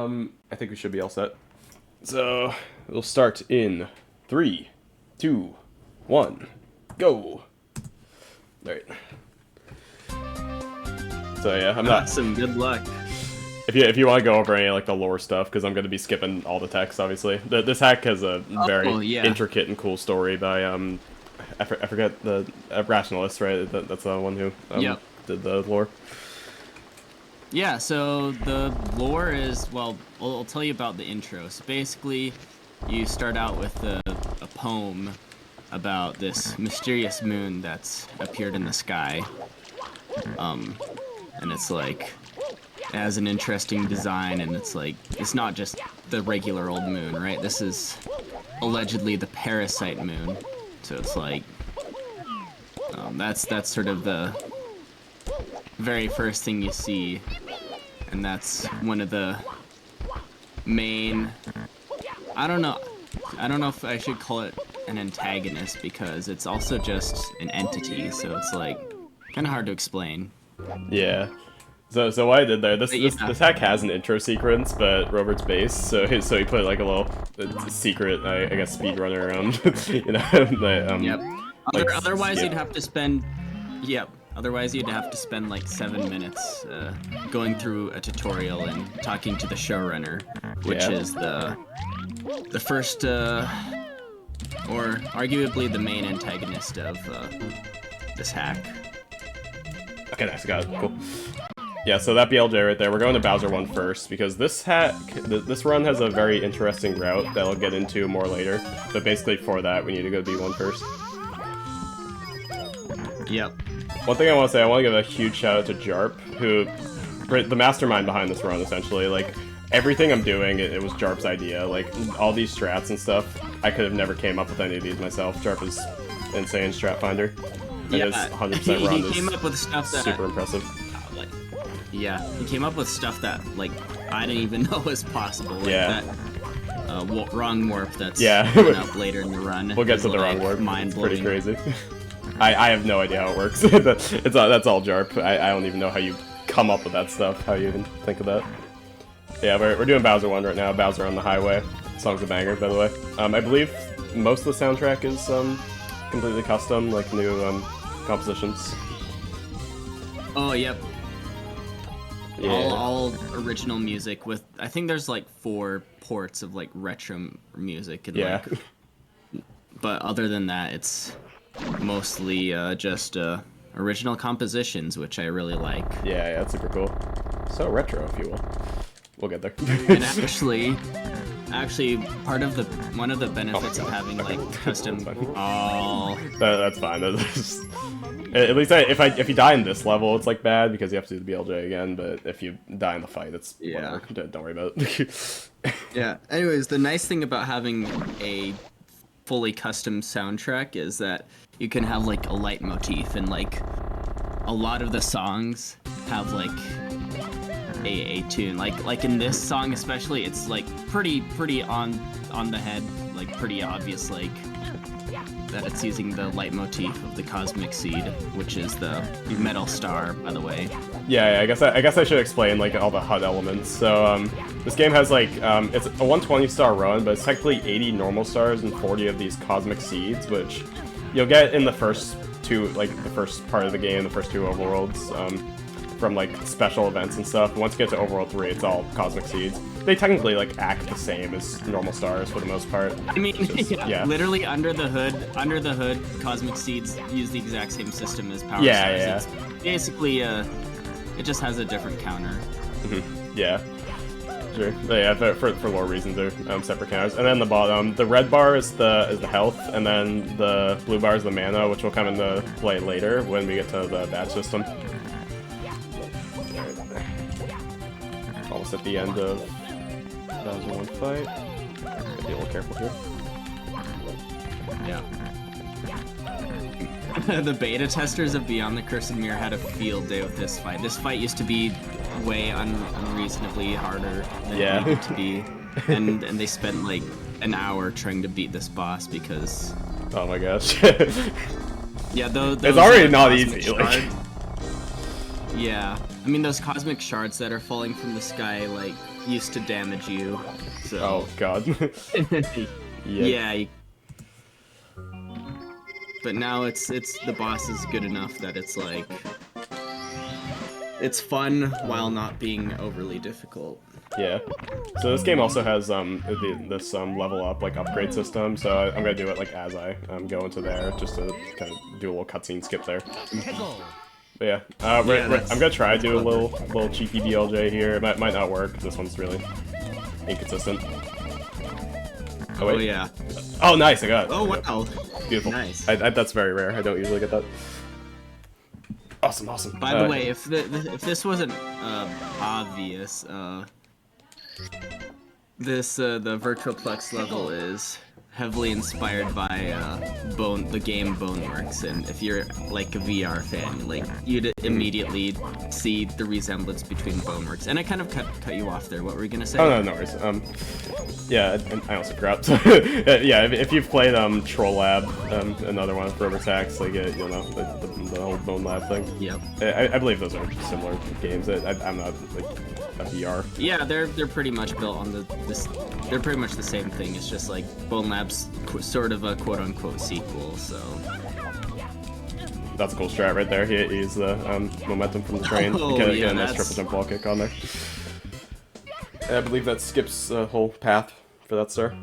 I think we should be all set. So, we'll start in 3, 2, 1, go! Alright. So yeah, I'm not... Awesome, good luck. If you want to go over any like the lore stuff, because I'm going to be skipping all the text, obviously. This hack has a very intricate and cool story by, I forget the Rationalist, right? That's the one who did the lore. Yeah, so the lore is, well, I'll tell you about the intro. So basically, you start out with a poem about this mysterious moon that's appeared in the sky. And it's like, it has an interesting design, and it's like, it's not just the regular old moon, right? This is allegedly the parasite moon. So it's like, that's sort of the very first thing you see. And that's one of the main, I don't know if I should call it an antagonist, because it's also just an entity, so it's like kind of hard to explain. Yeah. So what I did there, this hack has an intro sequence, but Robert's base, so he put like a little secret, I guess, speedrunner around, you know. Yep. Otherwise you'd have to spend. Yep. Otherwise, you'd have to spend like 7 minutes going through a tutorial and talking to the showrunner, which is the first, or arguably the main antagonist of this hack. Okay, nice, got it, cool. Yeah, so that BLJ right there, we're going to Bowser 1 first, because this hack, this run has a very interesting route that I'll get into more later, but basically for that, we need to go to B1 first. Yep. One thing I want to say, I want to give a huge shout out to Jarp, who, the mastermind behind this run, essentially. Like, everything I'm doing, it was Jarp's idea. Like, all these strats and stuff, I could have never came up with any of these myself. Jarp is insane strat finder. And his 100% run he came up with stuff that, super impressive. He came up with stuff that, like, I didn't even know was possible. Like that wrong warp that's coming up later in the run. We'll get to the wrong warp. Mind blowing. Pretty crazy. I have no idea how it works. That's all Jarp. I don't even know how you come up with that stuff, how you even think of that. Yeah, we're doing Bowser 1 right now, Bowser on the Highway. Song's a banger, by the way. I believe most of the soundtrack is completely custom, like new compositions. Oh, yep. Yeah. All original music with, I think there's like 4 ports of like retro music. And like, but other than that, it's mostly just original compositions, which I really like. Yeah, that's super cool. So retro, if you will. We'll get there. And actually, part of one of the benefits of having like custom. That's fine. At least if you die in this level, it's like bad because you have to do the BLJ again. But if you die in the fight, it's whatever. Don't worry about it. Yeah. Anyways, the nice thing about having a fully custom soundtrack is that you can have like a leitmotif, and like a lot of the songs have like a tune. Like in this song especially, it's like pretty on the head, like pretty obvious, like that it's using the leitmotif of the Cosmic Seed, which is the metal star, by the way. Yeah, I guess I should explain like all the HUD elements. So this game has like it's a 120 star run, but it's technically 80 normal stars and 40 of these Cosmic Seeds, which you'll get in the first two, like the first part of the game, the first 2 overworlds, from like special events and stuff. Once you get to overworld 3, it's all Cosmic Seeds. They technically like act the same as normal stars for the most part. I mean, literally under the hood, Cosmic Seeds use the exact same system as Power Stars. It's basically it just has a different counter. Yeah. Sure. But yeah, for lore reasons, they're separate counters. And then the bottom, the red bar is the health, and then the blue bar is the mana, which will come into play later when we get to the badge system. Almost at the end of Bowser 1 fight. Gotta be a little careful here. Yeah. The beta testers of Beyond the Cursed Mirror had a field day with this fight. This fight used to be way unreasonably harder than it needed to be, and they spent like an hour trying to beat this boss because. Oh my gosh. Yeah, though. It's already not easy. Yeah, I mean those cosmic shards that are falling from the sky, like used to damage you. So. Oh god. Yeah. But now it's the boss is good enough that it's like it's fun while not being overly difficult. Yeah. So this game also has this level up like upgrade system. So I'm gonna do it like as I go into there, just to kind of do a little cutscene skip there. But yeah, I'm gonna try to do a little cheeky BLJ here. It might not work. This one's really inconsistent. Oh, wait. Oh yeah. Oh nice, I got it. Oh wow. Beautiful. Nice. That's very rare. I don't usually get that. Awesome, awesome. By the way, if this wasn't obvious, the Virtualplex level is heavily inspired by the game Boneworks, and if you're like a VR fan, like you'd immediately see the resemblance between Boneworks. And I kind of cut you off there. What were you gonna say? Oh no, no worries. Yeah, and I also forgot. Yeah, if you've played Troll Lab, another one for Overtax, like you'll know the whole Bone Lab thing. Yep. I believe those are similar games. I'm not like a VR. Yeah, they're pretty much built on they're pretty much the same thing. It's just like Bone Lab's sort of a quote-unquote sequel. So that's a cool strat right there. He used the momentum from the train. Oh, Get yeah, a nice triple jump wall kick on there. And I believe that skips the whole path for that star.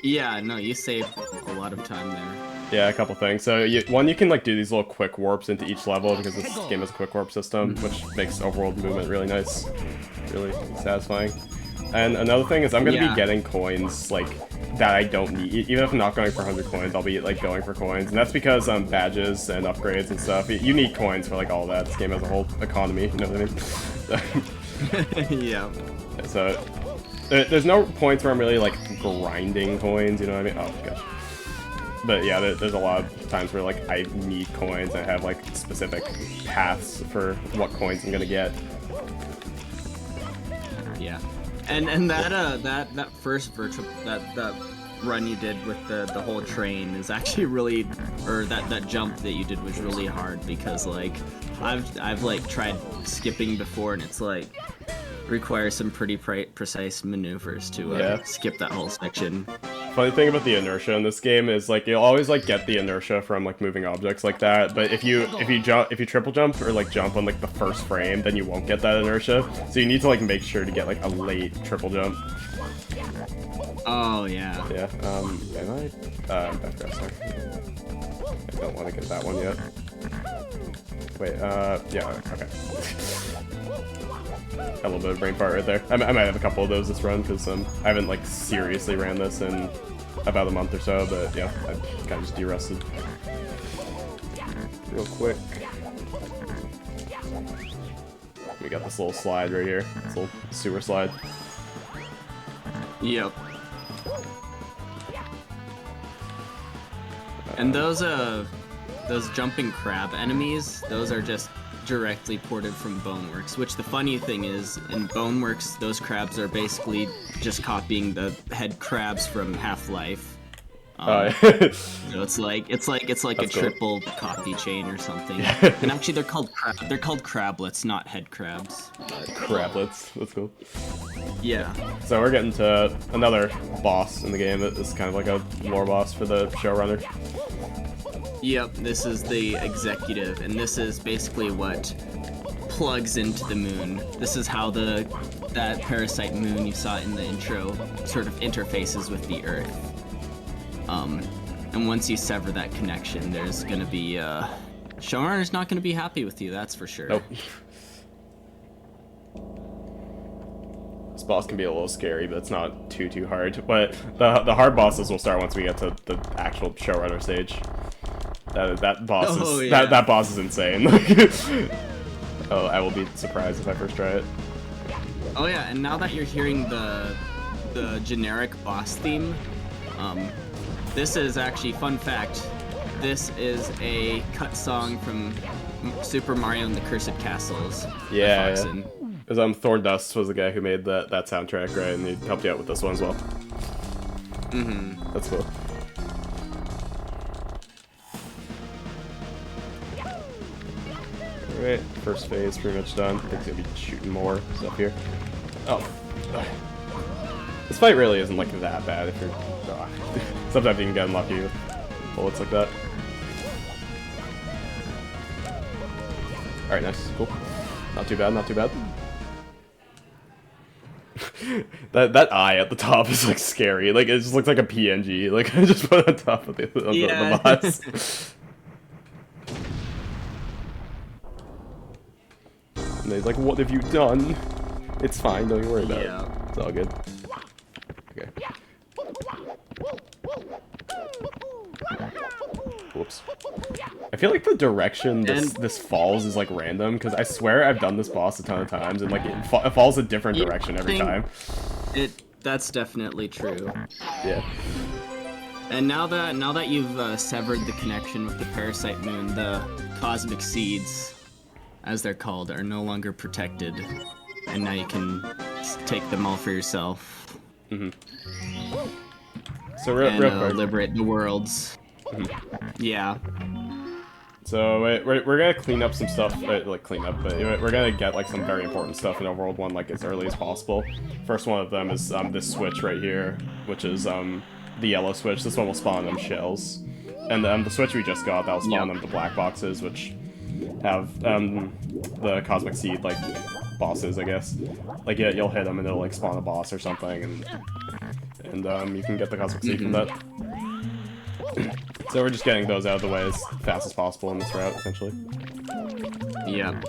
Yeah, no, you saved a lot of time there. Yeah, a couple things. So you can like do these little quick warps into each level because this game has a quick warp system, which makes overworld movement really nice, really satisfying. And another thing is I'm gonna be getting coins like that I don't need. Even if I'm not going for 100 coins, I'll be like going for coins, and that's because badges and upgrades and stuff. You need coins for like all that. This game has a whole economy. You know what I mean? Yeah. So there's no points where I'm really like grinding coins. You know what I mean? Oh gosh. But yeah, there's a lot of times where like I need coins. I have like specific paths for what coins I'm gonna get. Yeah, and that first that run you did with the whole train is actually really, or that jump that you did was really hard because like I've like tried skipping before and it's like requires some pretty precise maneuvers to skip that whole section. Funny thing about the inertia in this game is like you'll always like get the inertia from like moving objects like that, but if you triple jump or like jump on like the first frame, then you won't get that inertia. So you need to like make sure to get like a late triple jump. Oh yeah. Yeah. Am I? I forgot. Sorry. I don't want to get that one yet. Wait. Yeah. Okay. A little bit of brain fart right there. I might have a couple of those this run because I haven't like seriously ran this in about a month or so, but yeah, I kind of just de-rusted real quick. We got this little slide right here, this little sewer slide. Yep. And those jumping crab enemies, those are just directly ported from Boneworks, which the funny thing is, in Boneworks, those crabs are basically just copying the head crabs from Half-Life. So it's like That's a triple copy chain or something. And actually, they're called crablets, not head crabs. Crablets, that's cool. Yeah. So we're getting to another boss in the game. It's kind of like a lore boss for the showrunner. Yep, this is the executive, and this is basically what plugs into the moon. This is how that parasite moon you saw in the intro sort of interfaces with the Earth. And once you sever that connection, there's gonna be showrunner's not gonna be happy with you, that's for sure. Nope. This boss can be a little scary, but it's not too hard. But the hard bosses will start once we get to the actual showrunner stage. That boss is that boss is insane. Oh, I will be surprised if I first try it. Oh yeah, and now that you're hearing the generic boss theme, this is actually, fun fact, this is a cut song from Super Mario and the Cursed Castles. Yeah. Because Thorndust was the guy who made that soundtrack, right? And he helped you out with this one as well. Mm-hmm. That's cool. Alright, first phase pretty much done. I think he's gonna be shooting more stuff here. Oh. This fight really isn't like that bad if you're... Sometimes you can get unlucky with bullets like that. Alright, nice. Cool. Not too bad, not too bad. that eye at the top is like scary. Like it just looks like a PNG. Like I just put on top of the boss. And he's like, "What have you done?" It's fine. Don't you worry about it. It's all good. Okay. Whoops. I feel like the direction this falls is like random, because I swear I've done this boss a ton of times and like it falls a different direction every time. That's definitely true. Yeah. And now that you've severed the connection with the Parasite Moon, the cosmic seeds, as they're called, are no longer protected, and now you can take them all for yourself. Mm-hmm. So real quick, liberate the worlds. Mm-hmm. Yeah. So we're gonna clean up some stuff, like clean up, but we're gonna get like some very important stuff in Overworld 1 like as early as possible. First one of them is this switch right here, which is the yellow switch. This one will spawn them shells, and the switch we just got, that'll spawn them the black boxes, which have the cosmic seed like bosses, I guess. Like yeah, you'll hit them and it'll like spawn a boss or something, and you can get the cosmic seed from that. So we're just getting those out of the way as fast as possible in this route, essentially. Yeah.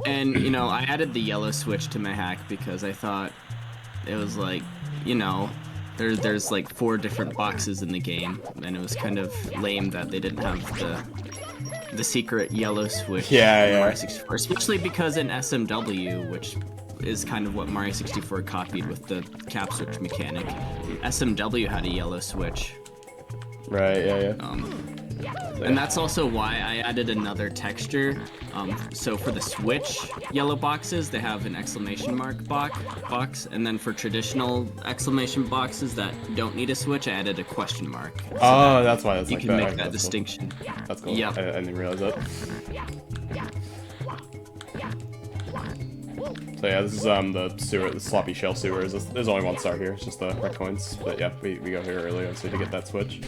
And, you know, I added the yellow switch to my hack because I thought it was like, you know, there's like 4 different boxes in the game, and it was kind of lame that they didn't have the secret yellow switch in Mario 64, especially because in SMW, which is kind of what Mario 64 copied with the cap switch mechanic, SMW had a yellow switch. Right, yeah. And that's also why I added another texture. So for the Switch yellow boxes, they have an exclamation mark box, and then for traditional exclamation boxes that don't need a switch, I added a question mark. So that's why it's you like can that. make that distinction. Cool. That's cool. Yeah. I didn't realize that. So yeah, this is the sewer, the sloppy shell sewers. There's only 1 star here. It's just the red coins. But yeah, we go here early, obviously, to get that switch.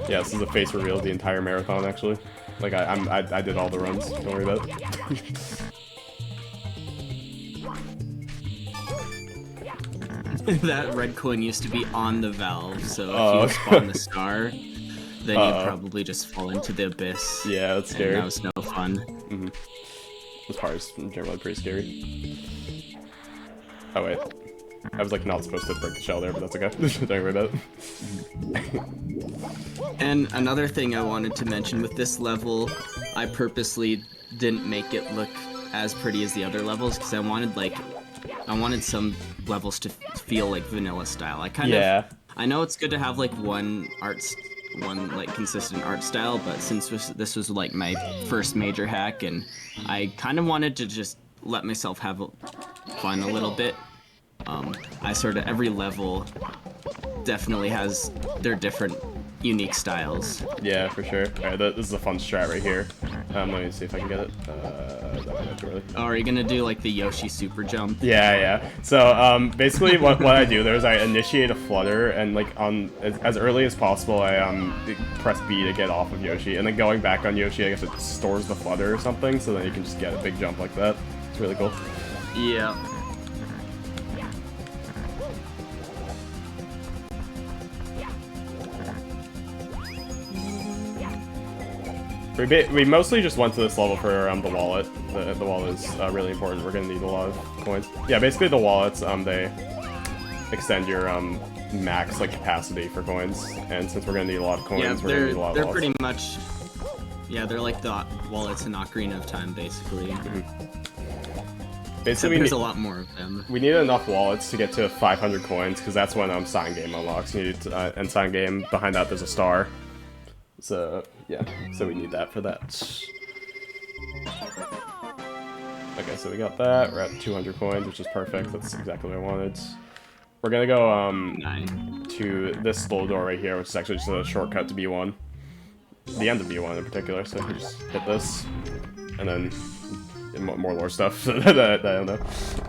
Yeah, this is a face reveal of the entire marathon, actually. Like I did all the runs. Don't worry about it. That red coin used to be on the valve, so if you spawn the star, then you'd probably just fall into the abyss. Yeah, that's scary. And that was no fun. Mm-hmm. This part is generally pretty scary. Oh wait, I was like not supposed to break the shell there, but that's okay. Don't worry about it. And another thing I wanted to mention with this level, I purposely didn't make it look as pretty as the other levels because I wanted some levels to feel like vanilla style. I know it's good to have like one like consistent art style, but since this was like my first major hack, and I kind of wanted to just let myself have fun a little bit. I sort of every level definitely has their different unique styles. Yeah, for sure. Alright, this is a fun strat right here. Let me see if I can get it. Oh, are you gonna do like the Yoshi super jump? Yeah. So basically what I do there is I initiate a flutter, and like as early as possible I press B to get off of Yoshi, and then going back on Yoshi I guess it stores the flutter or something, so then you can just get a big jump like that. It's really cool. Yeah. We mostly just went to this level for the wallet. The wallet is really important. We're gonna need a lot of coins. Yeah, basically the wallets, they extend your max like capacity for coins, and since we're gonna need a lot of coins, we're gonna need a lot of wallets. They're pretty much, yeah, they're like the wallets in Ocarina of Time, basically. Basically, there's a lot more of them. We need enough wallets to get to 500 coins, because that's when Sign Game unlocks. You need and Sign Game, behind that there's a star. So, yeah, so we need that for that. Okay, so we got that. We're at 200 coins, which is perfect. That's exactly what I wanted. We're gonna go to this slow door right here, which is actually just a shortcut to B1. the end of B1 in particular. So you just hit this, and then more lore stuff that I don't know.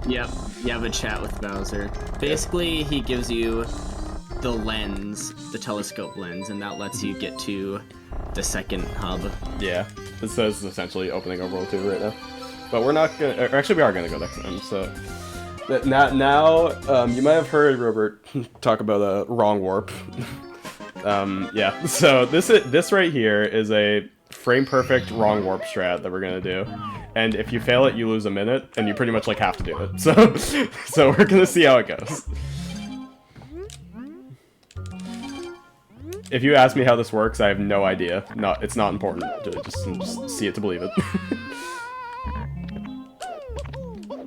Yep, you have a chat with Bowser. Basically, he gives you the lens, the telescope lens, and that lets you get to the second hub. Yeah, this is essentially opening our World 2 right now. But we're not gonna, or actually we are gonna go next time, so. Now, you might have heard Robert talk about a wrong warp. Yeah, so this right here is a frame-perfect wrong warp strat that we're gonna do. And if you fail it, you lose a minute, and you pretty much, like, have to do it. So we're gonna see how it goes. If you ask me how this works, I have no idea. It's not important. Just see it to believe it.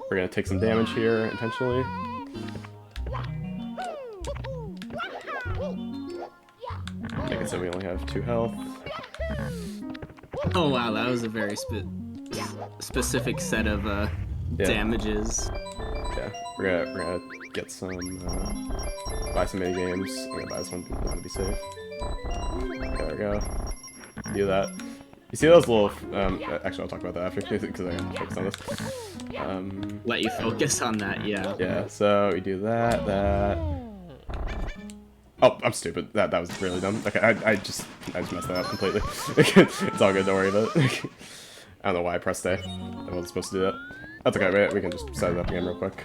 We're gonna take some damage here, intentionally. Make it so we only have 2 health. Oh wow, that was a very specific set of damages. Yeah, we're gonna get some, buy some mini games. I'm gonna buy this one to be safe. There we go. Do that. You see those little, actually I'll talk about that after, because I gotta focus on this. Let you focus on that, yeah. Yeah, so we do that. Oh, I'm stupid. That was really dumb. Okay, I just messed that up completely. It's all good, don't worry about it. I don't know why I pressed A. I wasn't supposed to do that. That's okay, we can just set it up again real quick.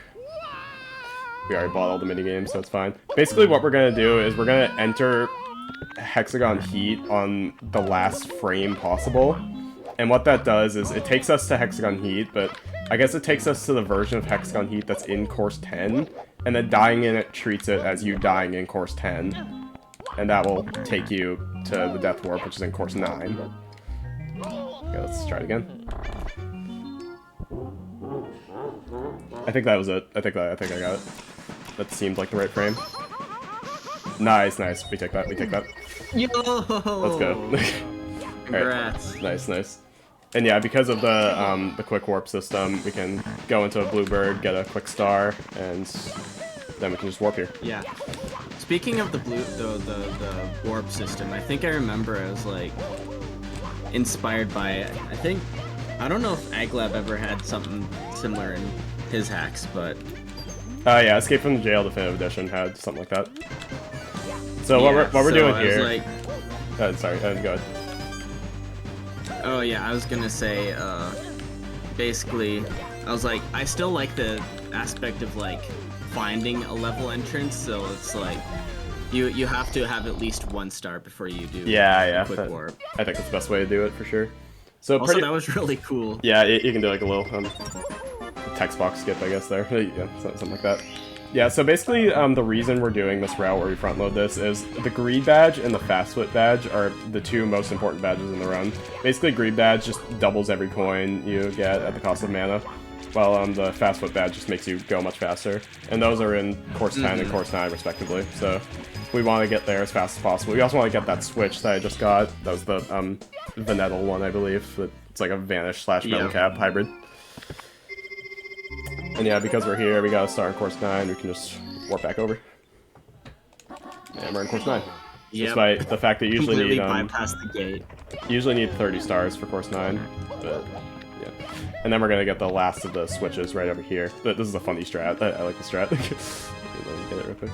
We already bought all the minigames, so it's fine. Basically what we're gonna do is we're gonna enter hexagon heat on the last frame possible. And what that does is it takes us to hexagon heat, but I guess it takes us to the version of hexagon heat that's in course 10, and then dying in it treats it as you dying in course 10. And that will take you to the death warp, which is in course 9. Okay, let's try it again. I think that was it. I think I got it. That seemed like the right frame. Nice. We take that. Yo! Let's go. Congrats. Right. Nice. And yeah, because of the quick warp system, we can go into a bluebird, get a quick star, and then we can just warp here. Yeah. Speaking of the warp system, I think I remember I was like inspired by it. I don't know if Aglab ever had something similar in his hacks, but yeah, Escape from the Jail Definitive Edition had something like that. So yeah, what we're doing here? Like, sorry, go ahead. Oh yeah, I was gonna say, basically, I was like, I still like the aspect of like finding a level entrance, so it's like you have to have at least 1 star before you do. Yeah, quick warp. I think that's the best way to do it for sure. So also, that was really cool. Yeah, you can do like a little text box skip, I guess there. Yeah, something like that. Yeah, so basically, the reason we're doing this route where we front load this is the Greed Badge and the Fast Foot Badge are the 2 most important badges in the run. Basically, Greed Badge just doubles every coin you get at the cost of mana, while the Fast Foot Badge just makes you go much faster. And those are in Course 10 and Course 9, respectively, so we want to get there as fast as possible. We also want to get that switch that I just got. That was the Venettle one, I believe. It's like a Vanish / Metal Cap hybrid. And yeah, because we're here, we gotta start in course 9, we can just warp back over. And we're in course 9. Yep. Despite the fact that you usually need bypass the gate. You usually need 30 stars for course 9, but yeah. And then we're gonna get the last of the switches right over here. But this is a funny strat. I like the strat. Let me get it real quick.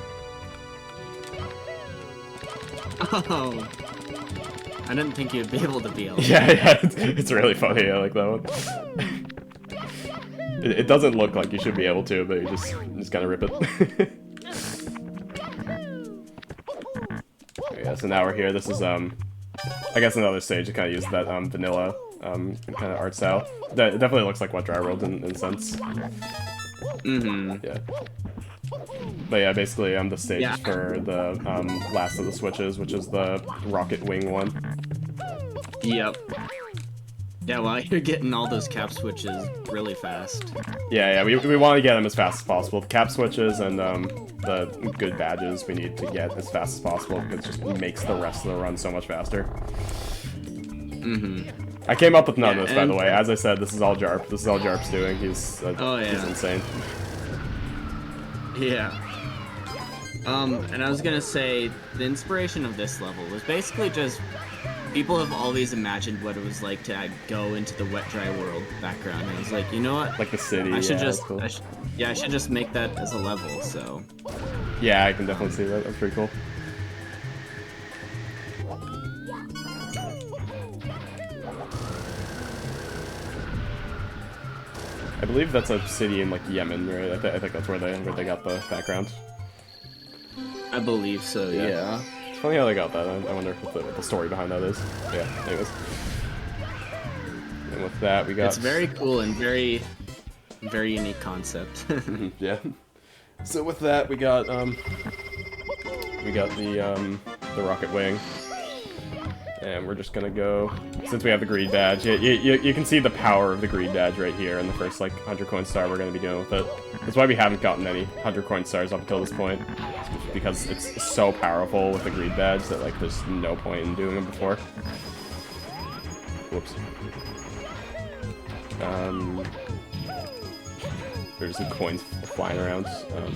Oh, I didn't think you'd be able to be able to. Yeah, it's really funny. I like that one. It doesn't look like you should be able to, but you just kind of rip it. Yeah, so now we're here. This is I guess another stage to kind of use that vanilla kind of art style. That it definitely looks like what Dry World in a sense. Yeah. But yeah, basically the stage for the last of the switches, which is the rocket wing one. Yep. Yeah, well, you're getting all those cap switches really fast. Yeah, we want to get them as fast as possible. The cap switches and the good badges we need to get as fast as possible, because it just makes the rest of the run so much faster. I came up with none of this, by the way. As I said, this is all Jarp. This is all Jarp's doing. He's insane. Yeah. And I was gonna say, the inspiration of this level was basically just people have always imagined what it was like to go into the wet dry world background. And I was like, you know what? Like the city. I should yeah, just, that's cool. I should just make that as a level. So. Yeah, I can definitely see that. That's pretty cool. I believe that's a city in like Yemen, right? I think that's where they got the background. I believe so. Yeah. It's funny how they got that. I wonder what the story behind that is. Yeah. Anyways. And with that, we got. It's very cool and very unique concept. Yeah. So with that, we got the rocket wing. And we're just gonna go, since we have the greed badge, you can see the power of the greed badge right here in the first, like, 100 coin star we're gonna be doing with it. That's why we haven't gotten any 100 coin stars up until this point, because it's so powerful with the greed badge that, like, there's no point in doing them before. Whoops. There's some coins flying around. I want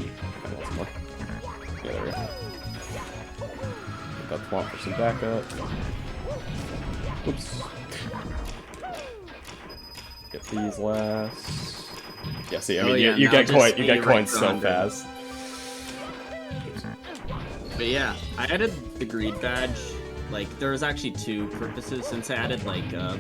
some more. Yeah, there we go. Get that swamp for some backup. Oops. Get these last. Yeah, see, I mean, you get coins so fast. But yeah, I added the greed badge. Like, there was actually two purposes. Since I added like a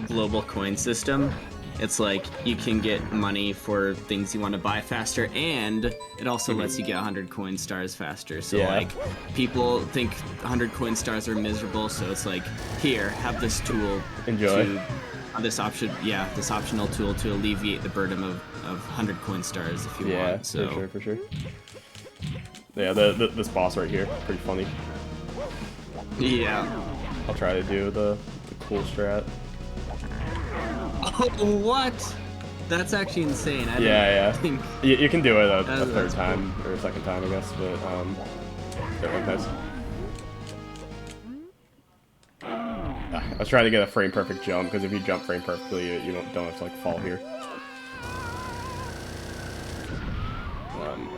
global coin system, it's like you can get money for things you want to buy faster, and it also lets you get 100 coin stars faster. So like, people think 100 coin stars are miserable, so it's like, here, have this tool. Enjoy. This optional tool to alleviate the burden of 100 coin stars if you want. So for sure. Yeah, this boss right here, pretty funny. Yeah. I'll try to do the cool strat. Oh, what? That's actually insane. Think... You can do it a third time, or a second time, I guess, but, yeah, nice. I was trying to get a frame perfect jump, because if you jump frame perfectly, you don't have to, like, fall here.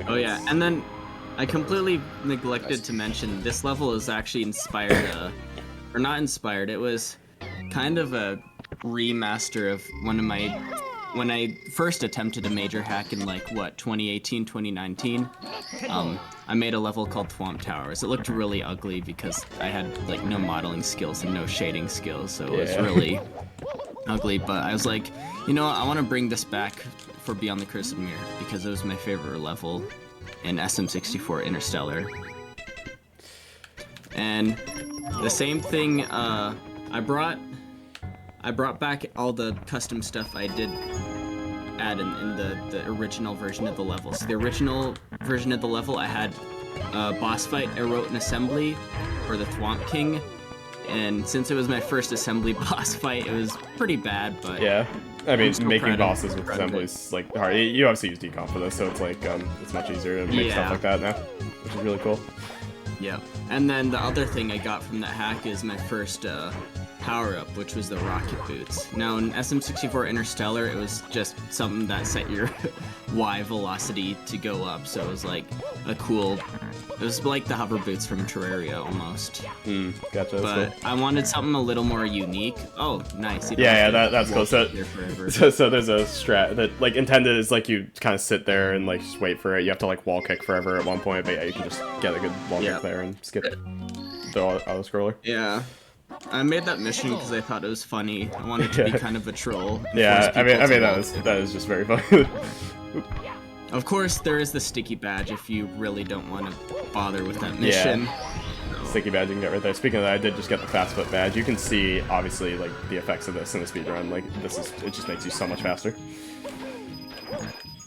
Oh yeah, and then I completely neglected to mention, this level is actually inspired, or not inspired, it was kind of a remaster of one of my, when I first attempted a major hack in like, what, 2018, 2019, I made a level called Thwomp Towers. It looked really ugly because I had like no modeling skills and no shading skills, so it was really ugly, but I was like, you know what, I want to bring this back for Beyond the Cursed Mirror, because it was my favorite level in SM64 Interstellar. And the same thing, I brought back all the custom stuff I did add in the original version of the level. So the original version of the level, I had a boss fight I wrote in assembly for the Thwomp King, and since it was my first assembly boss fight, it was pretty bad, but yeah. I mean, making bosses with assembly is like hard. You obviously use decomp for this, so it's like it's much easier to make stuff like that now, which is really cool. Yep. And then the other thing I got from that hack is my first power-up, which was the rocket boots. Now in SM64 Interstellar, it was just something that set your Y velocity to go up, so it was like a cool, it was like the hover boots from Terraria almost. Gotcha. But cool. I wanted something a little more unique. Oh, nice. That's cool. So there's a strat that like intended is like you kind of sit there and like just wait for it. You have to like wall kick forever at one point, but yeah, you can just get a good wall kick there and skip the auto scroller. Yeah. I made that mission because I thought it was funny. I wanted to be kind of a troll. Yeah, I mean that is just very funny. Of course, there is the sticky badge if you really don't want to bother with that mission. Yeah. Sticky badge you can get right there. Speaking of that, I did just get the fast foot badge. You can see obviously like the effects of this in the speedrun. Like it just makes you so much faster.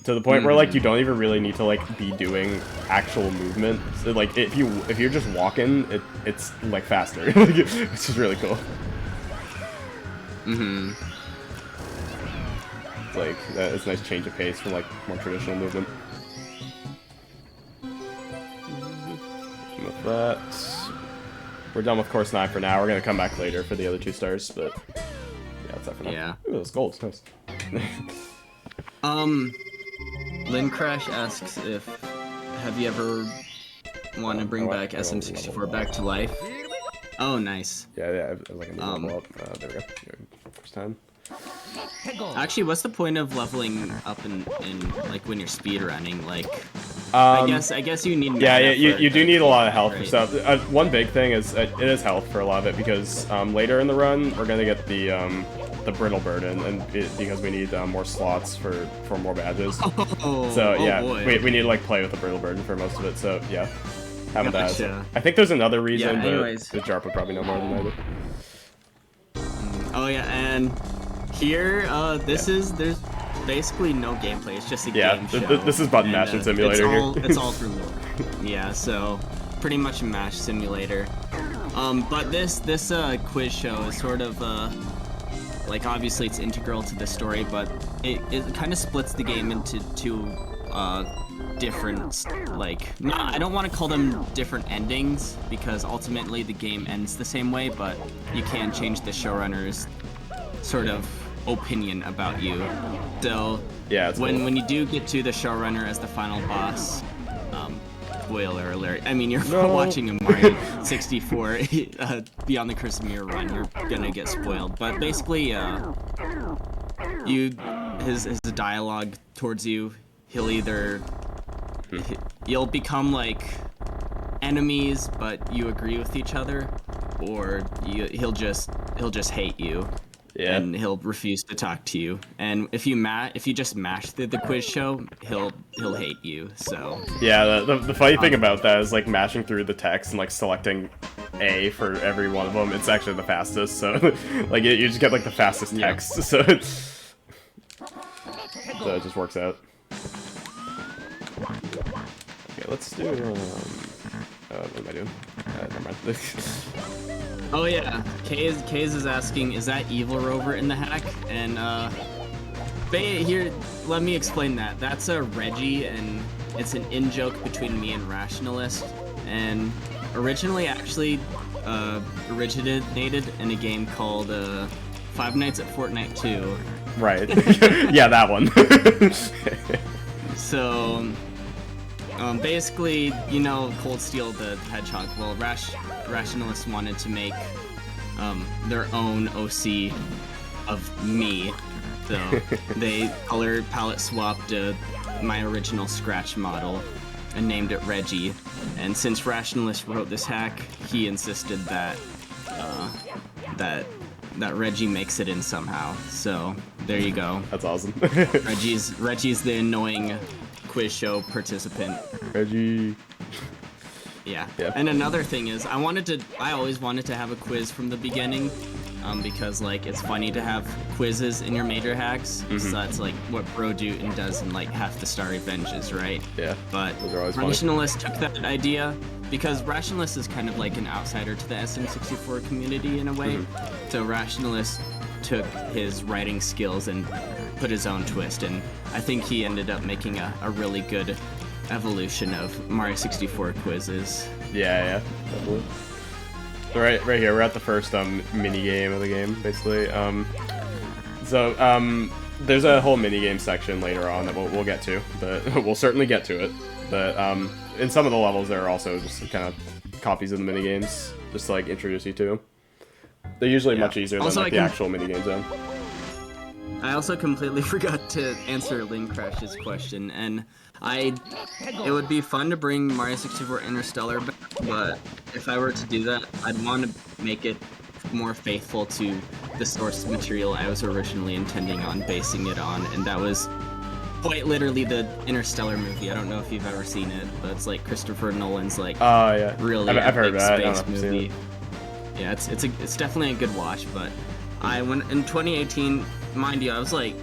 To the point where like you don't even really need to like be doing actual movement. So, like if you're just walking, it's like faster, which is really cool. It's like it's a nice change of pace from like more traditional movement. And with that, we're done with course 9 for now. We're gonna come back later for the other 2 stars, but yeah, that's that for now. Yeah. Ooh, those golds, nice. Lynn Crash asks have you ever want to bring back SM64 back to life? Oh, nice. Yeah, like a new level up. There we go. First time. Actually, what's the point of leveling up in like when you're speed running? Like, I guess you need. Yeah, you do need a lot of health right? for stuff. One big thing is it is health for a lot of it because later in the run we're gonna get the brittle burden because we need more slots for more badges. So yeah, we need to like play with the brittle burden for most of it. So yeah, having that. I think there's another reason, but the Jarp would probably know more than I do. Oh yeah, and here there's basically no gameplay. It's just a game show. This is button mashing simulator it's all through lore. Yeah, so pretty much a mash simulator. But this quiz show is sort of like obviously it's integral to the story, but it kind of splits the game into two different, like, I don't want to call them different endings because ultimately the game ends the same way, but you can change the showrunner's sort of opinion about you. So yeah, when you do get to the showrunner as the final boss, spoiler alert, I mean, you're watching a Mario 64 Beyond the Curse of Mirror run, you're gonna get spoiled. But basically, his dialogue towards you, you'll become like enemies, but you agree with each other, or he'll just hate you. Yeah. And he'll refuse to talk to you. And if you just mash through the quiz show, he'll hate you. So yeah, the funny thing about that is like mashing through the text and like selecting A for every one of them. It's actually the fastest. So like you just get like the fastest text. Yeah. So it just works out. Okay, let's do. What am I doing? Never mind. Oh yeah, Kaze is asking, is that Evil Rover in the hack? And here, let me explain that. That's a Reggie, and it's an in-joke between me and Rationalist. And originally, actually, originated in a game called Five Nights at Fortnite 2. Right. Yeah, that one. So. Basically, you know, Cold Steel the Hedgehog. Well, Rationalists wanted to make their own OC of me, so they color palette swapped my original Scratch model and named it Reggie. And since Rationalist wrote this hack, he insisted that that Reggie makes it in somehow. So there you go. That's awesome. Reggie's the annoying quiz show participant. Reggie. Yeah. And another thing is, I always wanted to have a quiz from the beginning, because like it's funny to have quizzes in your major hacks. So that's like what Bro Dootin does in like Half the Star Revenges, right? Yeah. But Rationalist took that idea because Rationalist is kind of like an outsider to the SM64 community in a way. So Rationalist took his writing skills and put his own twist, and I think he ended up making a really good evolution of Mario 64 quizzes. Yeah, definitely. So right here, we're at the first mini game of the game, basically. There's a whole mini game section later on that we'll get to, but we'll certainly get to it. But in some of the levels, there are also just kind of copies of the mini games, just to like introduce you to them. They're usually much easier than like the actual mini game zone. I also completely forgot to answer Link Crash's question, and it would be fun to bring Mario 64 Interstellar back, but if I were to do that, I'd want to make it more faithful to the source material I was originally intending on basing it on, and that was quite literally the Interstellar movie. I don't know if you've ever seen it, but it's like Christopher Nolan's like really I've heard about space movie. Yeah, it's definitely a good watch, but when in 2018, mind you, I was like,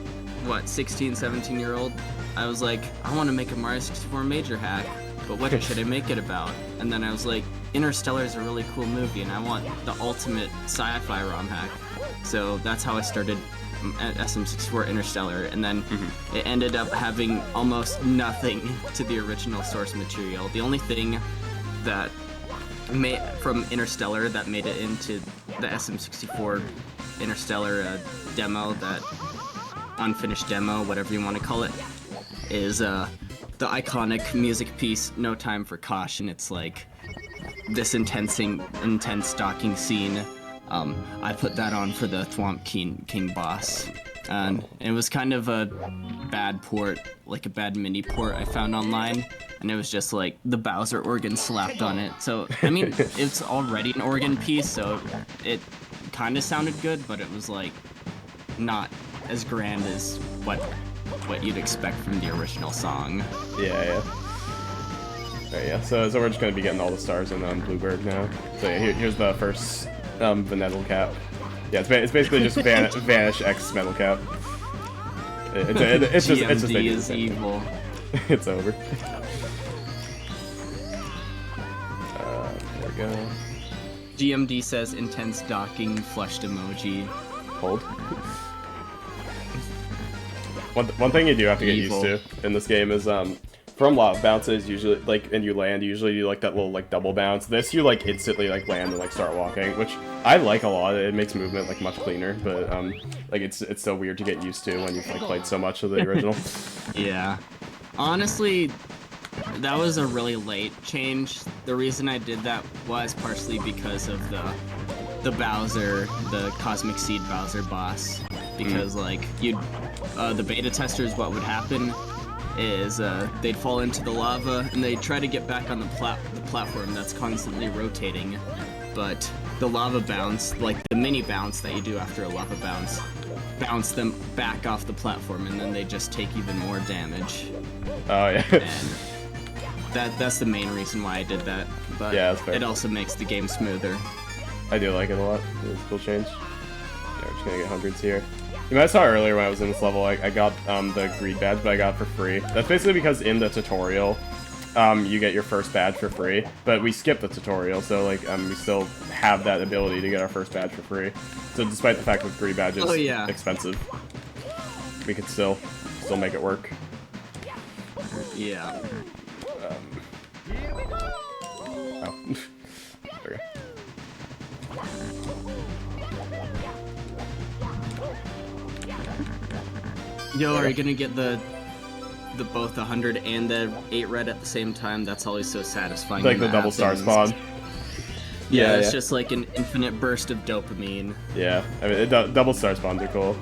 what, 16, 17-year-old? I was like, I want to make a Mario 64 major hack, but what should I make it about? And then I was like, Interstellar is a really cool movie, and I want the ultimate sci-fi ROM hack. So that's how I started SM64 Interstellar, and then it ended up having almost nothing to the original source material. The only thing that from Interstellar that made it into the SM64 Interstellar demo, that unfinished demo, whatever you want to call it, is the iconic music piece, No Time for Caution. It's like this intense docking scene. I put that on for the Thwomp King boss. And it was kind of a bad port, like a bad mini port I found online. And it was just like the Bowser organ slapped on it. So, I mean, it's already an organ piece, so it kind of sounded good, but it was like not as grand as what you'd expect from the original song. Yeah. Alright, yeah. So we're just gonna be getting all the stars in Bluebird now. So yeah, here's the first Vanettal cap. Yeah, it's basically just Vanish X Metal Cap. It's just GMD is evil. It's over. There we go. GMD says intense docking flushed emoji. Hold. One thing you do have to get used to in this game is from lava bounces, usually like and you land, usually you like that little like double bounce. This you like instantly like land and like start walking, which I like a lot. It makes movement like much cleaner, but like it's so weird to get used to when you've like played so much of the original. Yeah. Honestly, that was a really late change. The reason I did that was partially because of the Bowser, the Cosmic Seed Bowser boss. Because like the beta testers, what would happen is they'd fall into the lava and they'd try to get back on the platform that's constantly rotating, but the lava bounce, like the mini bounce that you do after a lava bounce them back off the platform, and then they just take even more damage. Oh yeah. And that's the main reason why I did that, but yeah, that's fair. It also makes the game smoother. I do like it a lot. It's a cool change. Yeah, we're just gonna get hundreds here. You might have saw earlier when I was in this level, I got the greed badge, but I got it for free. That's basically because in the tutorial, you get your first badge for free, but we skipped the tutorial, so like we still have that ability to get our first badge for free. So despite the fact that greed badge is expensive, we could still make it work. Yeah. Oh. Okay. Yo, are you gonna get the both the 100 and the 8 red at the same time? That's always so satisfying. Like the double star spawn. Yeah, it's just like an infinite burst of dopamine. Yeah, I mean, double star spawns are cool.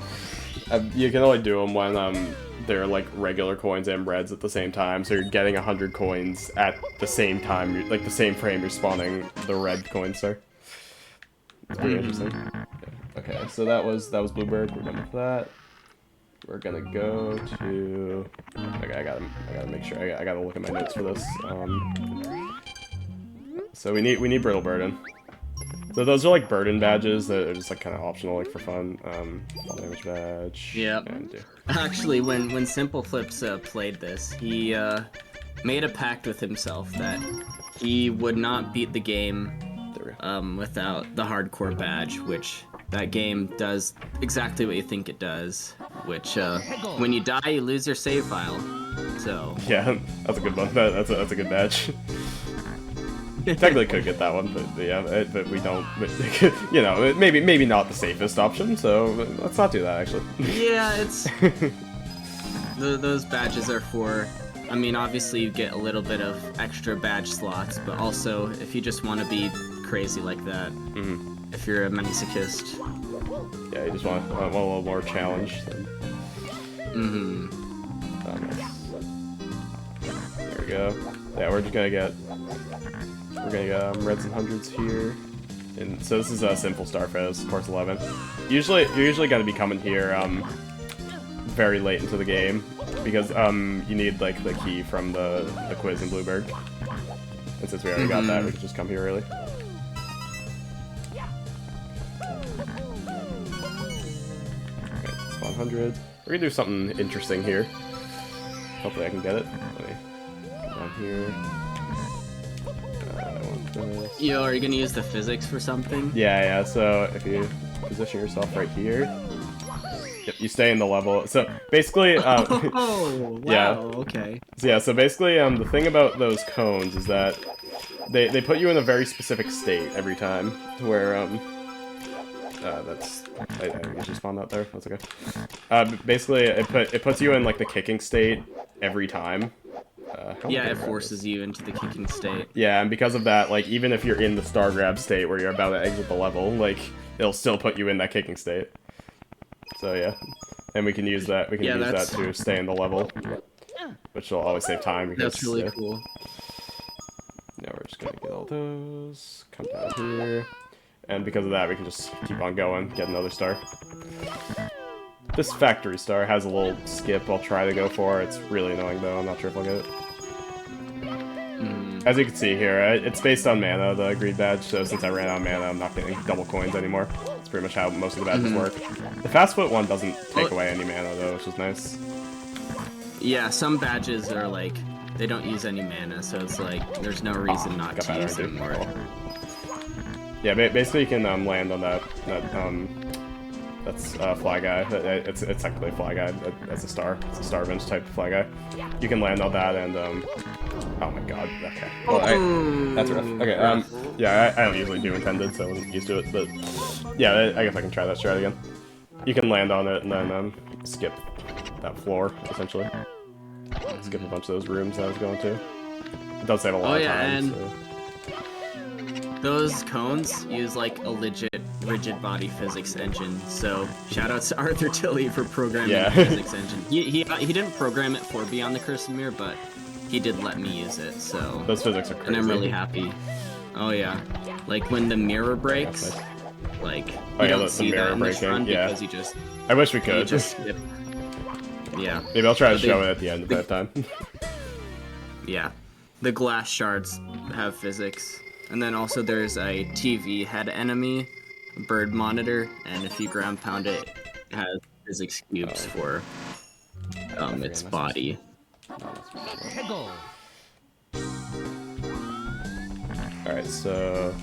You can only do them when they're like regular coins and reds at the same time, so you're getting 100 coins at the same time, like the same frame you're spawning the red coins there. It's pretty interesting. Okay, so that was Bluebird. We're done with that. We're gonna go to. Okay, I gotta make sure. I gotta look at my notes for this. So we need Brittle Burden. So those are like burden badges that are just like kind of optional, like for fun. Fall damage badge. Yeah. Actually, when Simple Flips played this, he made a pact with himself that he would not beat the game without the hardcore badge, which that game does exactly what you think it does, which when you die you lose your save file. So yeah, that's a good one. That's a good badge. Technically could get that one, but yeah, but we don't. But, you know, maybe not the safest option. So let's not do that actually. Yeah, it's those badges are for. I mean, obviously you get a little bit of extra badge slots, but also if you just want to be crazy like that, if you're a masochist. Yeah, you just want a little more challenge. There we go. Yeah, we're gonna get reds and hundreds here. And so this is a simple Starfez, course 11. You're usually gonna be coming here very late into the game because you need like the key from the quiz in Bluebird. And since we already got that, we can just come here early. Okay, spawn 100. We're gonna do something interesting here. Hopefully I can get it. Let me come down here. Yo, are you gonna use the physics for something? Yeah, so if you position yourself right here, yep, you stay in the level. So basically, oh, wow, yeah. Okay. So yeah, so basically, the thing about those cones is that they put you in a very specific state every time, to where I usually spawned out there. That's okay. Basically, it puts you in like the kicking state every time. Yeah, it forces you into the kicking state. Yeah, and because of that, like, even if you're in the star grab state where you're about to exit the level, like, it'll still put you in that kicking state. So yeah, and we can use that. We can use that to stay in the level, which will always save time because that's really cool. Now we're just gonna get all those. Come down here, and because of that, we can just keep on going, get another star. This factory star has a little skip I'll try to go for. It's really annoying though, I'm not sure if I'll get it. As you can see here, it's based on mana, the greed badge, so since I ran out of mana, I'm not getting double coins anymore. That's pretty much how most of the badges work. The fast foot one doesn't take away any mana though, which is nice. Yeah, some badges are like, they don't use any mana, so it's like, there's no reason not to use them. Yeah, basically you can land on that's Fly Guy. It's technically a Fly Guy. It's a star. It's a Star Bench type Fly Guy. You can land on that and oh my god. Okay. Well, that's rough. Okay. Yeah, I don't usually do intended, so I wasn't used to it. But yeah, I guess I can try that strat again. You can land on it and then skip that floor essentially. Skip a bunch of those rooms I was going to. It does save a lot of time. And so. Those cones use like a legit rigid body physics engine, so shoutouts to Arthur Tilley for programming the physics engine. He didn't program it for Beyond the Curse of Mirror, but he did let me use it, so... Those physics are crazy. And I'm really happy. Oh yeah. Like when the mirror breaks, like, you don't see that in this run because you just... I wish we could. You just skip. Yeah. Maybe I'll try to show it at the end if I have time. Yeah. The glass shards have physics. And then also there's a TV head enemy, a bird monitor, and if you ground pound it, it has physics cubes for its body. Alright, so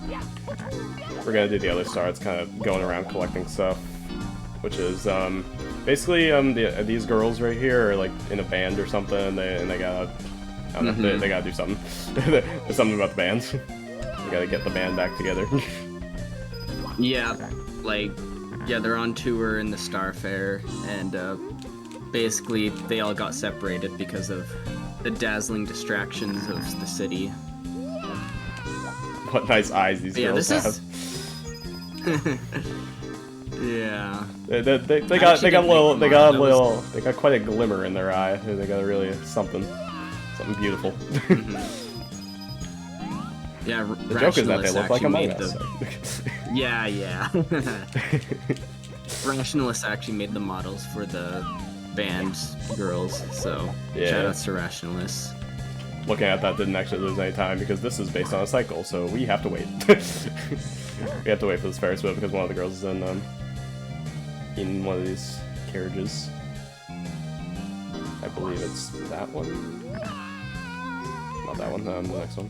we're gonna do the other star. It's kind of going around collecting stuff, which is basically these girls right here are like in a band or something, and they gotta I don't know, they gotta do something. There's something about the bands. We gotta get the band back together. Yeah, like, yeah, they're on tour in the Star Fair, and basically they all got separated because of the dazzling distractions of the city. What nice eyes these girls have. Yeah. They got quite a glimmer in their eye. They got really something beautiful. Yeah, the joke is that they look like Among Us. Yeah. Rationalist actually made the models for the band girls, so shoutouts to Rationalists. Looking at that didn't actually lose any time because this is based on a cycle, so we have to wait. We have to wait for this Ferris wheel because one of the girls is in one of these carriages. I believe it's that one. Not that one, the next one.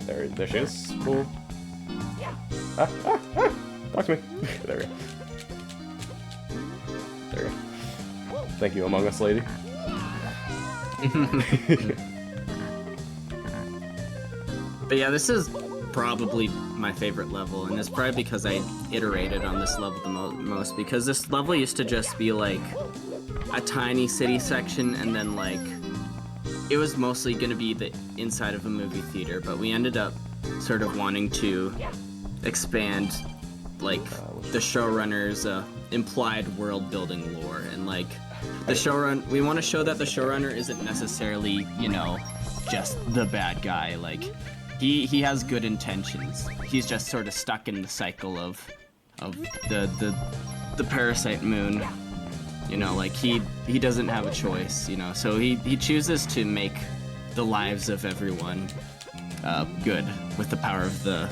There she is. Cool. Talk to me. There we go. There we go. Thank you, Among Us lady. But yeah, this is probably my favorite level, and it's probably because I iterated on this level the most, because this level used to just be like a tiny city section, and then like it was mostly going to be the inside of a movie theater, but we ended up sort of wanting to expand like the showrunner's implied world building lore, and like we want to show that the showrunner isn't necessarily, you know, just the bad guy. Like he has good intentions. He's just sort of stuck in the cycle of the parasite moon. You know, like he doesn't have a choice, you know, so he chooses to make the lives of everyone good with the power of the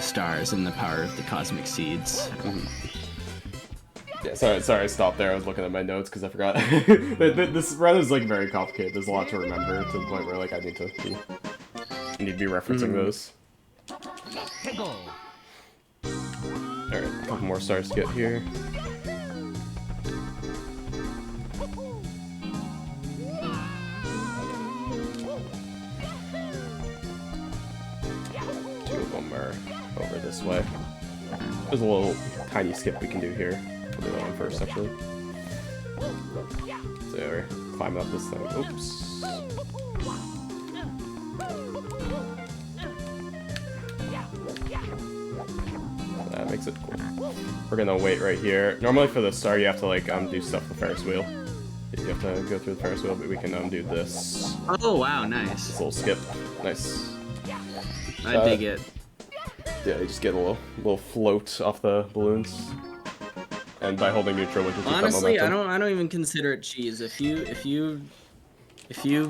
stars and the power of the cosmic seeds. Yeah, sorry, I stopped there. I was looking at my notes because I forgot. This run is like very complicated. There's a lot to remember to the point where like I need to be referencing those. Alright, a couple more stars to get here. Two of them are over this way. There's a little tiny skip we can do here. We'll do that one first, actually. So we're climbing up this thing. Oops. That makes it cool. We're gonna wait right here. Normally for the star, you have to like do stuff with the Ferris wheel. You have to go through the Ferris wheel, but we can do this. Oh wow, nice. This little skip. Nice. I dig it. Yeah, you just get a little float off the balloons. And by holding neutral, we can keep Honestly, that momentum. I don't even consider it cheese. If you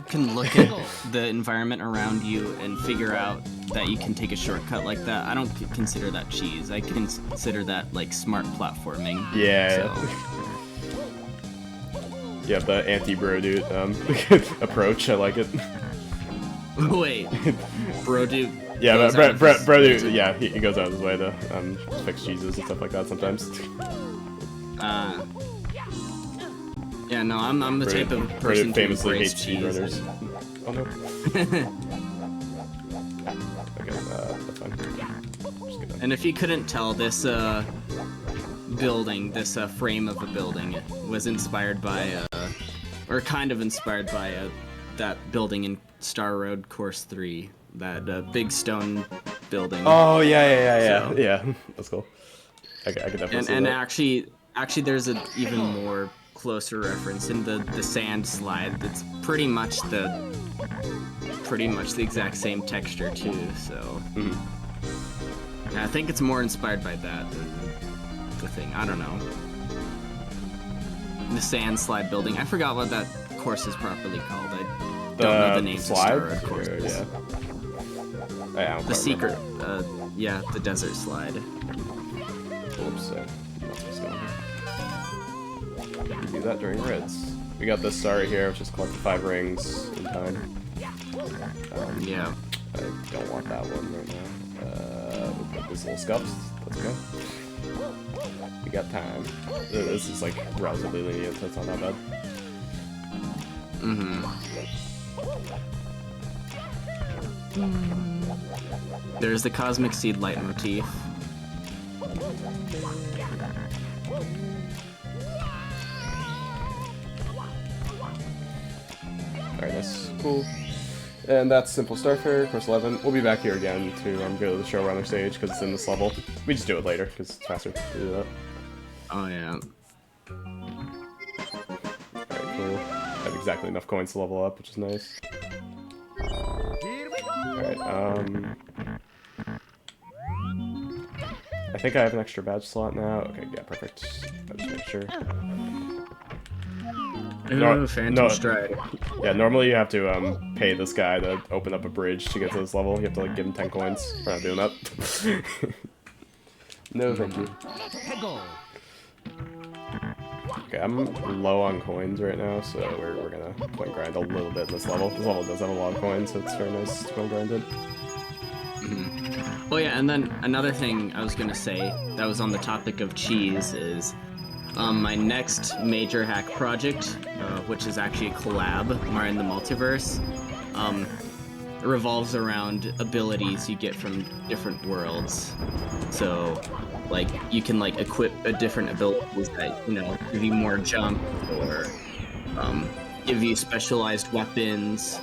can look at the environment around you and figure out that you can take a shortcut like that, I don't consider that cheese. I consider that like smart platforming. Yeah. So. You have the anti-bro dude approach. I like it. Wait, bro dude. Yeah, but bro dude. Yeah, he goes out of his way to fix cheeses and stuff like that sometimes. Yeah, no, I'm the type of person to embrace cheese. Oh no. Okay, that's fine. Just And if you couldn't tell, this building, this frame of a building, was inspired by, or kind of inspired by that building in Star Road Course 3, that big stone building. Oh yeah, So, yeah. That's cool. I could definitely see and that. actually, there's an even more closer reference in the sand slide. That's pretty much the exact same texture too. So yeah, I think it's more inspired by that than the thing. I don't know. The sand slide building. I forgot what that course is properly called. I don't know the names slide? of Star Road courses. Yeah, The secret. Yeah, the desert slide. Oops. We do that during reds. We got this star right here, which is collect 5 rings in time. Yeah. I don't want that one right now. We'll put this little scuffs. That's okay. We got time. This is like relatively lenient, so it's not that bad. There's the Cosmic Seed light motif. Alright, that's cool. And that's Simple Starfarer, course 11. We'll be back here again to go to the showrunner stage because it's in this level. We just do it later because it's faster to do that. Oh yeah. Alright, cool. Have exactly enough coins to level up, which is nice. Alright, I think I have an extra badge slot now. Okay, yeah, perfect. I'll just make sure. Ooh, Phantom Stride. Yeah, normally you have to pay this guy to open up a bridge to get to this level. You have to like give him 10 coins. We're not doing that. No, thank you. Okay, I'm low on coins right now, so we're gonna point grind a little bit in this level. This level does have a lot of coins, so it's very nice to point grind it. Oh yeah, and then another thing I was gonna say that was on the topic of cheese is my next major hack project, which is actually a collab, Mario in the Multiverse, revolves around abilities you get from different worlds. So, like, you can like equip a different abilities that, you know, give you more jump or give you specialized weapons.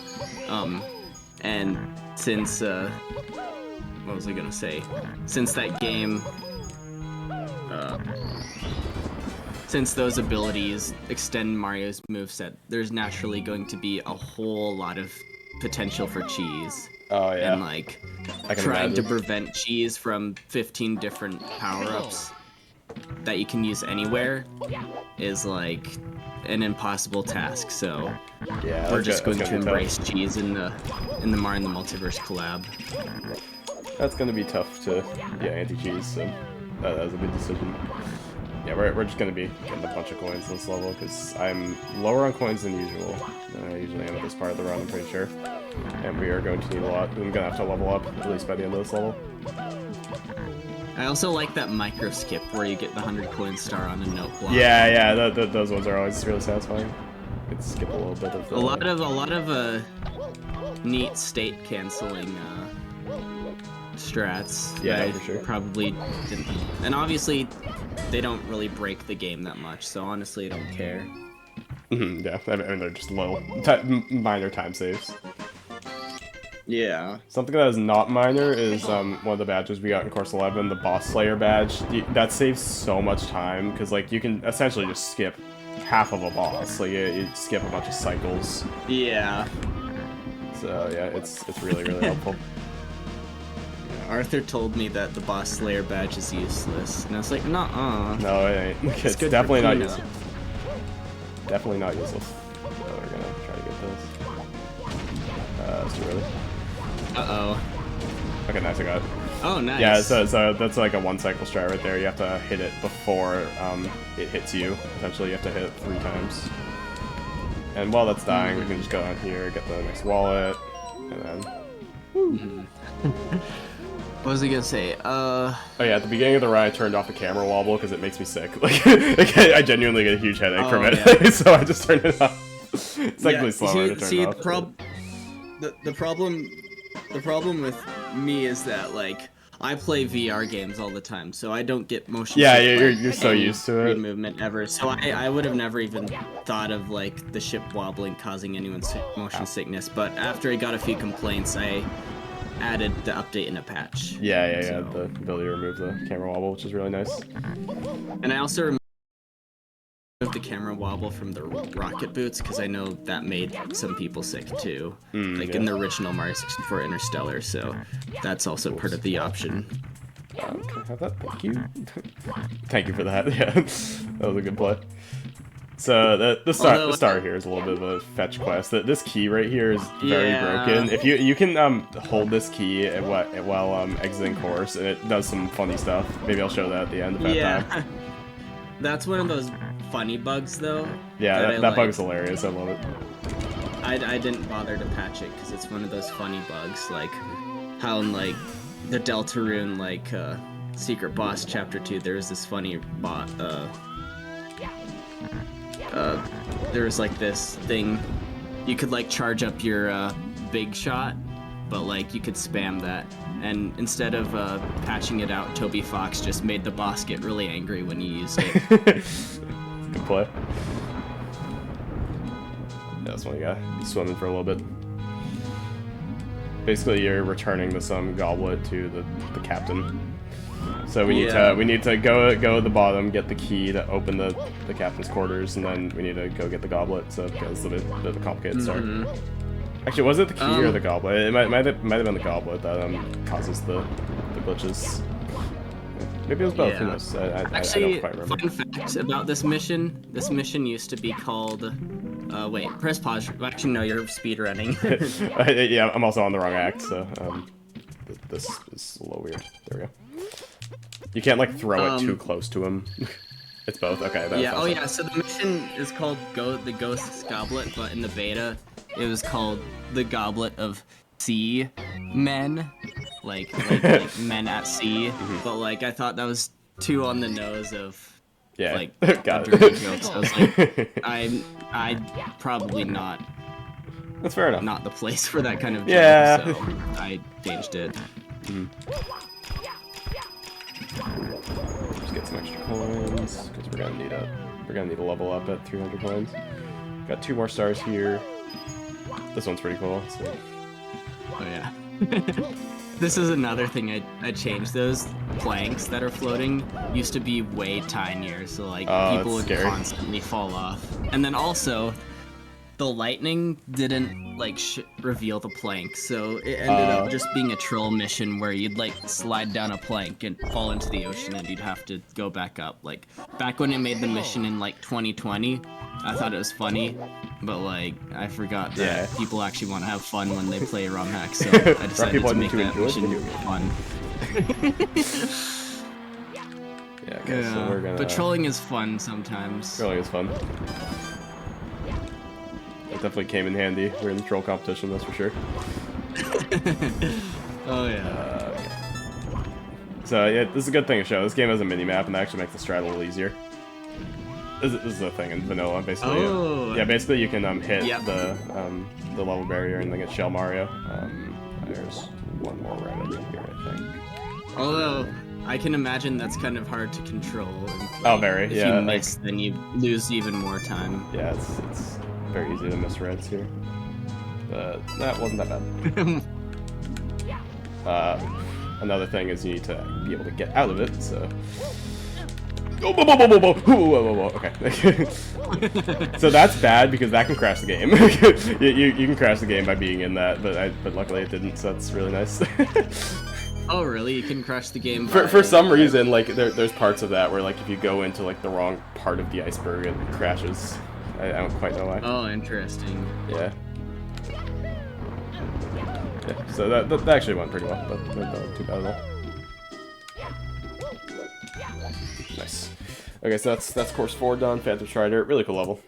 And since what was I gonna say? Since that game, since those abilities extend Mario's moveset, there's naturally going to be a whole lot of potential for cheese. Oh yeah. And like I can trying to imagine. prevent cheese from 15 different power-ups that you can use anywhere is like an impossible task. So Yeah, we're that's just gonna going to be tough. embrace cheese in the Mario in the Multiverse collab. That's gonna be tough to, yeah, anti-cheese, so that was a good decision. Yeah, we're just gonna be getting a bunch of coins this level, because I'm lower on coins than usual. I usually am at this part of the run, I'm pretty sure. And we are going to need a lot. I'm gonna have to level up, at least by the end of this level. I also like that micro skip where you get the 100 coin star on a note block. Yeah, those ones are always really satisfying. You can skip a little bit of the... A lot of neat state canceling strats. Yeah, I for sure. probably didn't. And obviously, they don't really break the game that much, so honestly, I don't care. Yeah, I mean they're just little, minor time saves. Yeah. Something that is not minor is one of the badges we got in Course 11, the Boss Slayer badge. That saves so much time, because like you can essentially just skip half of a boss. Like you skip a bunch of cycles. Yeah. So yeah, it's really helpful. Arthur told me that the Boss Slayer badge is useless, and I was like, nuh-uh. No, it ain't. It's definitely not useless. Definitely not useless. So we're gonna try to get this. It's too early. Uh-oh. Okay, nice, I got it. Oh, nice. Yeah, so that's like a 1 cycle strat right there. You have to hit it before it hits you. Essentially, you have to hit it 3 times. And while that's dying, we can just go on here, get the next wallet, and then... What was I gonna say? Oh yeah, at the beginning of the ride, I turned off the camera wobble because it makes me sick. Like, I genuinely get a huge headache from it, yeah. So I just turned it off. It's actually slower to turn it off. The problem with me is that, like, I play VR games all the time, so I don't get motion. Yeah, you're so used to it. Movement ever, so I would have never even thought of like the ship wobbling causing anyone's motion sickness. But after I got a few complaints, I added the update in a patch. Yeah, the ability to remove the camera wobble, which is really nice. And I also removed the camera wobble from the rocket boots because I know that made some people sick too, in the original Mario 64 Interstellar. So that's also part of the option. Can I have that? Thank you. Thank you for that. Yeah, that was a good play. So the star here is a little bit of a fetch quest. This key right here is very broken. If you can hold this key while exiting course, and it does some funny stuff. Maybe I'll show that at the end if I have time. That's one of those funny bugs though. Yeah, that bug's hilarious. I love it. I didn't bother to patch it because it's one of those funny bugs, like how in like the Deltarune Secret Boss Chapter 2, there was this funny bot. There was like this thing, you could like charge up your big shot, but like you could spam that, and instead of patching it out, Toby Fox just made the boss get really angry when you used it. Good play. Yeah, this one you gotta be swimming for a little bit. Basically, you're returning this goblet to the captain. So we need to go to the bottom, get the key to open the captain's quarters, and then we need to go get the goblet. So it's a bit of a complicated start. Actually, was it the key or the goblet? It might have been the goblet that causes the glitches. Maybe it was both. Who knows? Actually, I don't quite remember. fun fact about this mission. This mission used to be called. Wait, press pause. Actually, no, you're speedrunning. Yeah, I'm also on the wrong act, so this is a little weird. There we go. You can't like throw it too close to him. It's both. Okay. Yeah. So the mission is called the Ghost's Goblet, but in the beta, it was called the Goblet of Sea Men, like men at sea. But like I thought that was too on the nose of. Yeah. Like got it. Jokes. I was like, I probably not. That's fair enough. Not the place for that kind of joke, so I changed it. Just get some extra coins because we're gonna need a level up at 300 coins. Got 2 more stars here. This one's pretty cool. So. Oh yeah. This is another thing I changed. Those planks that are floating used to be way tinier, so like people would constantly fall off. And then also, the lightning didn't like reveal the plank, so it ended up just being a troll mission where you'd like slide down a plank and fall into the ocean, and you'd have to go back up. Like back when it made the mission in like 2020, I thought it was funny, but like I forgot that people actually want to have fun when they play ROM hacks, so I decided to make that mission fun. So we're gonna... But trolling is fun sometimes. Trolling is fun. It definitely came in handy. We're in the troll competition, that's for sure. Oh yeah. Okay. So yeah, this is a good thing to show. This game has a mini-map, and that actually makes the strat a little easier. This is a thing in vanilla, basically. Yeah, basically you can hit the level barrier and then get Shell Mario. There's one more right over here, I think. Although I can imagine that's kind of hard to control. And, like, Oh, very, if yeah, you miss, then you lose even more time. Yeah, it's very easy to miss reds here. But that wasn't that bad. Another thing is you need to be able to get out of it, so... Oh, okay. So that's bad because that can crash the game. you can crash the game by being in that, but luckily it didn't, so that's really nice. Oh really? You can crash the game For some reason, like there's parts of that where like if you go into like the wrong part of the iceberg, it crashes. I don't quite know why. Oh, interesting. Yeah. Yeah. So that actually went pretty well. Not too bad at all. Nice. Okay, so that's course 4 done. Phantom Strider, really cool level.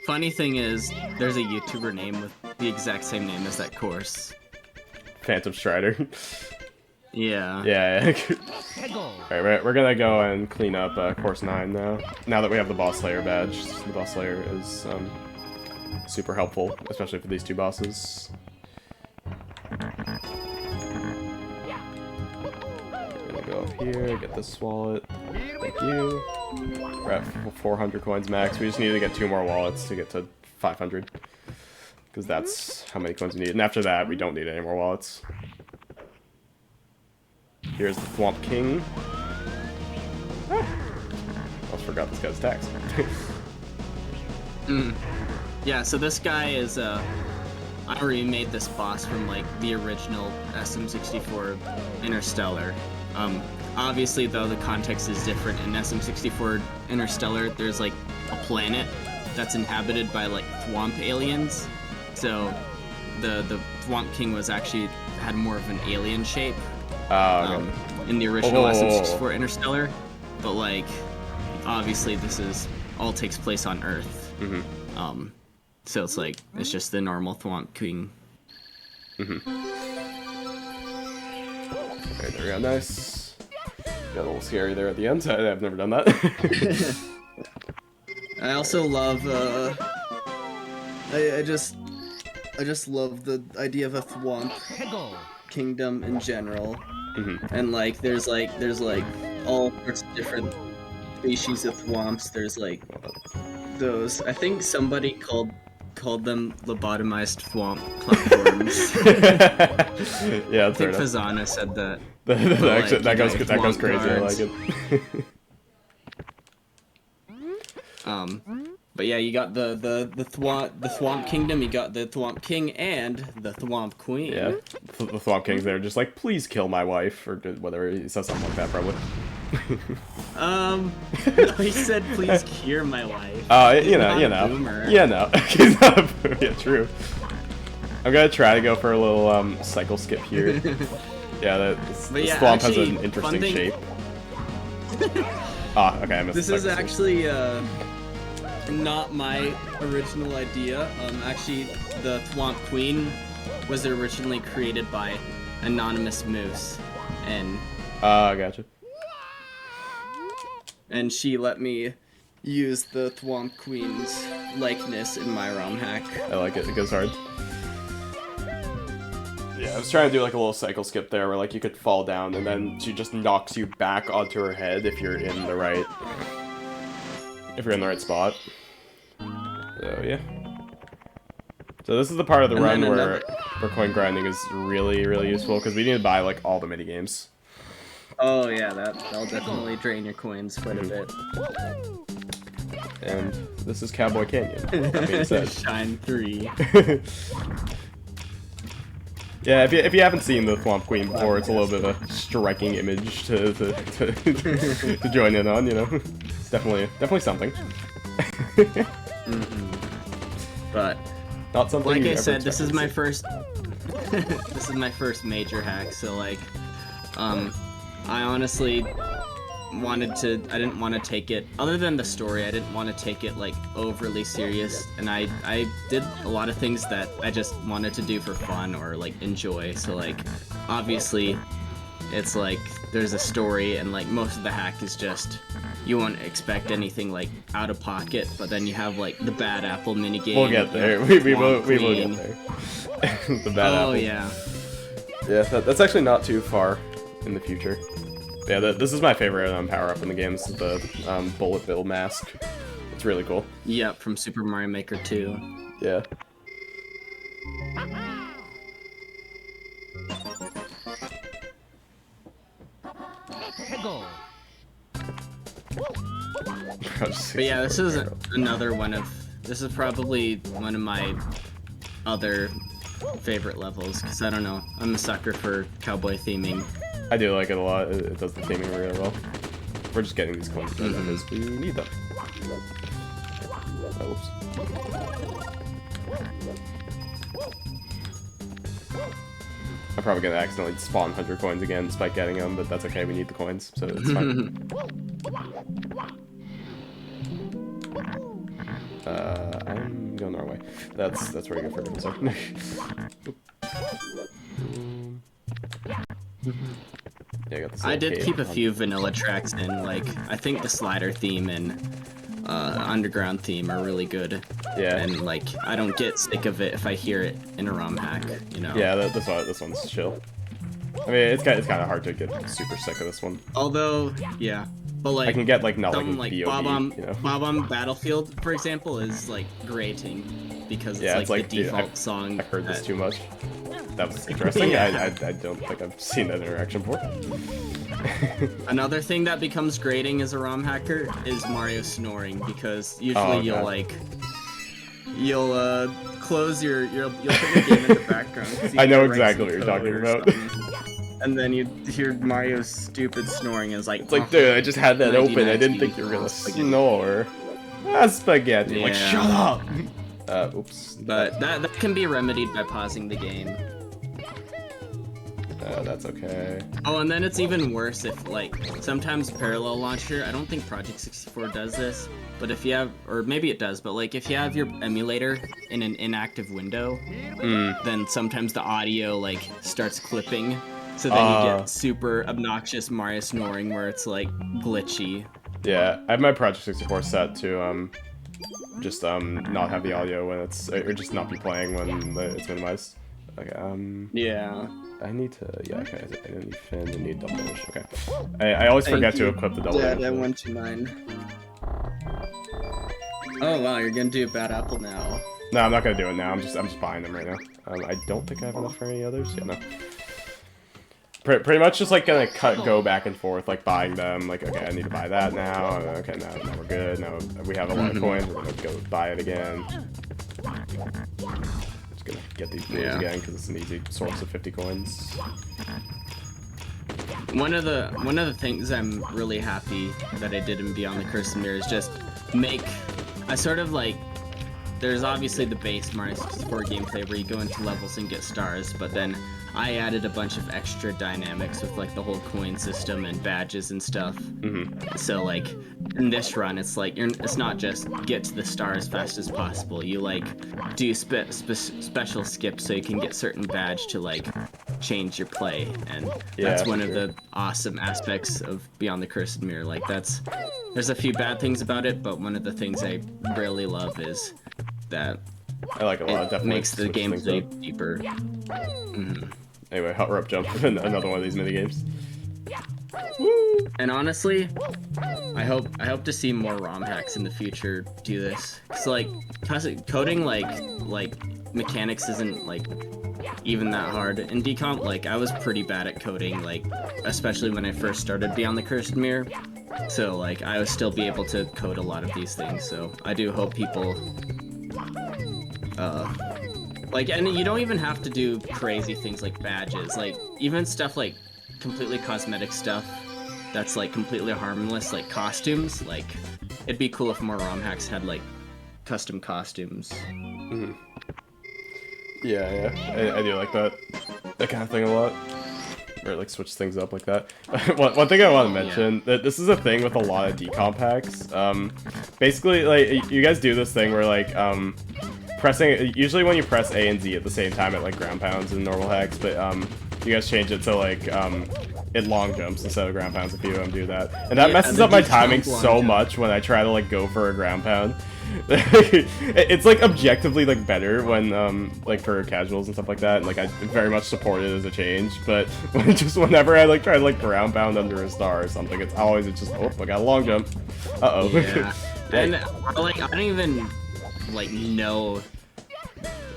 Funny thing is, there's a YouTuber name with the exact same name as that course. Phantom Strider. Yeah. Yeah. Alright, we're gonna go and clean up course 9 now. Now that we have the Boss Slayer badge, the Boss Slayer is super helpful, especially for these two bosses. Go up here, get this wallet. Thank you. We're at 400 coins max. We just need to get 2 more wallets to get to 500. Because that's how many coins we need. And after that, we don't need any more wallets. Here's the Thwomp King. Almost forgot this guy's attacks. Yeah, so this guy is, I remade this boss from, like, the original SM64 Interstellar. Obviously, though, the context is different. In SM64 Interstellar, there's, like, a planet that's inhabited by, like, Thwomp aliens. So, the Thwomp King had more of an alien shape. Okay. In the original SM64 Interstellar. But, like, obviously, all takes place on Earth. So it's like, it's just the normal Thwomp King. Alright, there we go, nice. Got a little scary there at the end. I've never done that. I also love, I just love the idea of a Thwomp kingdom in general. And like, there's like all sorts of different species of Thwomps. There's like those, I think somebody called them lobotomized Thwomp platforms. Yeah, I think Fazana said that. that goes crazy. Guards. I like it. But yeah, you got the Thwomp Kingdom, you got the Thwomp King and the Thwomp Queen. Yeah, the Thwomp King's there, just like, please kill my wife, or whatever. He says something like that, probably. No, he said, please cure my wife. You know. Yeah, no. He's not a boomer. Yeah, true. I'm gonna try to go for a little cycle skip here. Yeah, this Thwomp has an interesting shape. Okay, I missed. This is actually not my original idea. Actually, the Thwomp Queen was originally created by Anonymous Moose, and gotcha. And she let me use the Thwomp Queen's likeness in my ROM hack. I like it. It goes hard. Yeah, I was trying to do like a little cycle skip there where like you could fall down and then she just knocks you back onto her head if you're in the right spot. So yeah. So this is the part of the run where coin grinding is really, really useful because we need to buy like all the mini games. Oh yeah, that'll definitely drain your coins quite a bit. And this is Cowboy Canyon. That being said. Shine 3. Yeah, if you haven't seen the Thwomp Queen before, it's a little bit of a striking image to join in on, you know. It's definitely something. But not something. Like I said, this is my first. This is my first major hack, so like, I honestly I didn't want to take it, other than the story, I didn't want to take it like overly serious, and I did a lot of things that I just wanted to do for fun or like enjoy. So like, obviously, it's like there's a story, and like most of the hack is just, you won't expect anything like out of pocket, but then you have like the bad apple minigame. We'll get there. We will get there. The bad apple. Oh yeah. Yeah, that's actually not too far. in the future. Yeah, this is my favorite power-up in the game. This is the bullet bill mask. It's really cool. Yep, from Super Mario Maker 2. Yeah. But yeah, this is another one of... This is probably one of my other favorite levels, because I don't know, I'm a sucker for cowboy theming. I do like it a lot. It does the theming really well. We're just getting these coins right now because we need them. Oh, oops. I'm probably gonna accidentally spawn 100 coins again despite getting them, but that's okay, we need the coins, so it's fine. I'm going our way. That's where you go first, so. Yeah, I did keep a few vanilla tracks in, like, I think the slider theme and underground theme are really good. Yeah. And, like, I don't get sick of it if I hear it in a ROM hack, you know? Yeah, that's why this one's chill. I mean, it's kind of hard to get super sick of this one. Although, yeah. But, like, I can get, like, not something like Bob-omb, you know? Bob-omb Battlefield, for example, is, like, grating because it's, like, the default song. I've heard this too much. That was interesting. Yeah. I don't think I've seen that interaction before. Another thing that becomes grating as a ROM hacker is Mario snoring, because usually you'll close you'll put your game in the background. I know exactly what you're talking about. And then you hear Mario's stupid snoring, and it's like, dude, I just had that open. I didn't think you were gonna snore. That's spaghetti. Yeah. Like, shut up. Oops. But that can be remedied by pausing the game. That's okay. Oh, and then it's even worse if, like, sometimes Parallel Launcher, I don't think Project 64 does this, but if you have, or maybe it does, but, like, if you have your emulator in an inactive window, then sometimes the audio, like, starts clipping, so then you get super obnoxious Mario snoring where it's, like, glitchy. Yeah, I have my Project 64 set to, just, not have the audio when it's, or just not be playing when it's minimized. Okay, Yeah. I need to, yeah, okay, I don't need Finn, I need double damage, okay. I always forget to equip the double damage. Yeah, that went to mine. Oh wow, you're gonna do a bad apple now. No, I'm not gonna do it now, I'm just buying them right now. I don't think I have enough for any others, yeah, no. Pretty much just like gonna go back and forth, like buying them, like, okay, I need to buy that now, okay, now we're good, now we have a lot of coins, we're gonna go buy it again. Gonna get these blues again because it's an easy source of 50 coins. One of the things I'm really happy that I did in Beyond the Curse of Mirror is just I sort of like, there's obviously the base Mario 64 gameplay where you go into levels and get stars, but then I added a bunch of extra dynamics with like the whole coin system and badges and stuff. So like in this run, it's like it's not just get to the star as fast as possible. You like do special skips so you can get certain badge to like change your play, and that's one of the awesome aspects of Beyond the Cursed Mirror. Like there's a few bad things about it, but one of the things I really love is that I like it a lot. It definitely makes the gameplay deeper. Anyway, hot rope jump, another one of these mini games. And honestly, I hope to see more ROM hacks in the future do this. Cause like coding like mechanics isn't like even that hard in decomp. Like I was pretty bad at coding, like especially when I first started Beyond the Cursed Mirror. So like I would still be able to code a lot of these things. So I do hope people like, and you don't even have to do crazy things like badges, like even stuff like completely cosmetic stuff that's like completely harmless, like costumes. Like it'd be cool if more ROM hacks had like custom costumes. Yeah, I do like that kind of thing a lot. Or like switch things up like that. One thing I want to mention, that this is a thing with a lot of decomp hacks. Basically, like you guys do this thing where like pressing, usually when you press A and Z at the same time, it like ground pounds in normal hacks, but you guys change it so like it long jumps instead of ground pounds if you do that. And that Yeah, messes up my deep timing jump, long so jump. much when I try to like go for a ground pound. It's like objectively like better when like for casuals and stuff like that, and like I very much support it as a change, but just whenever I like try to like ground pound under a star or something, it's always just, oh, I got a long jump. Uh-oh. Yeah. And like I don't even like know.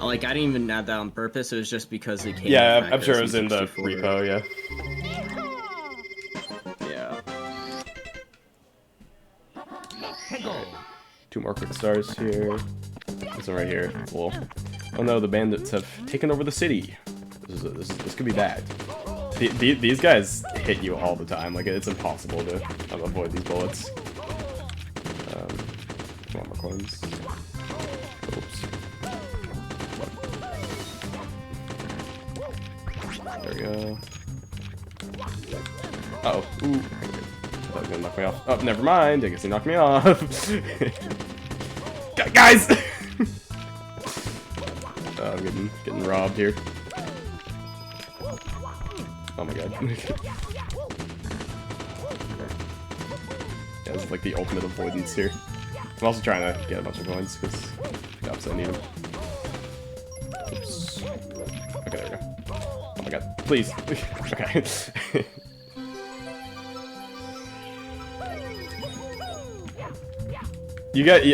Like, I didn't even add that on purpose, it was just because it came Yeah, with I'm sure it was in the SM64. repo, yeah. Yeah. Alright. 2 more quick stars here. This one right here. Cool. Oh no, the bandits have taken over the city. This could be bad. These guys hit you all the time. Like, it's impossible to avoid these bullets. One more coins. Oops. There we go. Uh-oh. Ooh. I thought he was gonna knock me off. Oh, never mind. I guess he knocked me off. Guys! I'm getting robbed here. Oh my god. Yeah, this is like the ultimate avoidance here. I'm also trying to get a bunch of coins because the opposite I need them. Oops. Okay, there we go. Oh my god. Please. Okay.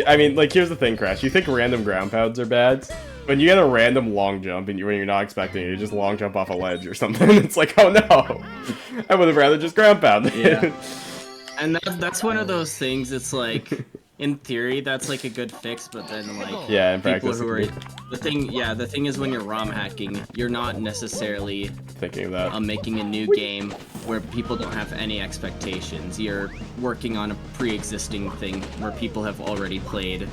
I mean, like, here's the thing, Crash. You think random ground pounds are bad? When you get a random long jump and when you're not expecting it, you just long jump off a ledge or something, it's like, oh no! I would have rather just ground pound. Yeah. And that's one of those things, it's like, in theory, that's like a good fix, but then like, yeah, in people practice, who are, the thing is when you're ROM hacking, you're not necessarily thinking of that. making a new game where people don't have any expectations. You're working on a pre-existing thing where people have already played,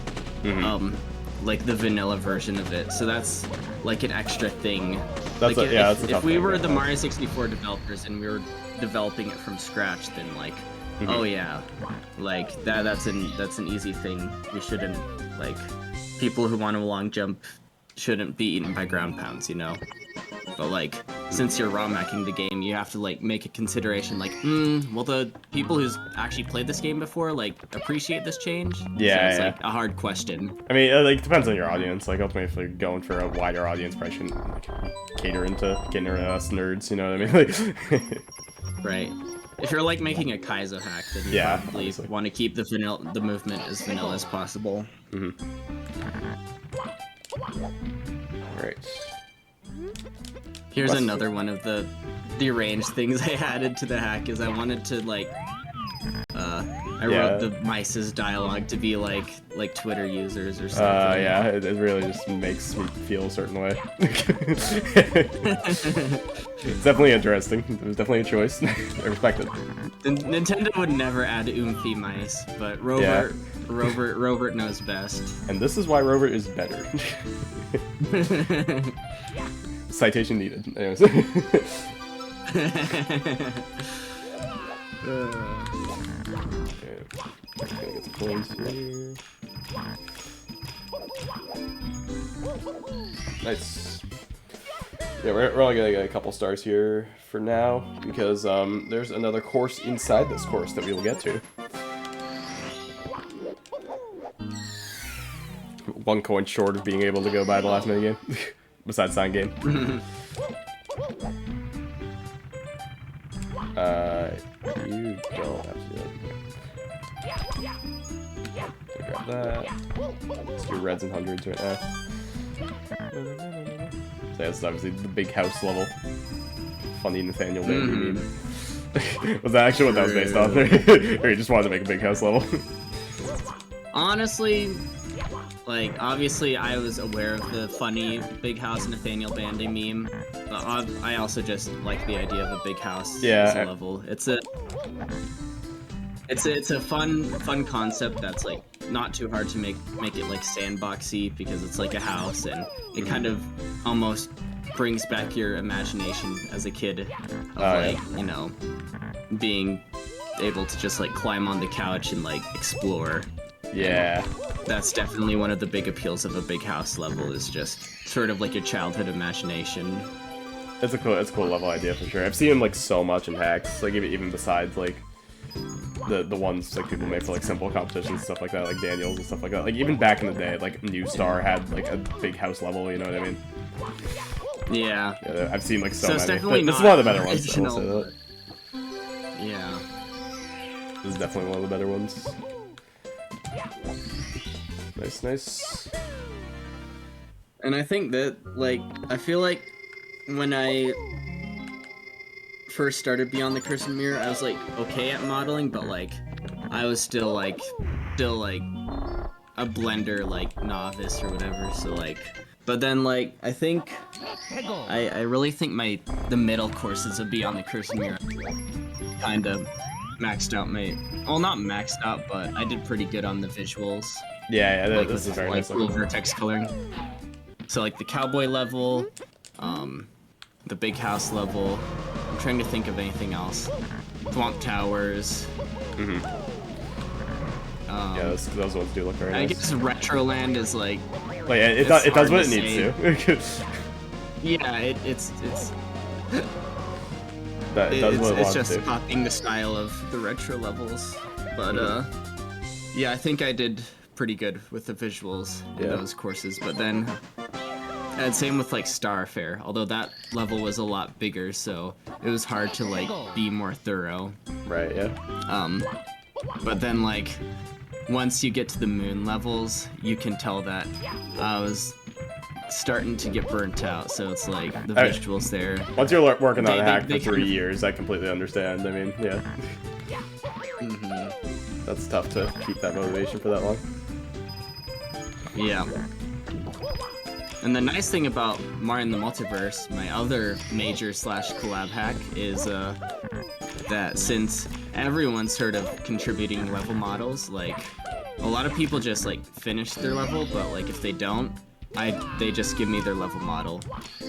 like the vanilla version of it. So that's like an extra thing. That's like that's a tough if we thing, were yeah. the Mario 64 developers and we were developing it from scratch, then like, oh yeah, like that's an easy thing. We shouldn't, like, people who want a long jump shouldn't be eaten by ground pounds, you know? But like, since you're ROM hacking the game, you have to like make a consideration like, will the people who's actually played this game before like appreciate this change? Yeah, so it's yeah. like a hard question. I mean, it like depends on your audience. Like, ultimately, if you're going for a wider audience, probably shouldn't like, cater into us nerds. You know what I mean? Like, Right. If you're like making a Kaizo hack, then you Yeah, probably obviously. want to keep the movement as vanilla as possible. Alright. Here's Let's another one of the deranged things I added to the hack is I wanted to like I wrote the mice's dialogue to be like Twitter users or something. Yeah, it really just makes me feel a certain way. It's definitely interesting. It was definitely a choice. I respect it. Nintendo would never add oomphy mice, but Robert knows best. And this is why Robert is better. Citation needed. Anyways. Okay, I'm gonna get some coins here. Nice. Yeah, we're only gonna get a couple stars here for now because there's another course inside this course that we will get to. 1 coin short of being able to go by the last minigame, besides sign game. You don't have to do that. Grab that. Let's do reds and hundreds right now. So yeah, this is obviously the big house level. Funny Nathaniel Bandy meme. Was that actually what that was based off? Or you just wanted to make a big house level? Honestly, like, obviously I was aware of the funny Big House Nathaniel Bandy meme, but I also just like the idea of a big house as a level. It's a fun concept that's like not too hard to make it like sandboxy because it's like a house and it kind of almost brings back your imagination as a kid of like, you know, being able to just like climb on the couch and like explore. Yeah. That's definitely one of the big appeals of a big house level is just sort of like your childhood imagination. it's a cool level idea for sure. I've seen him like so much in hacks, like even besides like the ones like people make for like simple competitions and stuff like that, like Daniels and stuff like that. Like even back in the day, like New Star had like a big house level, you know what I mean? Yeah. Yeah, I've seen like so it's many. definitely This not is one of the better ones. I will original, say that. Yeah. This is definitely one of the better ones. Nice, nice. And I think that, like, I feel like when I first started Beyond the Curse and Mirror, I was, like, okay at modeling, but, like, I was still, like, a Blender, like, novice or whatever, so, like... But then, like, I think... I really think the middle courses of Beyond the Curse and Mirror kind of maxed out my... Well, not maxed out, but I did pretty good on the visuals. Yeah, Like, this is very nice. Cool vertex coloring. So, like, the cowboy level, the big house level. I'm trying to think of anything else. Thwomp Towers. Mm-hmm. Yeah, those ones do look very nice. I guess Retroland is, like... Like, it does what it needs to. Yeah, it's that it does what it wants to. It's just copying the style of the retro levels. But, yeah, I think I did pretty good with the visuals in those courses. But then, and same with, like, Starfair, although that level was a lot bigger, so it was hard to, like, be more thorough. Right, yeah. But then, like, once you get to the moon levels, you can tell that I was starting to get burnt out, so it's like the visuals there. Once you're working on a hack for 3 years, I completely understand. I mean, yeah. Mm-hmm. That's tough to keep that motivation for that long. Yeah. And the nice thing about Mario in the Multiverse, my other major / collab hack, is that since everyone's sort of contributing level models, like, a lot of people just, like, finish their level, but, like, if they don't, they just give me their level model,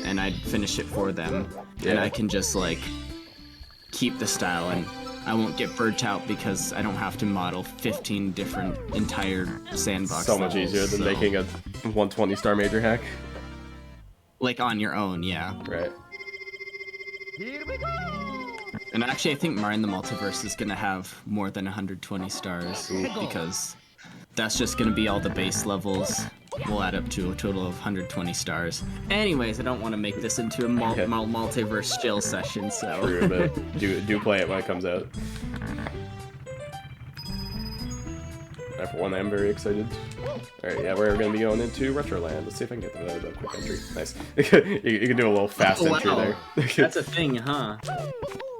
and I finish it for them, and I can just, like, keep the style, and I won't get burnt out because I don't have to model 15 different entire sandbox So much levels, easier than making a 120-star major hack. Like, on your own, yeah. Right. And actually, I think Mario in the Multiverse is gonna have more than 120 stars, because that's just gonna be all the base levels. We'll add up to a total of 120 stars. Anyways, I don't want to make this into a multiverse chill session, so... True, but do play it when it comes out. For one, I'm very excited. Alright, yeah, we're going to be going into Retroland. Let's see if I can get the quick entry. Nice. you can do a little fast entry there. That's a thing, huh?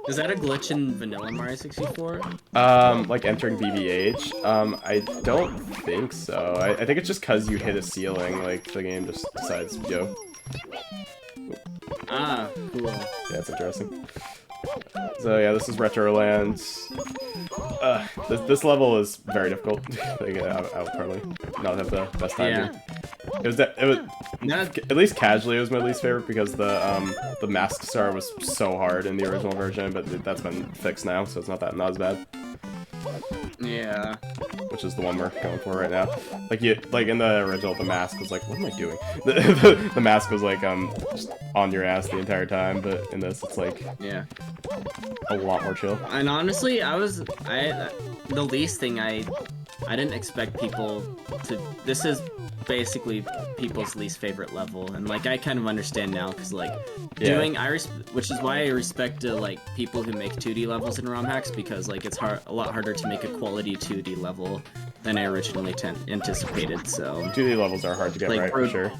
Is that a glitch in vanilla Mario 64? Like entering BBH? I don't think so. I think it's just because you hit a ceiling, like, the game just decides, yo. Ah, cool. Yeah, that's interesting. So yeah, this is Retroland. This level is very difficult. Like, I would probably not have the best time here. It was at least casually it was my least favorite because the mask star was so hard in the original version, but that's been fixed now, so it's not as bad. Yeah. Which is the one we're going for right now. Like in the original, the mask was like, what am I doing? The mask was like just on your ass the entire time, but in this it's like a lot more chill. And honestly, the least thing I didn't expect people to. This is basically people's least favorite level, and like I kind of understand now because like which is why I respect like people who make 2D levels in ROM hacks, because like it's a lot harder to make a quality 2D level than I originally anticipated. So 2D levels are hard to get right for sure.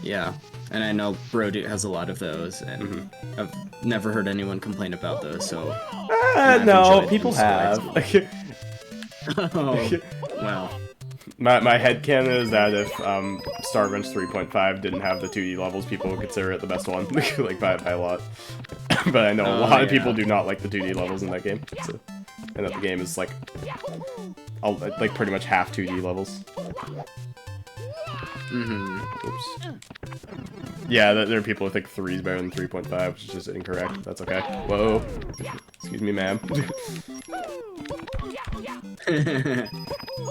Yeah, and I know Brodoot has a lot of those, and I've never heard anyone complain about those. So no, people have. Oh, well. My headcanon is that if Starbench 3.5 didn't have the 2D levels, people would consider it the best one, like by a lot. But I know a lot of people do not like the 2D levels in that game, so, and that the game is like pretty much half 2D levels. Oops. Yeah, there are people who think 3 is better than 3.5, which is just incorrect. That's okay. Whoa. Excuse me, ma'am.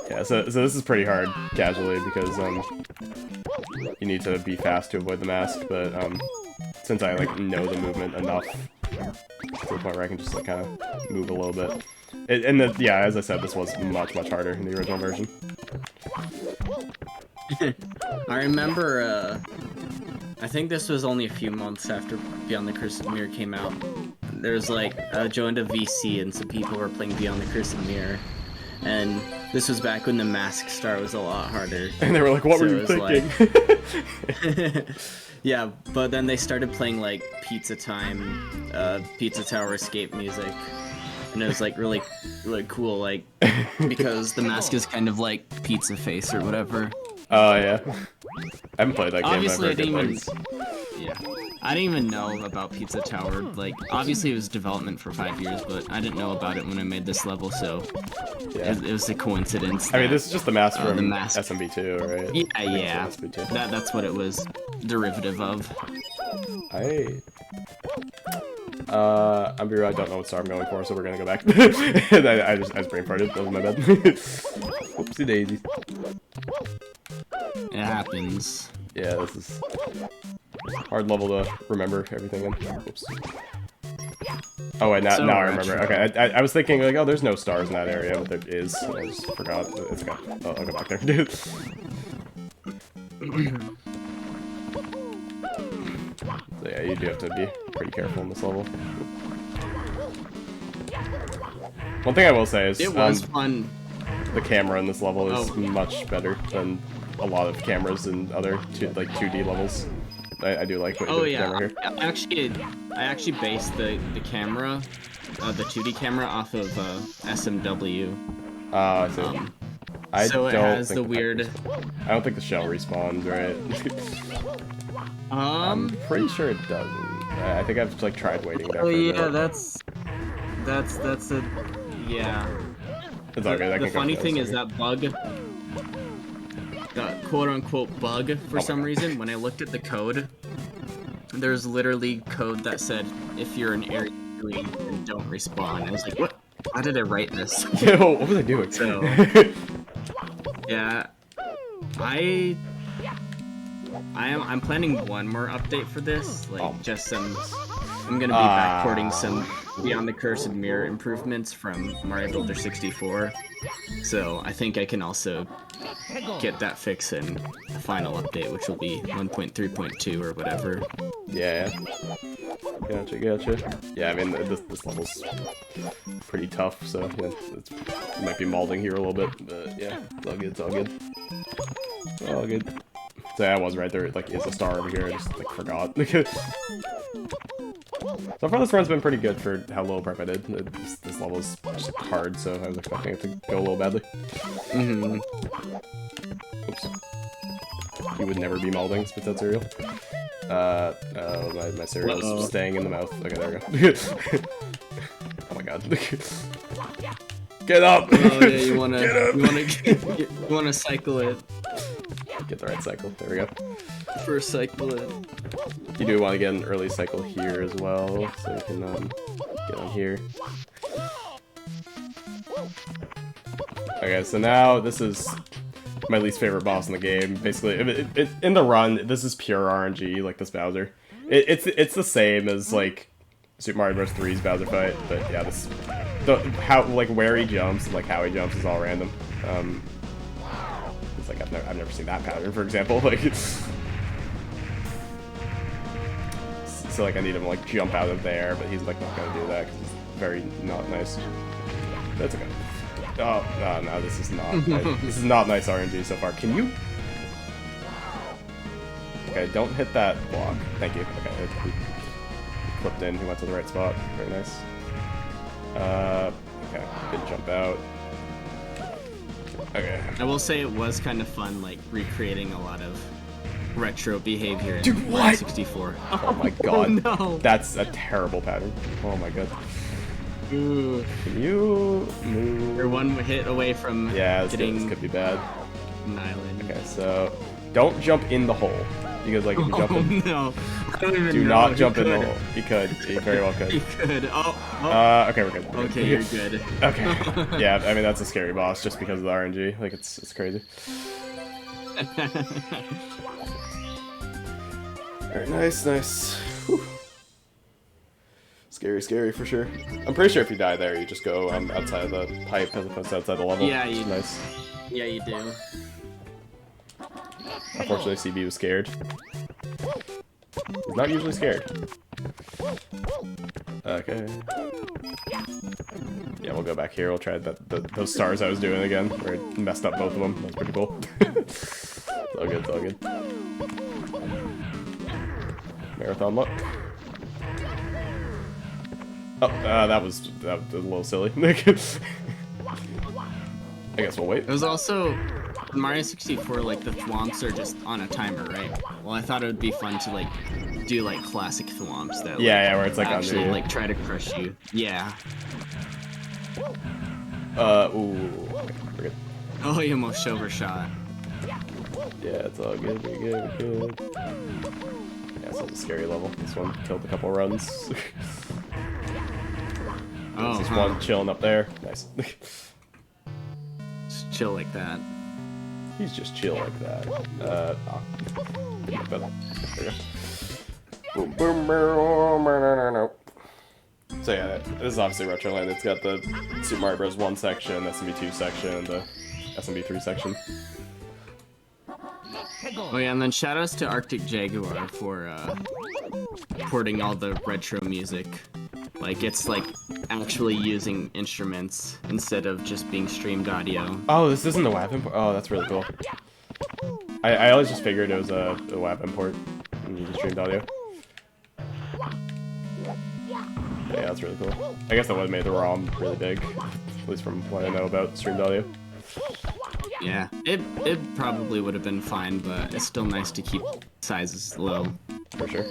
Yeah, so this is pretty hard casually because you need to be fast to avoid the mask, but since I like know the movement enough to the point where I can just like kind of move a little bit. Yeah, as I said, this was much harder in the original version. I remember, I think this was only a few months after Beyond the Curse of Mirror came out. There's like, I joined a VC and some people were playing Beyond the Curse of Mirror. And this was back when the Mask Star was a lot harder. And they were like, what were you thinking? Like... Yeah, but then they started playing like Pizza Time, Pizza Tower Escape music. And it was like really cool, like, because the mask is kind of like Pizza Face or whatever. Oh, yeah. I haven't played that game. Obviously, I didn't even know about Pizza Tower. Like, obviously it was development for 5 years, but I didn't know about it when I made this level, so yeah. it was a coincidence. I mean, this is just the mask from the mask. SMB2, right? Yeah. That's what it was derivative of. I don't know what star I'm going for, so we're gonna go back. I just brain farted. That was my bad. Whoopsie daisy. It happens. Yeah, this is a hard level to remember everything in. Oops. Oh wait, now I remember. Okay, I was thinking like, oh, there's no stars in that area, but there is. I just forgot. It's okay. I'll go back there. So yeah, you do have to be pretty careful in this level. One thing I will say is it was fun. The camera in this level is much better than a lot of cameras in other 2D levels. I do like what you did with the camera here. I actually based the camera, the 2D camera off of SMW. I see. So it has the weird... I don't think the shell respawns, right? I'm pretty sure it doesn't. I think I've like tried waiting there. Oh yeah, that's a yeah. It's all good. The funny thing is that bug, the quote-unquote bug, for some reason, when I looked at the code, there's literally code that said if you're in area 3, then don't respawn. I was like, what? How did I write this? What was I doing? So yeah, I'm planning one more update for this, like just some. I'm gonna be backporting some Beyond the Curse of Mirror improvements from Mario Builder 64, so I think I can also get that fix in the final update, which will be 1.3.2 or whatever. Yeah. Gotcha. Yeah, I mean this level's pretty tough, so yeah, it might be malding here a little bit, but yeah, it's all good. All good. So yeah, I was right there. Like, is a star over here? I just like forgot. So far, this run's been pretty good for how little prep I did. This level is just hard, so I was expecting it to go a little badly. Oops. You would never be malding, spit that cereal. My cereal is staying in the mouth. Okay, there we go. Oh my god. Get up! Oh yeah, you wanna cycle it. Get the right cycle. There we go. First cycle it. You do want to get an early cycle here as well, so you can get on here. Okay, so now this is my least favorite boss in the game. Basically, in the run, this is pure RNG, like this Bowser. It's the same as like Super Mario Bros. 3's Bowser fight, but yeah, where he jumps and like how he jumps is all random. It's like I've never seen that pattern, for example. Like, so like I need him to like jump out of there, but he's like not gonna do that because he's very not nice. That's okay. Oh no, this is not. This is not nice RNG so far. Can you? Okay, don't hit that block. Thank you. Okay, he flipped in. He went to the right spot. Very nice. Okay, didn't jump out. Okay. I will say it was kind of fun, like recreating a lot of retro behavior in Dude, what? 64. Oh my god. Oh, no. That's a terrible pattern. Oh my god. Ooh. Can you move? You're one hit away from this could be bad. An island. Okay, so don't jump in the hole. Because like if you jump in, no. I don't even do know. not jump in the hole. He could. He very well could. He could. Okay, we're good. Okay, you're good. Okay. Yeah, I mean that's a scary boss just because of the RNG. Like it's crazy. Very nice. Scary, scary for sure. I'm pretty sure if you die there, you just go outside of the pipe as opposed to outside the level. Yeah, you. Nice. Yeah, you do. Unfortunately, CB was scared. He's not usually scared. Okay. Yeah, we'll go back here. We'll try those stars I was doing again, where I messed up both of them. That was pretty cool. It's all good, it's all good. Marathon luck. Oh, that was a little silly. I guess we'll wait. It was also Mario 64. Like the thwomps are just on a timer, right? Well, I thought it would be fun to like do like classic thwomps that yeah, where it's like actually under you. like try to crush you. Yeah. Ooh, we're good. Oh, you almost overshot. Yeah, it's all good. We're good. We're good. Yeah, it's a scary level. This one killed a couple runs. Oh, This one chilling up there. Nice. Just chill like that. He's just chill like that. Oh. There we go. Boom, boom, boom. So yeah, this is obviously Retroland. It's got the Super Mario Bros. 1 section, SMB2 section, and the SMB3 section. Oh yeah, and then shoutouts to Arctic Jaguar for porting all the retro music. Like, it's like actually using instruments instead of just being streamed audio. Oh, this isn't the WAV import? Oh, that's really cool. I always just figured it was a WAV import and you just streamed audio. But yeah, that's really cool. I guess that would have made the ROM really big, at least from what I know about streamed audio. Yeah, it probably would have been fine, but it's still nice to keep sizes low. For sure.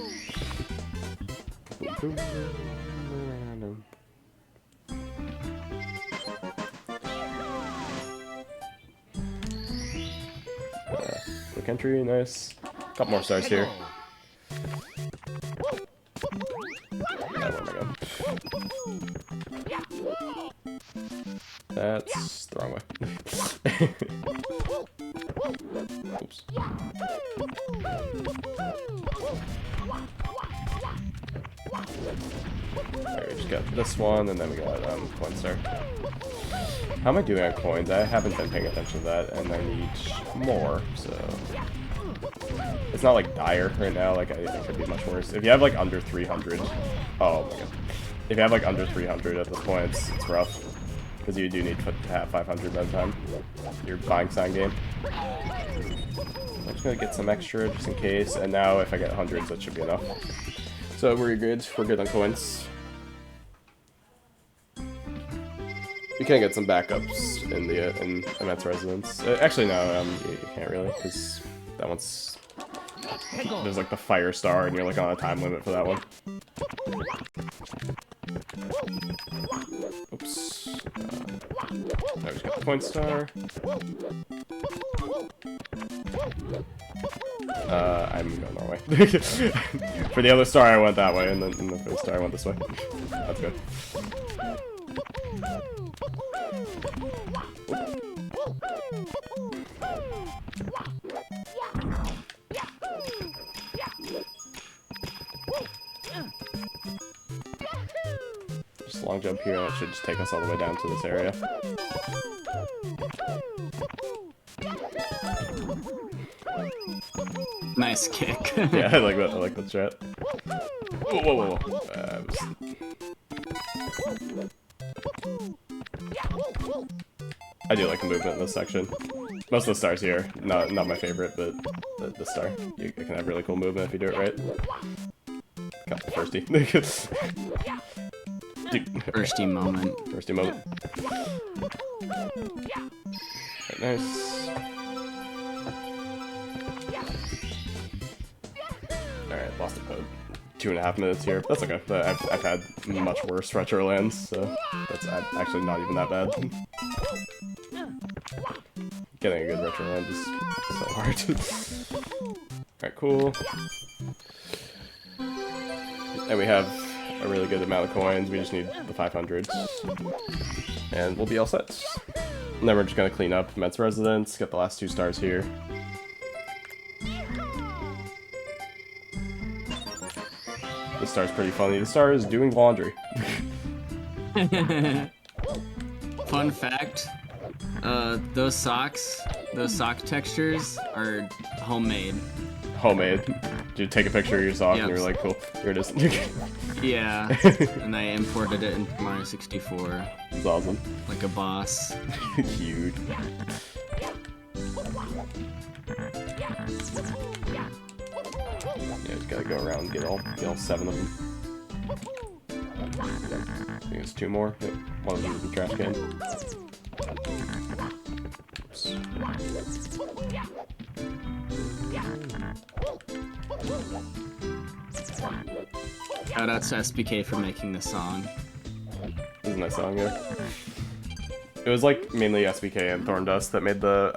Quick entry, nice. Couple more stars here. Where am I going? That's the wrong way. Oops. Alright, we just got this one, and then we got coin star. How am I doing on coins? I haven't been paying attention to that, and I need more, so... It's not like dire right now, like I think it could be much worse. If you have like under 300... Oh my god. If you have like under 300 at this point, it's rough. Because you do need to have 500 by the time you're buying sign game. I'm just gonna get some extra just in case, and now if I get hundreds, that should be enough. So we're good. We're good on coins. You can get some backups in the in Immense Residence. Actually, no, you can't really, because that one's there's like the fire star, and you're like on a time limit for that one. Oops. Now we just got the point star. I'm going the wrong way. For the other star, I went that way, and then for the star, I went this way. That's good. Just long jump here, and it should just take us all the way down to this area. Nice kick. Yeah, I like that. I like that strat. Whoa, whoa, whoa, whoa. I do like the movement in this section. Most of the stars here, not my favorite, but the star. You can have really cool movement if you do it right. Got the firsty. Dude. Firsty moment. Firsty moment. Right, nice. Alright, lost about 2.5 minutes here. That's okay. I've had much worse retro lands, so that's actually not even that bad. Getting a good retro land is so hard. Alright, cool. And we have a really good amount of coins. We just need the 500s. And we'll be all set. And then we're just gonna clean up Immense Residence, get the last 2 stars here. This star's pretty funny. The star is doing laundry. Fun fact, those sock textures are homemade. Homemade. Did you take a picture of your sock and Yep. you were like, cool, here it is. Yeah, and I imported it into Mario 64. It's awesome. Like a boss. Huge. Yeah, just gotta go around and get all 7 of them. I think it's 2 more. Yep. One of them is in the trash can. Shout out to SBK for making this song. This is a nice song, yeah. It was like mainly SBK and Thorndust that made the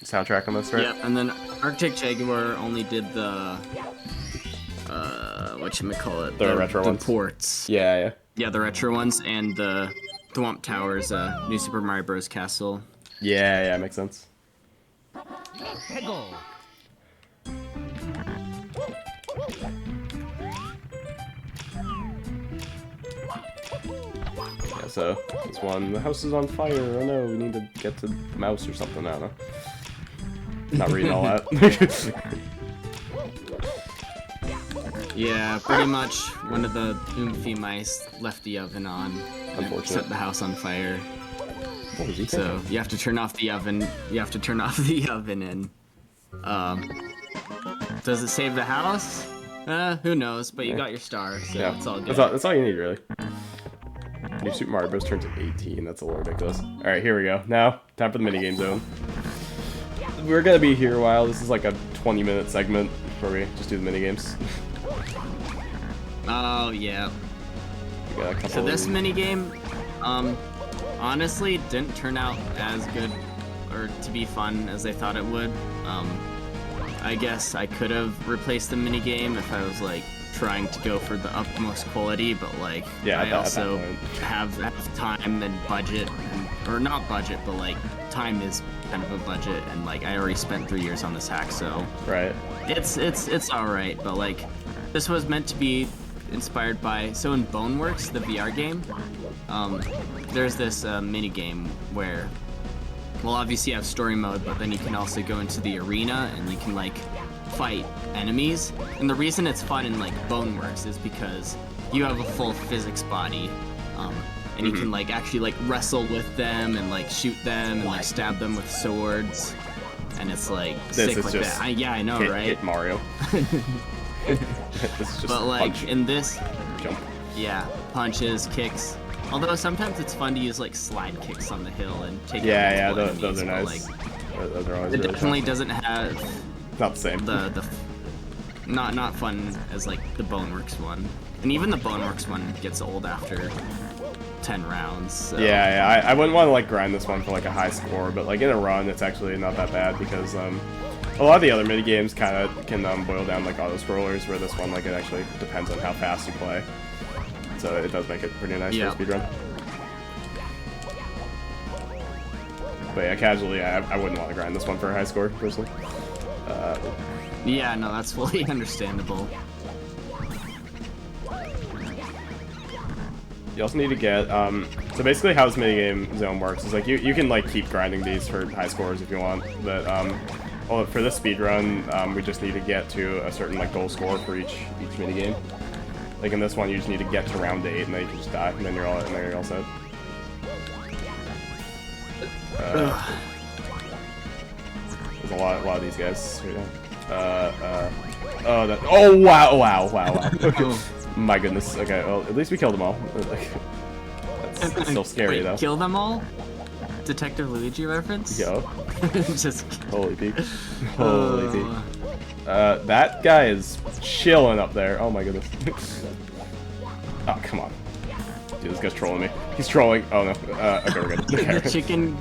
soundtrack on this, right? Yep, and then Arctic Jaguar only did the whatchamacallit? The retro ones. ports. Yeah, yeah. Yeah, the retro ones and the Thwomp Towers, New Super Mario Bros. Castle. Yeah, yeah, makes sense. Yeah, so this one, the house is on fire. Oh no, we need to get to the mouse or something. I don't know. Not reading all that. Yeah, pretty much one of the Oomphy mice left the oven on and Unfortunate. set the house on fire. What was he So thinking? you have to turn off the oven. You have to turn off the oven and does it save the house? Who knows? But you got your star, so Yeah, it's all good. that's all you need, really. New Super Mario Bros. Turns 18. That's a little ridiculous. All right, here we go. Now, time for the minigame zone. We're gonna be here a while. This is like a 20-minute segment where we just do the minigames. Oh yeah. We got a couple So this of... minigame, honestly, didn't turn out as good or to be fun as they thought it would. I guess I could have replaced the minigame if I was like trying to go for the utmost quality, but like Yeah, I at that also point. have time and budget, or not budget, but like time is kind of a budget, and like I already spent 3 years on this hack, so Right. it's all right. But like this was meant to be inspired by, so in Boneworks, the VR game, there's this mini game where, well, obviously you have story mode, but then you can also go into the arena and you can like fight enemies. And the reason it's fun in like Boneworks is because you have a full physics body, and you can like actually like wrestle with them and like shoot them and like stab them with swords, and it's like This sick is like just that. Yeah, I know, right? Hit Mario. This is just But like punch, in this, jump. yeah, punches, kicks. Although sometimes it's fun to use like slide kicks on the hill and take out Yeah, yeah, multiple those are enemies, nice. but, like, Those are always it really definitely fun. doesn't have Not the same. the not fun as like the Boneworks one, and even the Boneworks one gets old after 10 rounds. So. Yeah, yeah. I wouldn't want to like grind this one for like a high score, but like in a run, it's actually not that bad because a lot of the other mini games kind of can boil down like auto scrollers, where this one like it actually depends on how fast you play. So it does make it pretty nice Yeah. for a speedrun. But yeah, casually, I wouldn't want to grind this one for a high score personally. Yeah, no, that's fully understandable. You also need to get, so basically how this minigame zone works is like you can like keep grinding these for high scores if you want, but well, for this speedrun, we just need to get to a certain like goal score for each minigame. Like in this one, you just need to get to round 8 and then you can just die, and then you're all set. There's a lot of these guys right now. Oh wow. My goodness. Okay, well, at least we killed them all. That's still scary, Wait, though. kill them all? Detective Luigi reference? Yo. Just kidding. Holy peak. Holy peak. That guy is chilling up there. Oh my goodness. Oh, come on. Dude, this guy's trolling me. He's trolling. Oh no. Okay, we're good. Okay.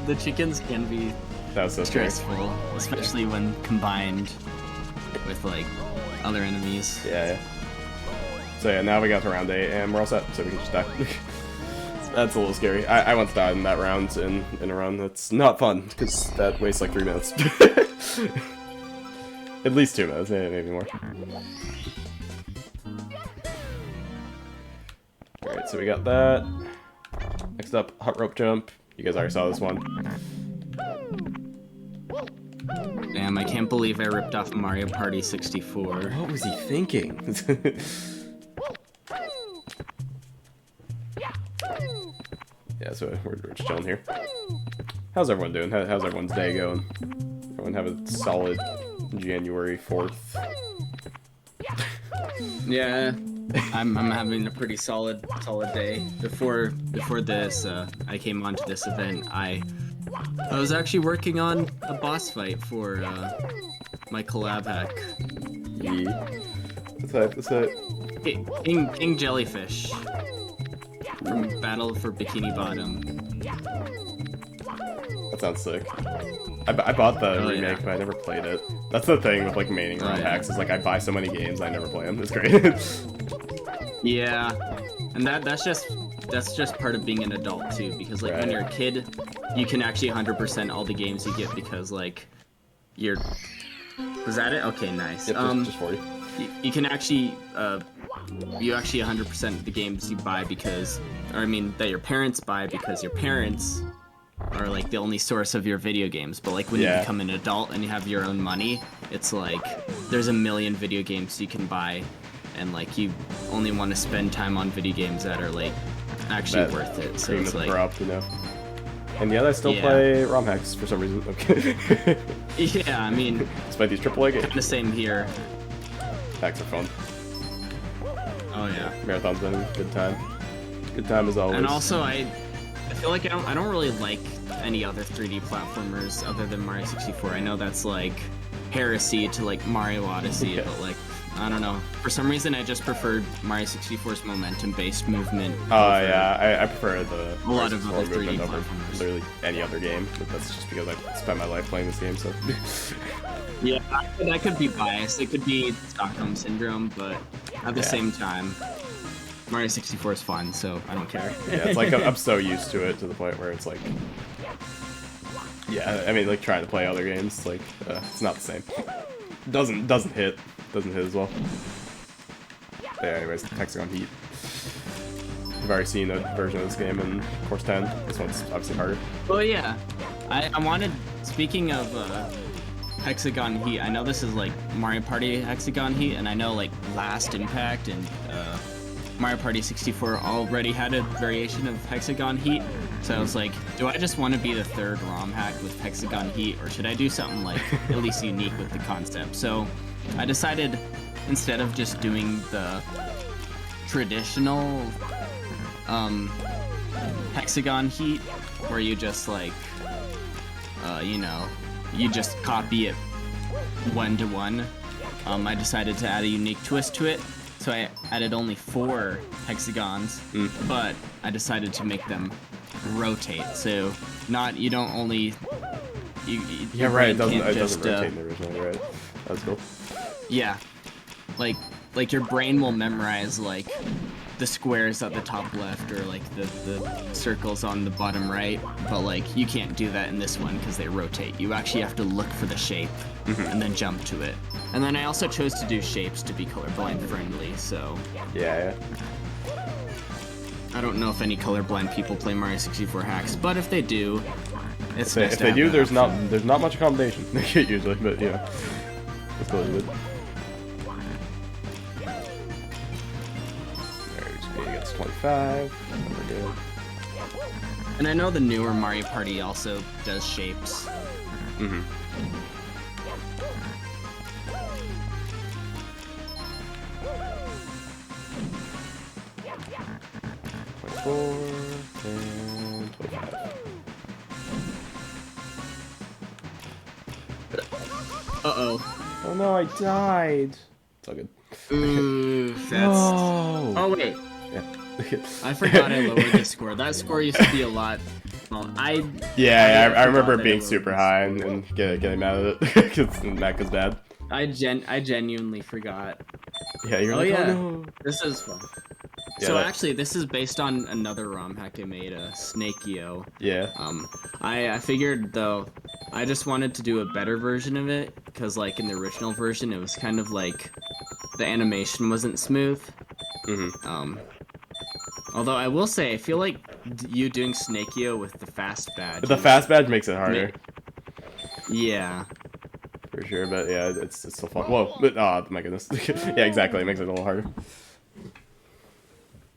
The chickens can be That was so scary. stressful, especially when combined with like other enemies. Yeah. So yeah, now we got to round 8 and we're all set, so we can just die. That's a little scary. I once died in that round in a run. That's not fun, because that wastes like 3 minutes. At least 2 minutes, maybe more. Alright, so we got that. Next up, hot rope jump. You guys already saw this one. Damn, I can't believe I ripped off Mario Party 64. What was he thinking? Yeah, so we're just chilling here. How's everyone doing? How's everyone's day going? Everyone have a solid January 4th. Yeah, I'm having a pretty solid day. Before this, I came onto this event. I was actually working on a boss fight for my collab hack. Yeah. What's that? King Jellyfish from Battle for Bikini Bottom. That sounds sick. I bought the remake, yeah. but I never played it. That's the thing with like maining ROM hacks is like I buy so many games, I never play them. It's great. Yeah, and that's just part of being an adult too, because like when you're a kid, you can actually 100% all the games you get because like you're. Was that it? Okay, nice. Yep, just for you. You can actually you actually 100% the games you buy because, or I mean that your parents buy because your parents are like the only source of your video games. But like when you become an adult and you have your own money, it's like there's a million video games you can buy, and like you only want to spend time on video games that are like actually worth it. So it's like crop, you know. And yet I still play ROM hacks for some reason. Okay. Yeah, I mean, despite these AAA games. The same here. Hacks are fun. Oh yeah. Marathon's been a good time. Good time as always. And also I feel like I don't really like any other 3D platformers other than Mario 64. I know that's like heresy to like Mario Odyssey, but like I don't know. For some reason I just preferred Mario 64's momentum-based movement. Oh yeah, I prefer the a lot of other 3D over platformers. literally any other game, but that's just because I spent my life playing this game, so. Yeah, that could be biased. It could be Stockholm Syndrome, but at the same time, Mario 64 is fun, so I don't care. Yeah, it's like I'm so used to it to the point where it's like, yeah, I mean, like trying to play other games, like it's not the same. Doesn't hit as well. But yeah, anyways, Hexagon Heat. I've already seen a version of this game in Course 10. This one's obviously harder. Well, yeah, I wanted. Speaking of Hexagon Heat, I know this is like Mario Party Hexagon Heat, and I know like Last Impact and Mario Party 64 already had a variation of Hexagon Heat. So I was like, do I just want to be the third ROM hack with Hexagon Heat, or should I do something like at least unique with the concept? So I decided instead of just doing the traditional Hexagon Heat, where you just like, you know, you just copy it one-to-one, I decided to add a unique twist to it. So I added only 4 hexagons, but I decided to make them rotate. So you don't only yeah, right. It doesn't rotate in the original, right? That's cool. Yeah, like your brain will memorize like the squares at the top left or like the circles on the bottom right, but like you can't do that in this one because they rotate. You actually have to look for the shape and then jump to it. And then I also chose to do shapes to be colorblind friendly, so yeah. I don't know if any colorblind people play Mario 64 hacks, but if they do, it's if they do, there's not much accommodation usually, but you know, it's totally good. Against 25. We're good. And I know the newer Mario Party also does shapes. 24 and 25. Uh-oh. Oh no, I died. It's all good. Ooh, that's... No. Oh, wait. Yeah. I forgot I lowered the score. That score used to be a lot... Well, I remember it being super high and getting mad at it because Matt goes bad. I genuinely forgot. Yeah, you're like, yeah. oh no. This is fun. Yeah, So actually, this is based on another ROM hack I made, Snake.io. Yeah. I figured though, I just wanted to do a better version of it because like in the original version, it was kind of like the animation wasn't smooth. Although I will say, I feel like you doing Snakeo with the fast badge. But the fast badge makes it harder. Yeah. For sure, but yeah, it's still fun. Whoa, but, oh my goodness. Yeah, exactly, it makes it a little harder.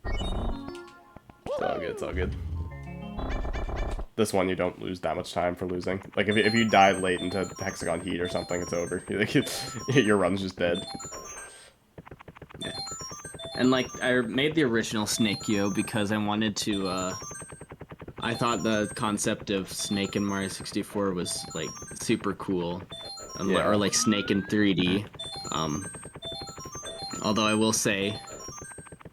It's all good, it's all good. This one, you don't lose that much time for losing. Like, if you die late into Hexagon Heat or something, it's over. Your run's just dead. Yeah. And, like, I made the original Snakeo because I wanted to, I thought the concept of Snake in Mario 64 was, like, super cool. Yeah. Or, like, Snake in 3D. Although I will say,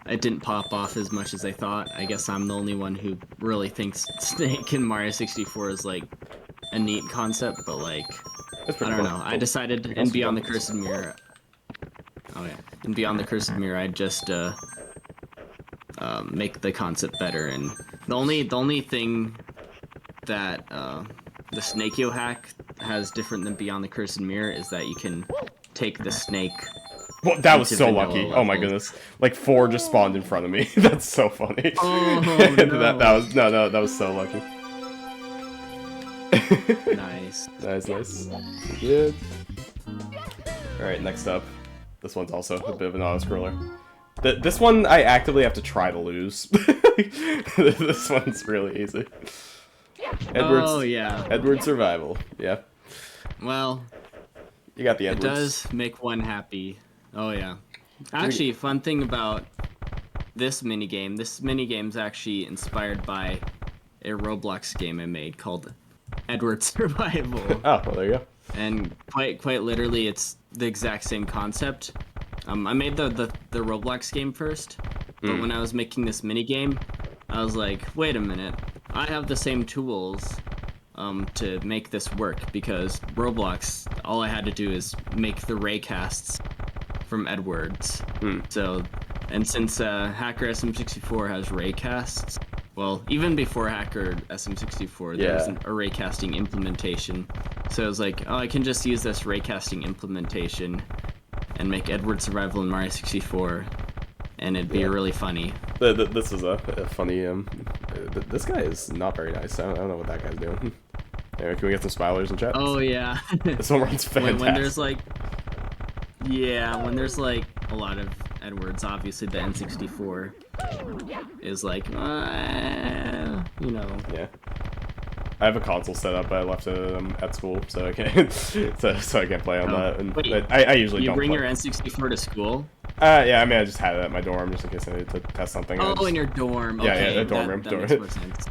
it didn't pop off as much as I thought. I guess I'm the only one who really thinks Snake in Mario 64 is, like, a neat concept, but, like, I don't know. I decided in Beyond the Cursed Mirror... Oh, yeah. In Beyond the Cursed Mirror, I'd just, make the concept better, and the only thing that, the Snakeo hack has different than Beyond the Cursed Mirror is that you can take the snake... Well, that was so lucky. Oh my goodness. Like 4 just spawned in front of me. That's so funny. Oh, no. that was so lucky. Nice. Nice. Good. Alright, next up. This one's also a bit of an auto-scroller. This one I actively have to try to lose. This one's really easy. Edward's survival. Yeah. Well, you got the Edwards. It does make one happy. Oh yeah. Actually, fun thing about this minigame. This minigame's actually inspired by a Roblox game I made called Edward's Survival. Oh, well, there you go. And quite literally, it's the exact same concept. I made the Roblox game first, but when I was making this minigame, I was like, wait a minute, I have the same tools to make this work, because Roblox, all I had to do is make the raycasts from Edwards. So, and since Hacker SM64 has raycasts, well, even before Hacker SM64, there was a raycasting implementation. So I was like, oh, I can just use this raycasting implementation and make Edward Survival in Mario 64, and it'd be really funny. This is a funny, this guy is not very nice. I don't know what that guy's doing. Anyway, can we get some spoilers in chat? Oh, yeah. This one runs fantastic. When there's like... Yeah, when there's like a lot of Edwards, obviously the N64 is like, you know. Yeah. I have a console set up, but I left it at school, so I can't, so I can't play on that. And wait, I usually don't. You bring your N64 to school? Yeah, I mean, I just had it at my dorm just in case I needed to test something. Oh, in your dorm. Yeah, okay, yeah, dorm room. That makes more sense.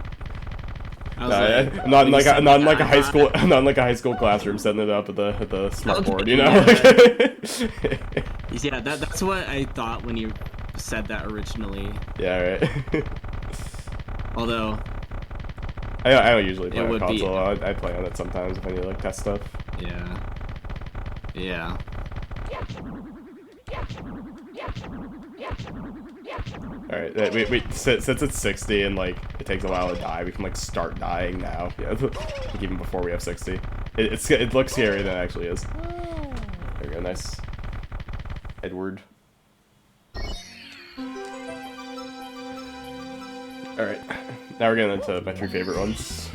Not in like a high school, not in like a high school classroom, setting it up at the smart board, you know. Yeah, that's what I thought when you said that originally. Yeah, right. Although, I don't usually play on console. I play on it sometimes if I need to like test stuff. Yeah. Yeah. Alright, wait, since it's 60 and like it takes a while to die, we can like start dying now. Yeah, like, even before we have 60. It looks scarier than it actually is. There we go, nice. Edward. Alright, now we're getting into my 3 favorite ones.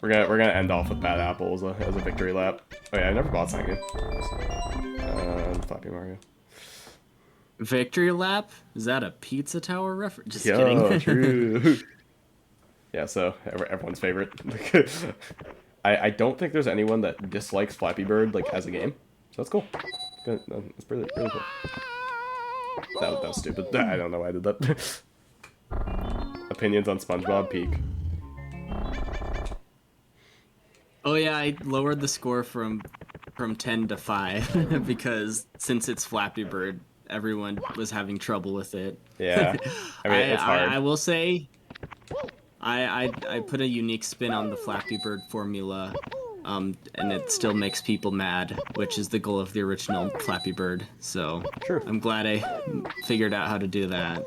We're gonna end off with Bad Apple as a victory lap. Oh yeah, I never bought Sega. Flappy Mario. Victory lap? Is that a Pizza Tower reference? Just kidding. True. Yeah, so everyone's favorite. I don't think there's anyone that dislikes Flappy Bird like as a game, so that's cool. That's really cool. That was stupid. I don't know why I did that. Opinions on SpongeBob peak. Oh yeah, I lowered the score from 10 to 5 because since it's Flappy Bird, everyone was having trouble with it. Yeah, I mean it's hard. I will say, I put a unique spin on the Flappy Bird formula, and it still makes people mad, which is the goal of the original Flappy Bird. So True. I'm glad I figured out how to do that.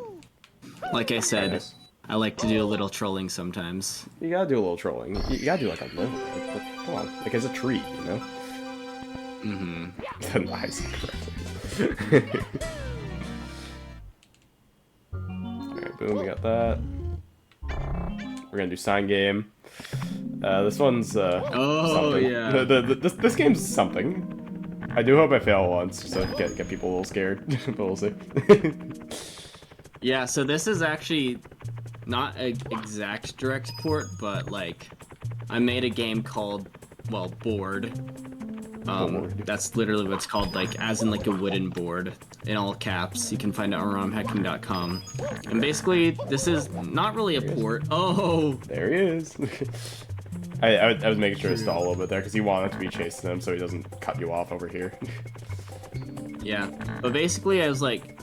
Like I said, nice. I like to do a little trolling sometimes. You gotta do a little trolling. You gotta do like a little bit, but come on, like as a treat, you know. Mm-hmm. Nice. got that. We're gonna do sign game. This one's Oh something. yeah. This game's something. I do hope I fail once, just to get people a little scared, but we'll see. Yeah, so this is actually not an exact direct port, but like I made a game called, well, Board. Board. That's literally what it's called, like as in like a wooden board in all caps. You can find it on romhacking.com. And basically, this is not really a port. Oh, There he is. I was making sure to stall a little bit there because you want him to be chasing him so he doesn't cut you off over here. yeah. But basically, I was like,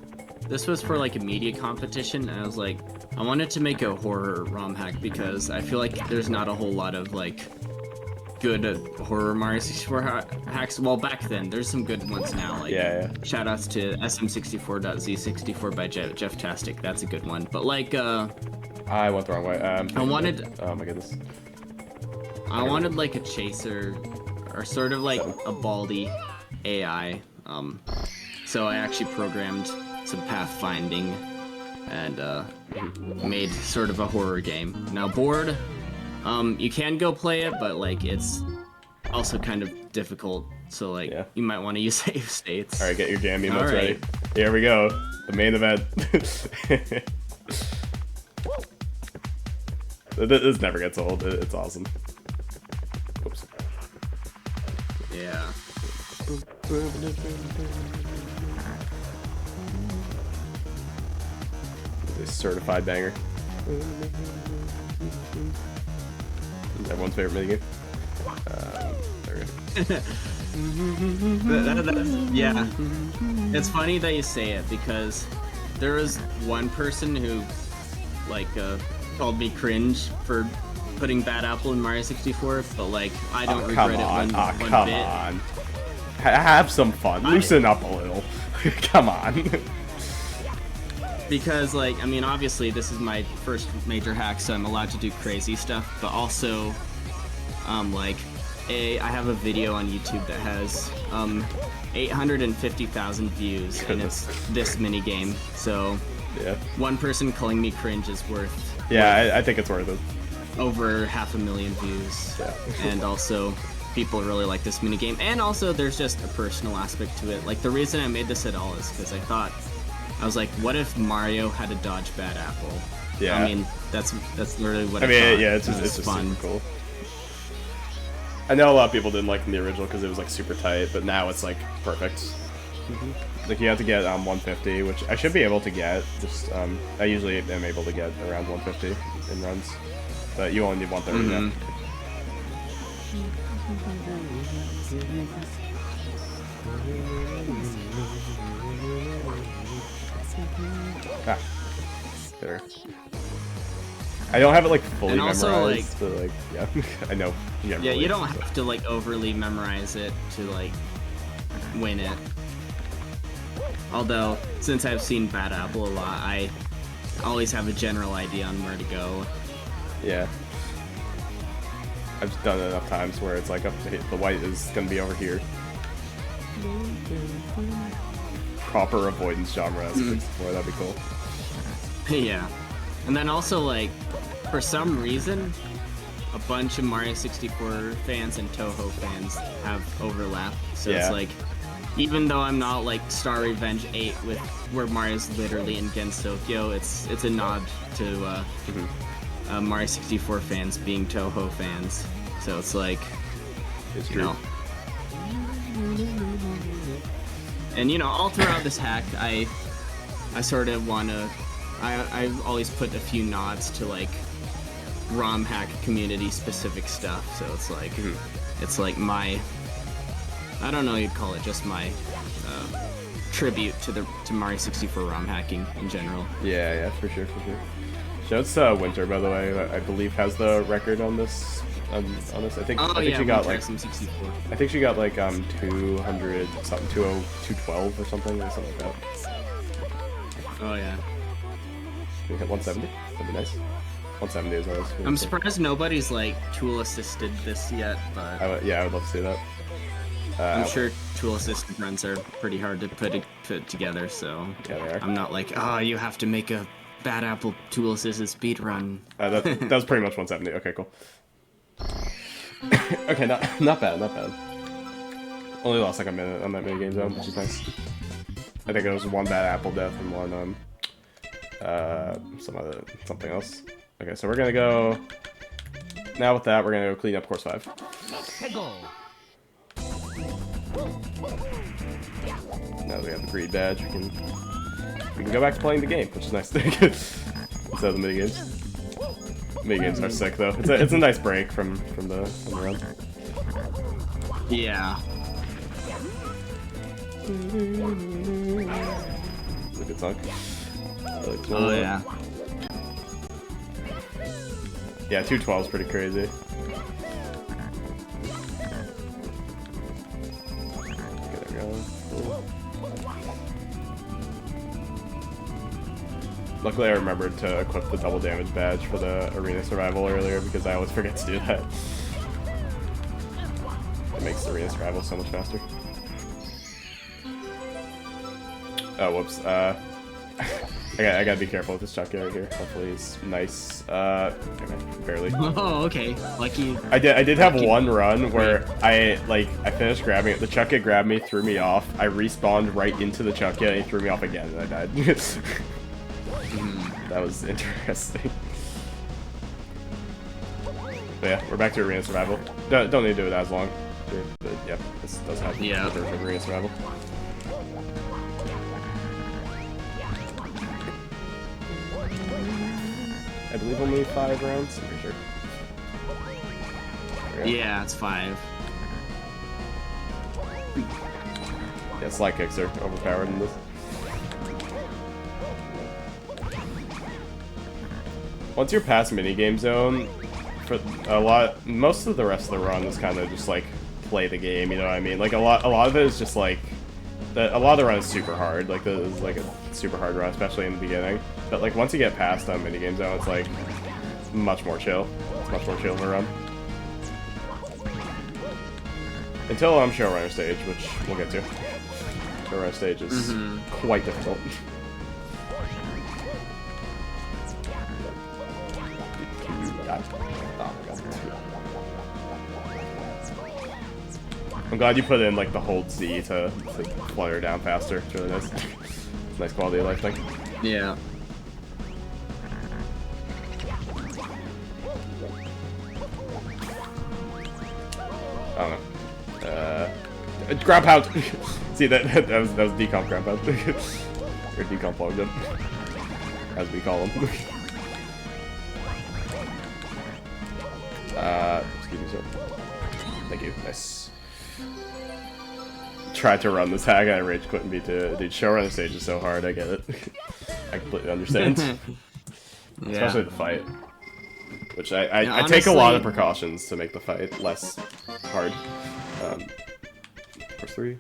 this was for like a media competition, and I was like, I wanted to make a horror ROM hack because I feel like there's not a whole lot of like good horror Mario 64 hacks. Well, back then, there's some good ones now. Like, Yeah. shoutouts to SM64.Z64 by Jeff Tastic. That's a good one. But like, I went the wrong way. I wanted. Oh my goodness. I wanted like a chaser, or sort of like a baldy AI. So I actually programmed some pathfinding and made sort of a horror game. Now Board, you can go play it, but like it's also kind of difficult. So like you might want to use save states. All right, get your jam emotes ready. Here we go. The main event. This never gets old. It's awesome. Oops. Yeah. A certified banger. Everyone's favorite minigame. There we go. Yeah. It's funny that you say it because there was one person who like called me cringe for putting Bad Apple in Mario 64, but like I don't regret it one bit. Come on. Have some fun. Loosen up a little. Come on. Because like, I mean, obviously this is my first major hack, so I'm allowed to do crazy stuff, but also like I have a video on YouTube that has 850,000 views. Goodness. And it's this mini game. So yeah, one person calling me cringe is worth I think it's worth it. Over 500,000 views. Yeah. And also people really like this mini game, and also there's just a personal aspect to it. Like the reason I made this at all is because I was like, what if Mario had to dodge Bad Apple? Yeah. I mean, that's literally what I mean, thought. yeah, it's just fun. Super cool. I know a lot of people didn't like the original because it was like super tight, but now it's like perfect. Like you have to get 150, which I should be able to get. Just I usually am able to get around 150 in runs, but you only need 130 now. Ah, there. I don't have it like fully and also, memorized, but like yeah, I know. Yeah, you don't have to like overly memorize it to like win it. Although, since I've seen Bad Apple a lot, I always have a general idea on where to go. Yeah. I've just done it enough times where it's like, the white is gonna be over here. Proper avoidance genre, SM64, that'd be cool. Yeah. And then also, like, for some reason, a bunch of Mario 64 fans and Toho fans have overlap. So it's like, even though I'm not like Star Revenge 8 with where Mario's literally in Gen Tokyo, it's a nod to Mario 64 fans being Toho fans. So it's like, it's true. And you know, all throughout this hack, I sort of want to, I always put a few nods to like ROM hack community specific stuff. So it's like, it's like my, I don't know, you'd call it just my tribute to Mario 64 ROM hacking in general. Yeah, for sure. Shouts Winter, by the way, I believe has the record on this. On this, I think she got like SM64. I think she got like 200 something, 212 or something like that. Oh yeah. Can we hit 170? That'd be nice. 170 is what I was. I'm surprised nobody's like tool assisted this yet, but I would love to see that. I'm sure tool assisted runs are pretty hard to put together, so yeah, they are. I'm not like, oh, you have to make a Bad Apple tool assisted speedrun. That was pretty much 170. Okay, cool. Okay, not bad, not bad. Only lost like a minute on that minigame zone, which is nice. I think it was one bad apple death and one something else. Okay, so we're gonna go. Now with that, we're gonna go clean up course 5. Now that we have the greed badge, we can go back to playing the game, which is nice. Instead of the minigames. Minigames are sick though. It's a nice break from the run. Yeah. It's a good song. Really cool. Oh yeah. Yeah, 212 is pretty crazy. Okay, there we go. Cool. Luckily I remembered to equip the double damage badge for the arena survival earlier because I always forget to do that. It makes the arena survival so much faster. Oh, whoops. I gotta be careful with this Chucky right here. Hopefully he's nice. Okay, barely. Oh, okay. Lucky. I did have one run where I finished grabbing it. The Chucky grabbed me, threw me off. I respawned right into the Chucky and he threw me off again and I died. That was interesting. But yeah, we're back to arena survival. Don't need to do it as long. But yep, this does happen. Yeah. With arena survival. I believe only 5 rounds, I'm pretty sure. Yeah, it's 5. Yeah, slide kicks are overpowered in this. Once you're past minigame zone, for most of the rest of the run is kind of just like play the game, you know what I mean? Like a lot of it is just like a lot of the run is super hard. Like it's like a super hard run, especially in the beginning. But like once you get past minigame zone, it's like much more chill. It's much more chill of a run. Until showrunner stage, which we'll get to. Showrunner stage is quite difficult. I'm glad you put in like the hold Z to flutter down faster. It's really nice. Nice quality of life thing. Yeah. I don't know. Ground pound! See, that was decomp ground pound. Or decomp long jump. As we call them. Excuse me, sir. Thank you. Nice. Tried to run this hack, I rage quit and beat it. Dude, showrunner stage is so hard, I get it. I completely understand. Yeah. Especially the fight. Which I honestly, take a lot of precautions to make the fight less hard. Course 3.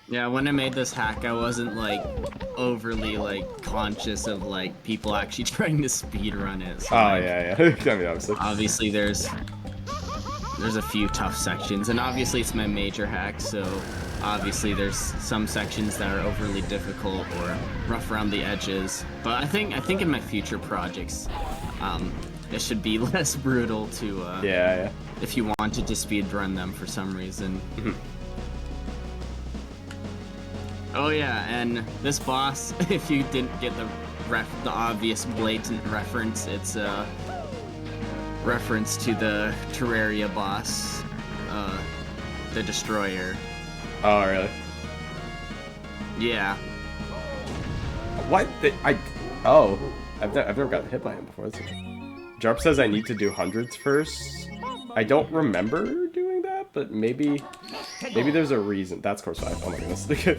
Yeah, when I made this hack, I wasn't like overly like conscious of like people actually trying to speedrun it. So, Oh yeah. I mean, obviously there's a few tough sections, and obviously it's my major hack, so obviously there's some sections that are overly difficult or rough around the edges. But I think in my future projects, it should be less brutal to yeah. if you wanted to speedrun them for some reason. Oh yeah, and this boss, if you didn't get the obvious blatant reference, it's a reference to the Terraria boss, the Destroyer. Oh really? Yeah. What? I've never gotten hit by him before. Jarp says I need to do hundreds first. I don't remember doing that, but maybe there's a reason. That's course 5. Oh my goodness. I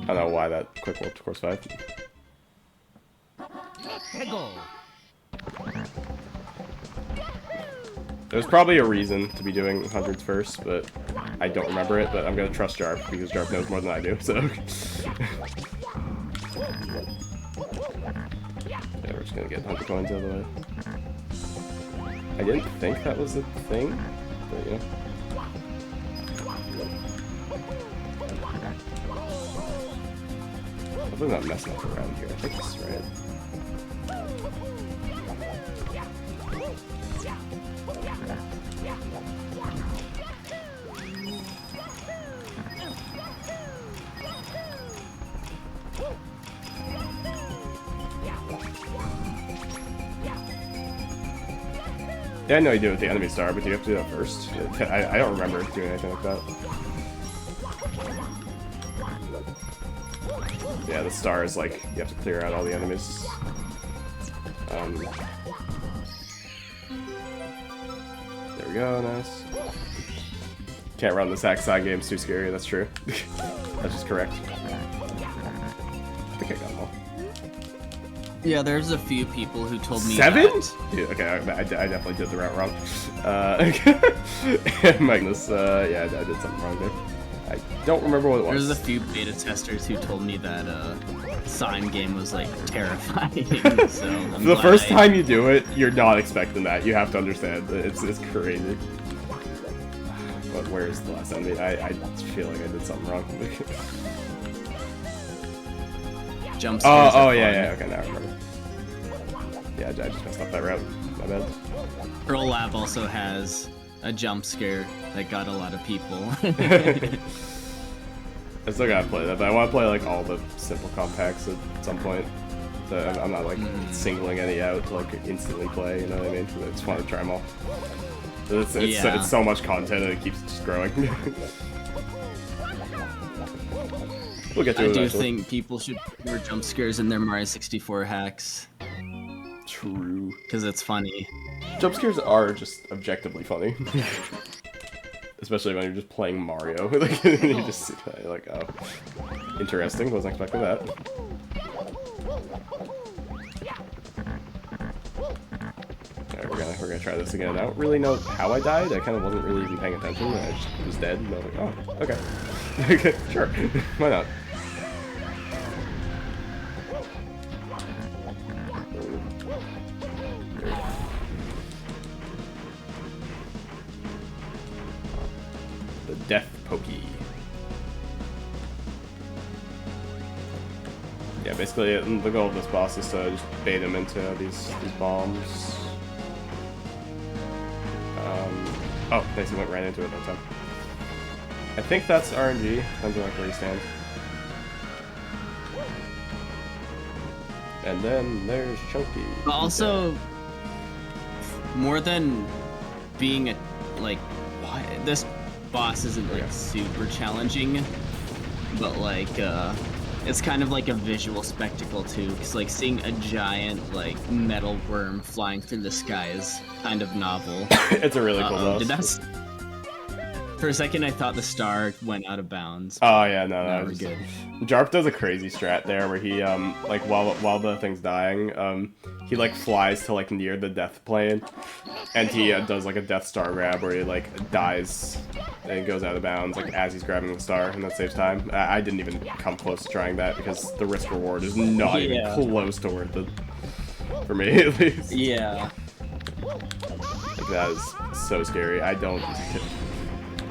don't know why that quick warp to course 5. There's probably a reason to be doing hundreds first, but I don't remember it, but I'm gonna trust Jarp because Jarp knows more than I do, so. Yeah, we're just gonna get 100 coins out of the way. I didn't think that was a thing, but you know. hopefully not messing up around here. I think this is right. Yeah, I know you do it with the enemy star, but do you have to do that first? I don't remember doing anything like that. Yeah, the star is like, you have to clear out all the enemies. There we go, nice. Can't run this hack side game, it's too scary, that's true. That's just correct. I think I got them all. Yeah, there's a few people who told me 7? that. Dude, okay, I definitely did the route wrong. Magnus, yeah, I did something wrong there. I don't remember what it was. There's a few beta testers who told me that sign game was like terrifying. So the first time you do it, you're not expecting that. You have to understand. It's crazy. But where is the last enemy? I feel like I did something wrong. Jump scares oh yeah, okay, now I remember. Yeah, I just messed up that route. My bad. Pearl Lab also has a jump scare that got a lot of people. I still gotta play that, but I want to play like all the simple compacts at some point. So I'm not like singling any out to like instantly play, you know what I mean? I just want to try them all. It's so much content and it keeps just growing. We'll get to it I do eventually. think people should put more jump scares in their Mario 64 hacks. True. Because it's funny. Jump scares are just objectively funny. Especially when you're just playing Mario. Like, you just sit there like, oh, interesting, wasn't expecting that. Alright, we're gonna try this again. I don't really know how I died. I kind of wasn't really even paying attention. I just was dead, and I was like, oh, okay. Okay, sure. Why not? The Death Pokey. Yeah, basically the goal of this boss is to just bait him into these bombs. Oh, basically went right into it that time. I think that's RNG, depends on like where you stand. And then there's Chunky. But also, more than being a, like, this boss isn't like super challenging, but like, it's kind of like a visual spectacle too, because like seeing a giant like metal worm flying through the sky is kind of novel. It's a really cool boss. For a second, I thought the star went out of bounds. Oh yeah, no, That that was was good. Jarp does a crazy strat there where he like while the thing's dying, he like flies to like near the death plane, and he does like a death star grab where he like dies and goes out of bounds like as he's grabbing the star, and that saves time. I didn't even come close to trying that because the risk reward is not even close to worth it for me at least. Yeah. Like, that is so scary. I don't.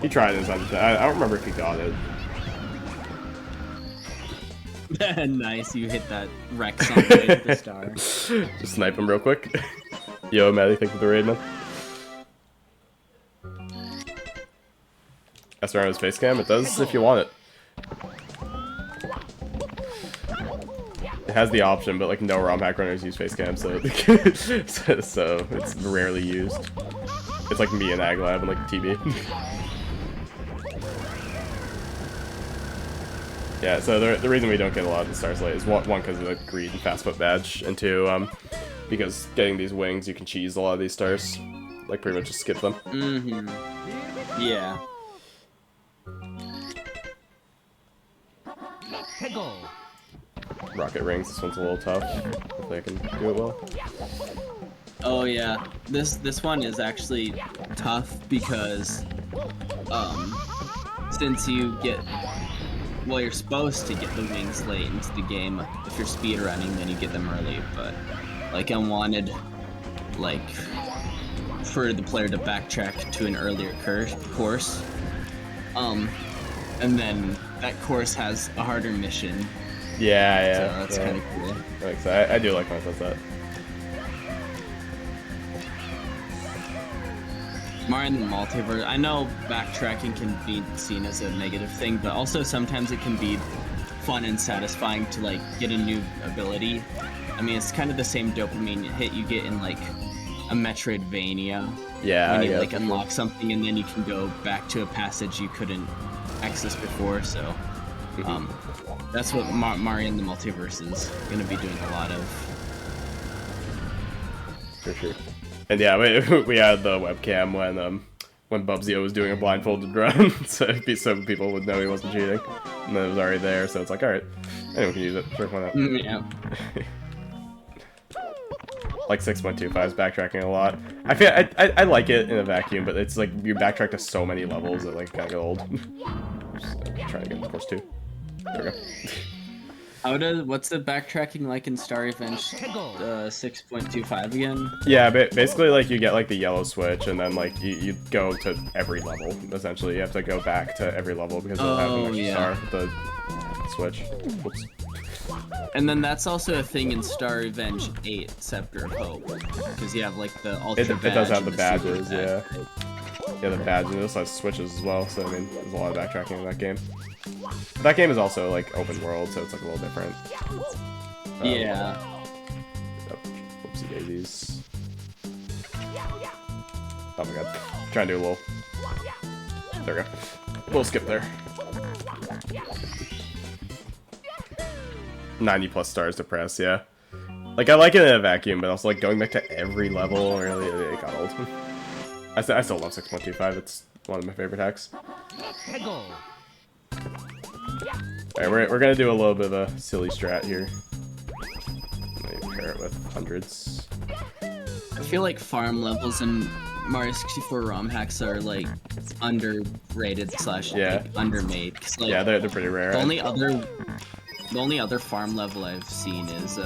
He tried this on. I don't remember if he got it. Nice, you hit that Rex on the way to the star. Just snipe him real quick. Yo, Maddie, thank you for the raid, man. SRM's face cam, it does if you want it. It has the option, but like no ROM hack runners use face cam, so so it's rarely used. It's like me and Aglab and like TB. Yeah, so the reason we don't get a lot of the Star Slate is one because of the greed and fast foot badge, and two, because getting these wings you can cheese a lot of these stars, like pretty much just skip them. Yeah. Rocket rings, this one's a little tough. Hopefully I can do it well. Oh yeah, this one is actually tough because since you get, well, you're supposed to get the wings late into the game. If you're speedrunning, then you get them early, but like I wanted like for the player to backtrack to an earlier course, and then that course has a harder mission Yeah, So yeah. that's kind of cool. Like, so I do like when it does that. Mario in the multiverse, I know backtracking can be seen as a negative thing, but also sometimes it can be fun and satisfying to like get a new ability. I mean, it's kind of the same dopamine hit you get in like a Metroidvania. Yeah, when you like unlock something and then you can go back to a passage you couldn't access before. So that's what Mario in the multiverse is gonna be doing a lot of. For sure. And yeah, we had the webcam when Bubsy was doing a blindfolded run, so people would know he wasn't cheating. And then it was already there, so it's like, alright, anyone can use it. Sure, why not? Yeah. Like 6.25 is backtracking a lot. I feel I like it in a vacuum, but it's like you backtrack to so many levels that like kind of get old. Just trying to get into course 2. There we go. What's the backtracking like in Star Revenge 6.25 again? Yeah, basically like you get like the yellow switch, and then like you go to every level. Essentially, you have to go back to every level because you'll have an extra star with the switch. Whoops. And then that's also a thing in Star Revenge 8, Scepter of Hope, because you have like the ultra badge. It does have the badges, badge, yeah. right? Yeah, the badges. It also has switches as well, so I mean, there's a lot of backtracking in that game. But that game is also like open world, so it's like a little different. Yeah. Whoopsie daisies. Oh my god. Trying to do a little. There we go. We'll skip there. 90+ stars to press, yeah. Like, I like it in a vacuum, but also, like, going back to every level, really, it got old. I still love 6.25, it's one of my favorite hacks. Alright, we're gonna do a little bit of a silly strat here. Let me pair it with hundreds. I feel like farm levels in Mario 64 ROM hacks are, like, underrated / like, undermade. 'Cause, like, Yeah, they're pretty rare. The only other farm level I've seen is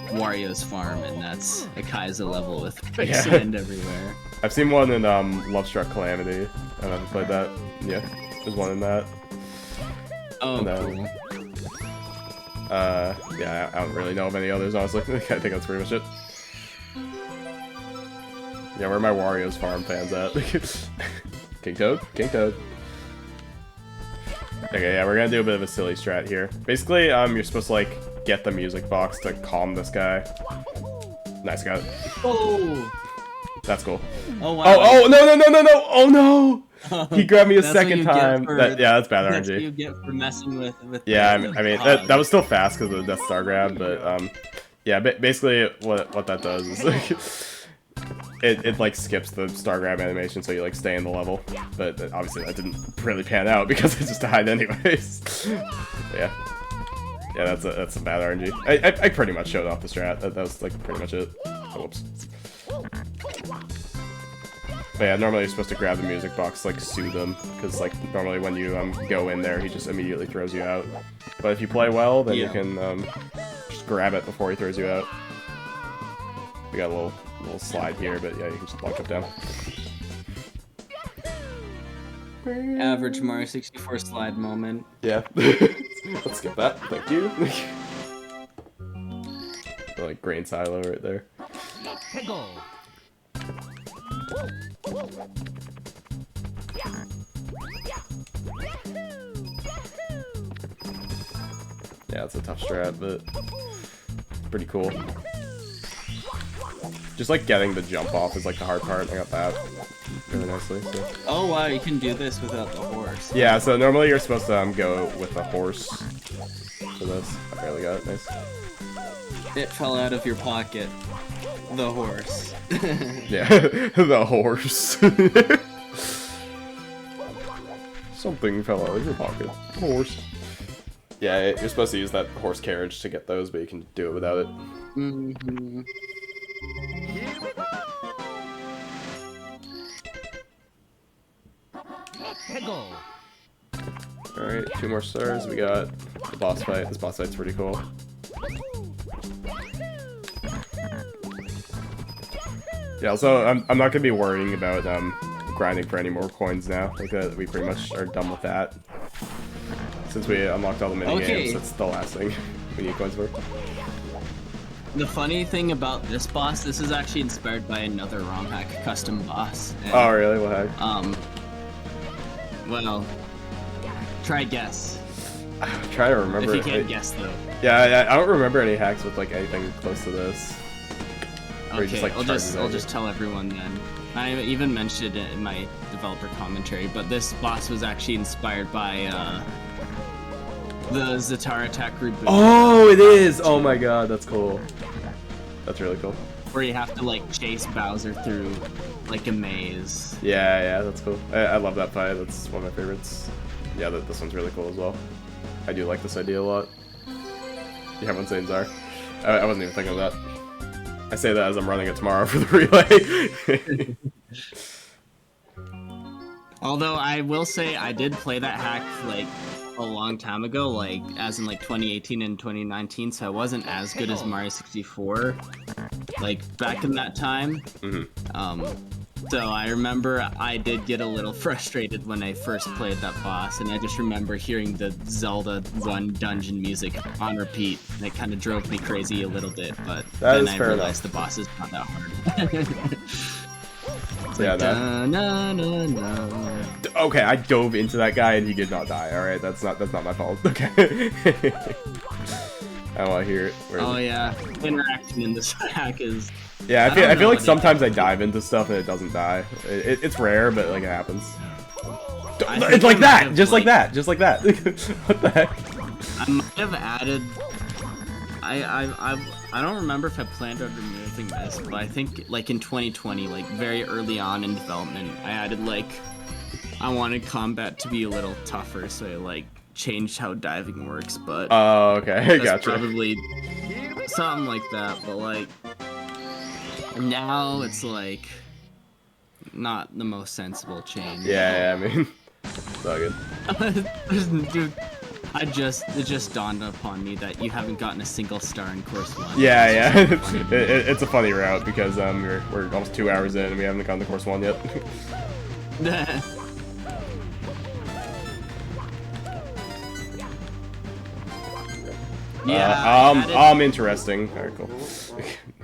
Wario's farm, and that's a Kaizo level with quicksand everywhere. I've seen one in Lovestruck Calamity. I haven't played that. Yeah, there's one in that. Oh, then, cool. Yeah, I don't really know of any others, honestly. I think that's pretty much it. Yeah, where are my Wario's farm fans at? King Toad? King Toad. Okay, yeah, we're gonna do a bit of a silly strat here. Basically, you're supposed to, like, get the music box to calm this guy. Nice, got it. Oh! That's cool. Oh, wow. Oh, no! Oh, no! He grabbed me a second time. Yeah, that's bad RNG. That's what you get for messing with yeah, I mean that was still fast because of the Death Star grab, but, yeah, basically, what that does is, like... It like skips the star grab animation, so you like stay in the level. But obviously that didn't really pan out because it just died anyways. Yeah, that's a bad RNG. I pretty much showed off the strat. That was like pretty much it. Oh, whoops. But yeah, normally you're supposed to grab the music box, like soothe him, because like normally when you go in there, he just immediately throws you out. But if you play well, then you can just grab it before he throws you out. We got a little slide here, but yeah, you can just walk up down. Average Mario 64 slide moment. Yeah. Let's skip that. Thank you. The, like, grain silo right there. Yeah, it's a tough strat, but it's pretty cool. Just like getting the jump off is like the hard part. I got that really nicely. So. Oh wow, you can do this without the horse. Yeah, so normally you're supposed to go with the horse for this. I barely got it. Nice. It fell out of your pocket. The horse. Yeah, the horse. Something fell out of your pocket. Horse. Yeah, you're supposed to use that horse carriage to get those, but you can do it without it. Mm-hmm. Alright, 2 more stars. We got the boss fight. This boss fight's pretty cool. Yeah, also, I'm not gonna be worrying about grinding for any more coins now. Like, we pretty much are done with that. Since we unlocked all the minigames, that's the last thing. we need coins for. The funny thing about this boss, this is actually inspired by another ROM hack custom boss. And, oh, really? What hack? Well, try guess. I'm trying to remember. If you can't guess, though. Yeah, I don't remember any hacks with like anything close to this. Okay, just, like, I'll just tell everyone then. I even mentioned it in my developer commentary, but this boss was actually inspired by the Zatara Attack reboot. Oh, it is! Oh my god, that's cool. That's really cool. Where you have to like chase Bowser through like a maze. Yeah, that's cool. I love that fight. That's one of my favorites. Yeah, this one's really cool as well. I do like this idea a lot. Yeah, everyone's saying Czar. I wasn't even thinking of that. I say that as I'm running it tomorrow for the relay. Although I will say I did play that hack like a long time ago, like as in like 2018 and 2019, so I wasn't as good as Mario 64 like back in that time. So I remember I did get a little frustrated when I first played that boss, and I just remember hearing the Zelda 1 dungeon music on repeat, and it kind of drove me crazy a little bit, but then I realized the boss is not that hard. Yeah, okay, I dove into that guy and he did not die. All right, that's not my fault. Okay. I want to hear it. Oh yeah, interaction in this hack is. Yeah, I feel like sometimes I dive into stuff and it doesn't die. It's rare, but like it happens. It's like that, just like that. What the heck? I might have added. I don't remember if I planned on removing this, but I think like in 2020, like very early on in development, I added like I wanted combat to be a little tougher, so I like changed how diving works. But oh, okay, that's gotcha. Probably something like that. But like now, it's like not the most sensible change. Yeah, I mean, it's all good. Dude. It just dawned upon me that you haven't gotten a single star in course 1. Yeah. It's a funny route because we're almost 2 hours in and we haven't gotten to course 1 yet. Yeah. Interesting. Alright, cool.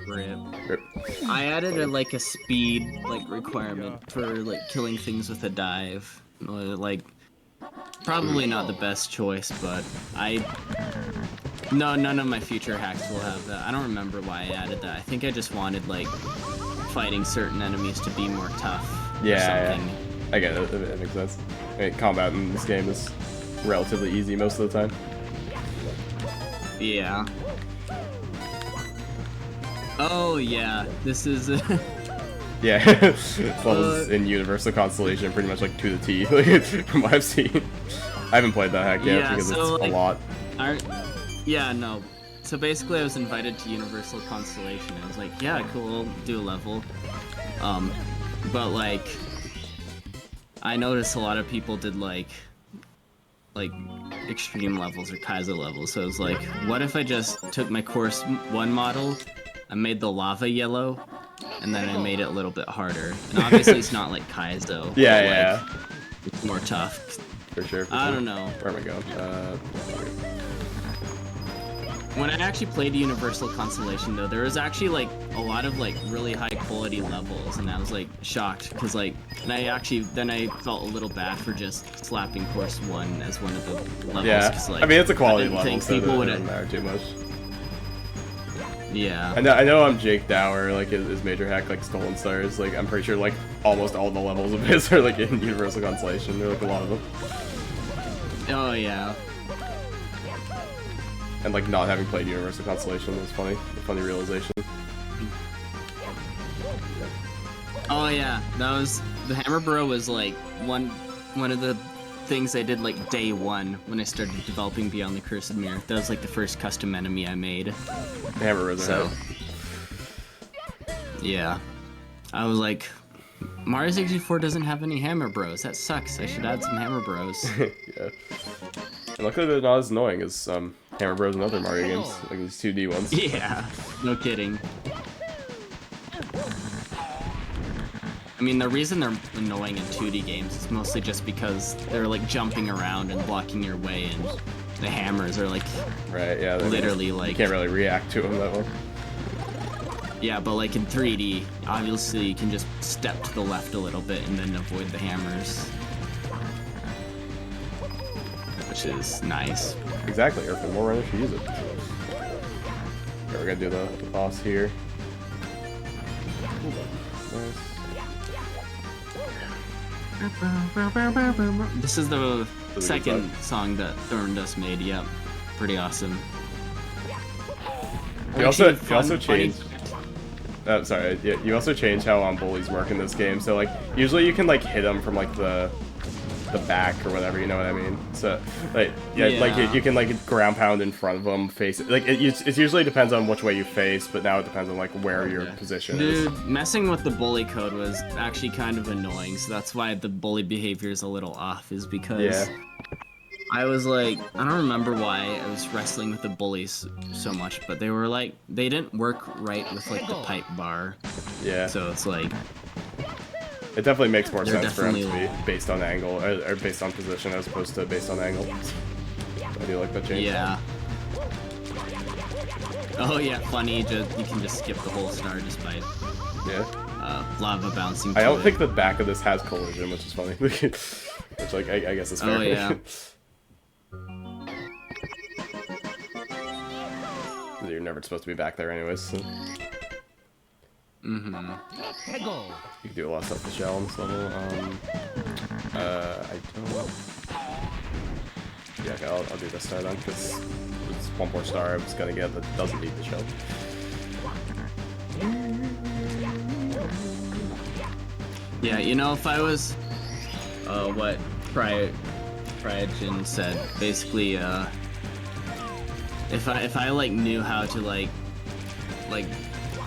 Rip. I added a speed requirement for like killing things with a dive. Like probably not the best choice, but none of my future hacks will have that. I don't remember why I added that. I think I just wanted like fighting certain enemies to be more tough. Yeah. I get it. It makes sense. I mean, combat in this game is relatively easy most of the time. Yeah. Oh yeah, this is. Yeah, levels in Universal Constellation pretty much like to the T, from what I've seen. I haven't played that hack yet because it's a lot. Yeah, no. So basically I was invited to Universal Constellation and I was like, yeah, cool, do a level. But like, I noticed a lot of people did like extreme levels or Kaizo levels, so I was like, what if I just took my course 1 model, I made the lava yellow, and then I made it a little bit harder. And obviously it's not like Kaizo. Yeah. It's more tough. For sure. I don't know. Where am I going? When I actually played Universal Constellation though, there was actually like a lot of like really high quality levels, and I was like shocked because like, and I felt a little bad for just slapping course 1 as one of the levels. Yeah. Like, I mean, it's a quality level, think so it people doesn't matter too much. Yeah. I know Jake Dower, like his major hack, like Stolen Stars, like I'm pretty sure like almost all the levels of his are like in Universal Constellation. There are like a lot of them. Oh yeah. And like not having played Universal Constellation was funny. A funny realization. Oh yeah, that was the Hammer Bro was like one of the things I did like day 1 when I started developing Beyond the Cursed Mirror. That was like the first custom enemy I made. The Hammer Bros. So yeah, I was like, Mario 64 doesn't have any Hammer Bros. That sucks. I should add some Hammer Bros. Yeah. And luckily they're not as annoying as Hammer Bros and other Mario games, like these 2D ones. Yeah, no kidding. I mean, the reason they're annoying in 2D games is mostly just because they're like jumping around and blocking your way, and the hammers are like Right, yeah. literally you like can't really react to them that well. yeah, but like in 3D, obviously you can just step to the left a little bit and then avoid the hammers, which is nice. Exactly, or for more runners to use it. Okay, we're gonna do the boss here. Nice. This is the Really second song that Thorn Dust made. Yep, pretty awesome. You also changed. Sorry. Yeah, you also changed how bullies work in this game. So like, usually you can like hit them from like the back or whatever. You know what I mean? So like, yeah. Like you can like ground pound in front of them, face it. Like it usually depends on which way you face, but now it depends on like where your position is. Dude, messing with the bully code was actually kind of annoying. So that's why the bully behavior is a little off. Is because. Yeah. I was like, I don't remember why I was wrestling with the bullies so much, but they were like, they didn't work right with like the pipe bar. Yeah. So it's like, it definitely makes more sense for them to definitely- be based on angle or based on position as opposed to based on angle. I do like that change. yeah. Oh yeah, funny. Just you can just skip the whole star just by lava bouncing. I don't to think it. the back of this has collision, which is funny. Which like I guess is fair. Oh yeah. You're never supposed to be back there anyways. So. Mm-hmm. You can do a lot of stuff with shell on this level. I don't. Yeah, okay, I'll do this star then, because it's one more star I was gonna get that doesn't need the shell. Yeah, you know, if I was, what Pryogen said, basically, if I like knew how to like,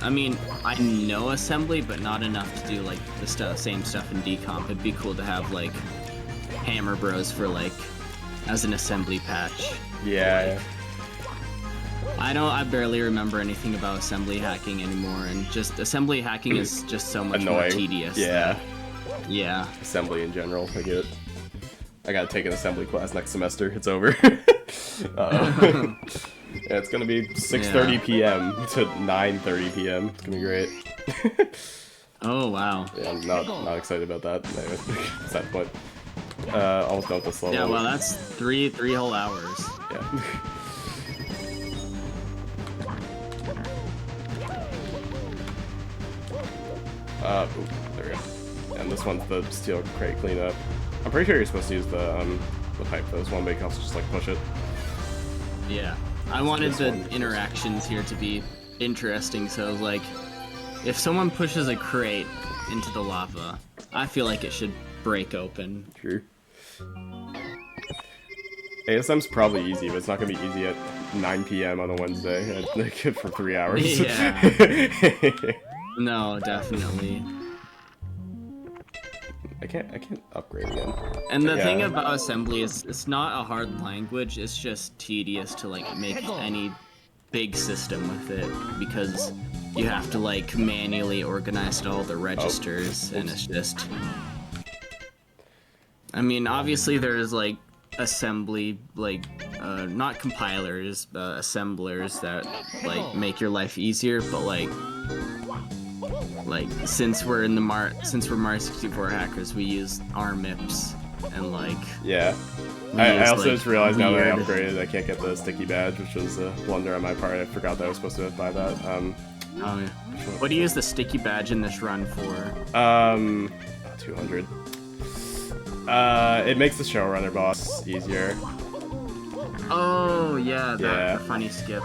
I mean, I know assembly, but not enough to do like the same stuff in decomp. It'd be cool to have like Hammer Bros for like as an assembly patch. Yeah. I barely remember anything about assembly hacking anymore, and just assembly hacking is just so much more Annoying. tedious. Yeah. Yeah. Assembly in general, I get it. I gotta take an assembly class next semester. It's over. Yeah, it's gonna be 6:30 p.m. to 9:30 p.m. It's gonna be great. Oh wow. Yeah, I'm not excited about that. Anyway, it's that point. Almost done with this level. Yeah, well, that's three whole hours. Yeah. Ooh, there we go. And this one's the steel crate cleanup. I'm pretty sure you're supposed to use the pipe for this one, but you can also just like push it. Yeah. I wanted This the one. interactions here to be interesting, so like, if someone pushes a crate into the lava, I feel like it should break open. True. ASM's probably easy, but it's not gonna be easy at 9 p.m. on a Wednesday for 3 hours. Yeah. No, definitely. I can't upgrade again. And the Yeah. thing about assembly is it's not a hard language, it's just tedious to like make any big system with it, because you have to like manually organize all the registers, and it's just, I mean, obviously there's like assembly, like not compilers, assemblers that like make your life easier, but like since we're Mario 64 hackers, we use RMIPs and like Yeah. we I use, also like, just realized now that I weird- upgraded, I can't get the sticky badge, which was a blunder on my part. I forgot that I was supposed to buy that. Oh yeah. What do you use the sticky badge in this run for? 200. It makes the showrunner boss easier. Oh yeah, that Yeah. funny skip.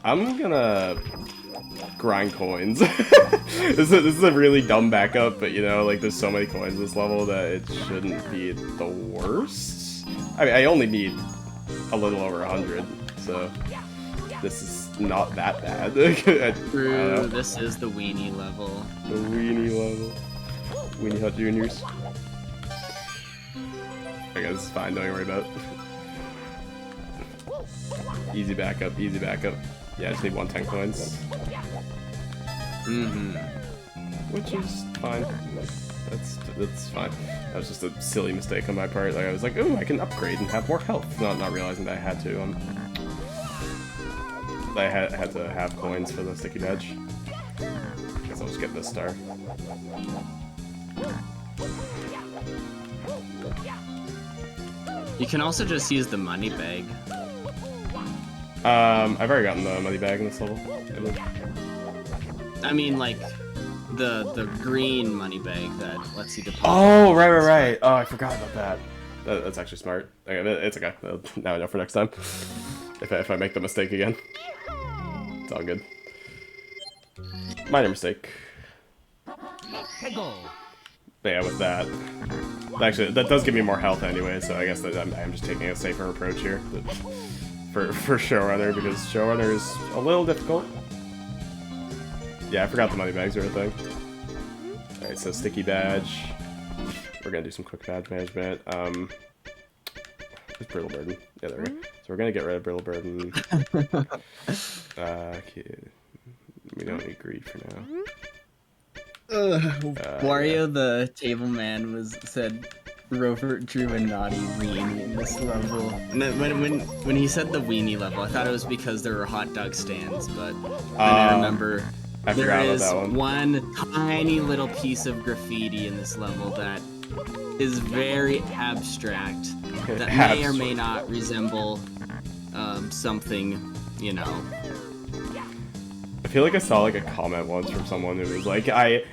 I'm gonna grind coins. This is a really dumb backup, but you know, like there's so many coins in this level that it shouldn't be the worst. I mean, I only need a little over 100, so this is not that bad. I don't True, know. this is the weenie level. The weenie level. Weenie Hut Juniors. I guess it's fine, don't worry about it. Easy backup, easy backup. Yeah, I just need 110 coins. Mm-hmm. which is fine. That's fine. That was just a silly mistake on my part. Like I was like, oh, I can upgrade and have more health, not realizing that I had to. I had to have coins for the sticky badge. Guess I'll just get this star. You can also just use the money bag. I've already gotten the money bag in this level. I mean, like, the green money bag that lets you deposit. Oh, right. Oh, I forgot about that. That's actually smart. Okay, it's okay. Now I know for next time. If I make the mistake again. It's all good. Minor mistake. But yeah, with that. Actually, that does give me more health anyway, so I guess that I'm just taking a safer approach here. For Showrunner, because Showrunner is a little difficult. Yeah, I forgot the money bags or anything. Alright, so sticky badge. We're gonna do some quick badge management. Where's Brittle Burden? Yeah, there we go. So we're gonna get rid of Brittle Burden. Okay. We don't need greed for now. Wario yeah. the table man said Robert drew a naughty weenie in this level. When he said the weenie level, I thought it was because there were hot dog stands, but then I remember there is one tiny little piece of graffiti in this level that is very abstract, that may or may not resemble something, you know. I feel like I saw like a comment once from someone who was like, like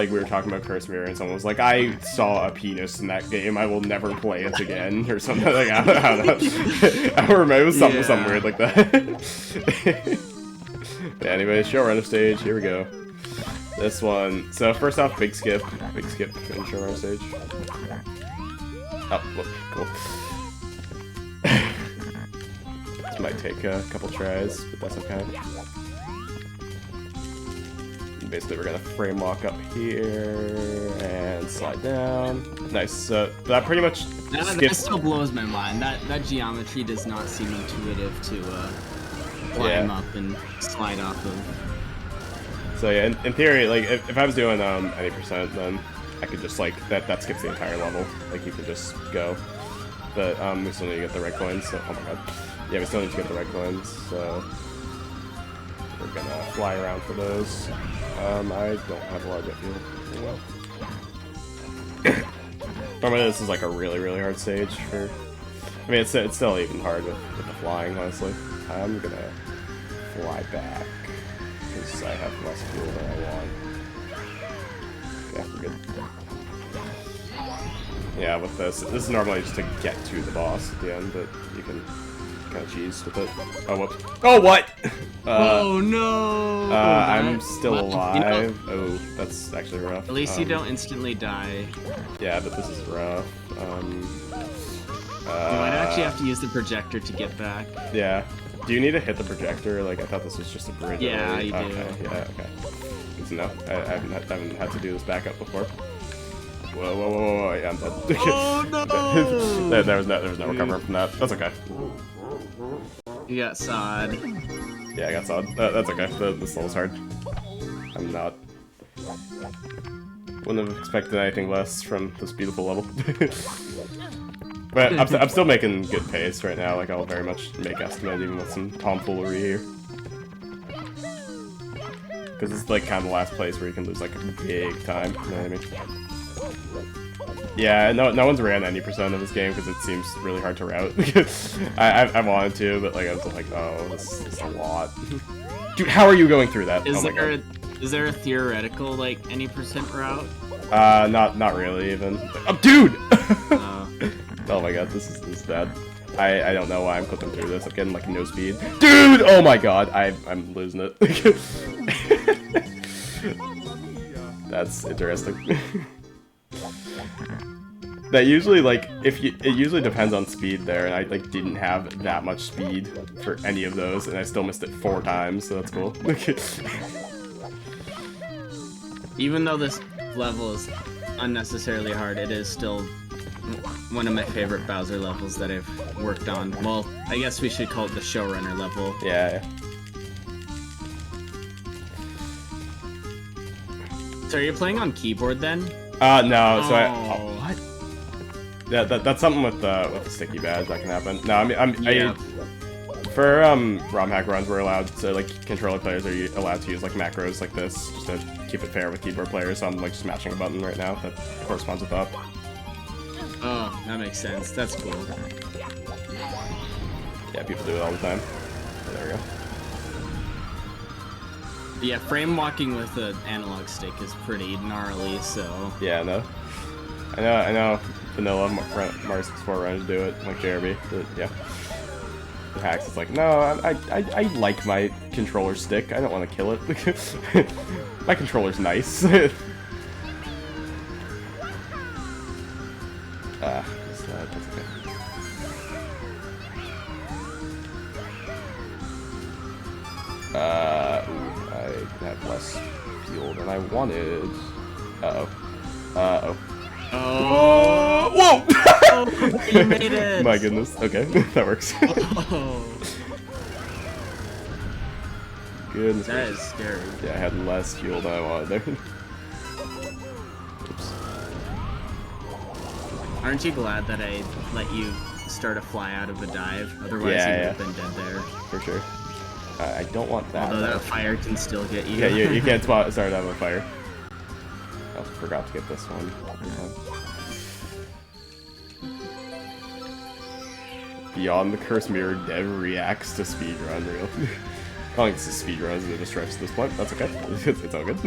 we were talking about Curse Mirror, and someone was like, I saw a penis in that game, I will never play it again, or something like that. I don't know. I don't remember, it was something weird like that. But anyway, showrunner stage, here we go. This one, so first off, big skip in showrunner stage. Oh, look, cool. This might take a couple tries, but that's okay. Basically, we're gonna frame walk up here and slide down. Nice. So that pretty much that still blows my mind. That geometry does not seem intuitive to climb up and slide off of. So yeah, in theory, like if I was doing any percent, then I could just like that skips the entire level. Like you could just go. But we still need to get the red coins. So, oh my god. Yeah, we still need to get the red coins. So we're gonna fly around for those. I don't have a lot of jet fuel. Normally this is like a really hard stage for... I mean, it's still even hard with the flying, honestly. I'm gonna fly back, because I have less fuel than I want. Okay, we're good. Yeah, with this is normally just to get to the boss at the end, but you can kind of cheese with it. Oh, whoops. Oh, what? Oh, no! I'm still alive. You know, oh, that's actually rough. At least you don't instantly die. Yeah, but this is rough. You might actually have to use the projector to get back. Yeah. Do you need to hit the projector? Like, I thought this was just a bridge. Yeah, you do. Okay, yeah, okay. Good to know. I haven't had to do this backup before. Whoa, yeah, I'm dead. Oh, no! there was no recovering from that. That's okay. You got sod. Yeah, I got sod. That's okay. This level's hard. I'm not... Wouldn't have expected anything less from this beautiful level. But I'm still making good pace right now. Like, I'll very much make estimate even with some tomfoolery here. Because it's like kind of the last place where you can lose like a big time. You know what I mean? Yeah, no one's ran any percent of this game because it seems really hard to route. I wanted to, but like I was like, oh, this is a lot. Dude, how are you going through that? Is there a theoretical like any percent route? Not really even. Oh, dude! Oh my god, this is bad. I don't know why I'm clicking through this. I'm getting like no speed. Dude! Oh my god, I'm losing it. That's interesting. That usually like it usually depends on speed there, and I like didn't have that much speed for any of those, and I still missed it 4 times, so that's cool. Even though this level is unnecessarily hard, it is still one of my favorite Bowser levels that I've worked on. Well, I guess we should call it the showrunner level. So are you playing on keyboard then? No. So what? Yeah, that's something with the sticky badge that can happen. No, Yeah. For ROM hack runs, we're allowed to, like, controller players are allowed to use like macros like this just to keep it fair with keyboard players. So I'm like just mashing a button right now that corresponds with up. Oh, that makes sense. That's cool. Yeah, people do it all the time. Oh, there we go. Yeah, frame walking with an analog stick is pretty gnarly. So Yeah, no. I know. Vanilla Mario 64 runners do it, like JRB. But yeah. The hacks, it's like, no, I like my controller stick. I don't want to kill it. My controller's nice. That's okay. Ooh, I have less fuel than I wanted. Uh-oh. Uh-oh. Oh! Whoa! Oh, you made it! My goodness. Okay, that works. Oh. Goodness. That is scary. Yeah, I had less fuel than I wanted there. Oops. Aren't you glad that I let you start a fly out of a dive? Otherwise, Yeah, you would yeah. have been dead there. For sure. I don't want that. Although that fire can still get you. Yeah, you can't start out of a fire. I forgot to get this one. Beyond the Curse Mirror, Dev reacts to speedrun. Real. I don't think this is speedruns, they just stretch at this point. That's okay. It's all good.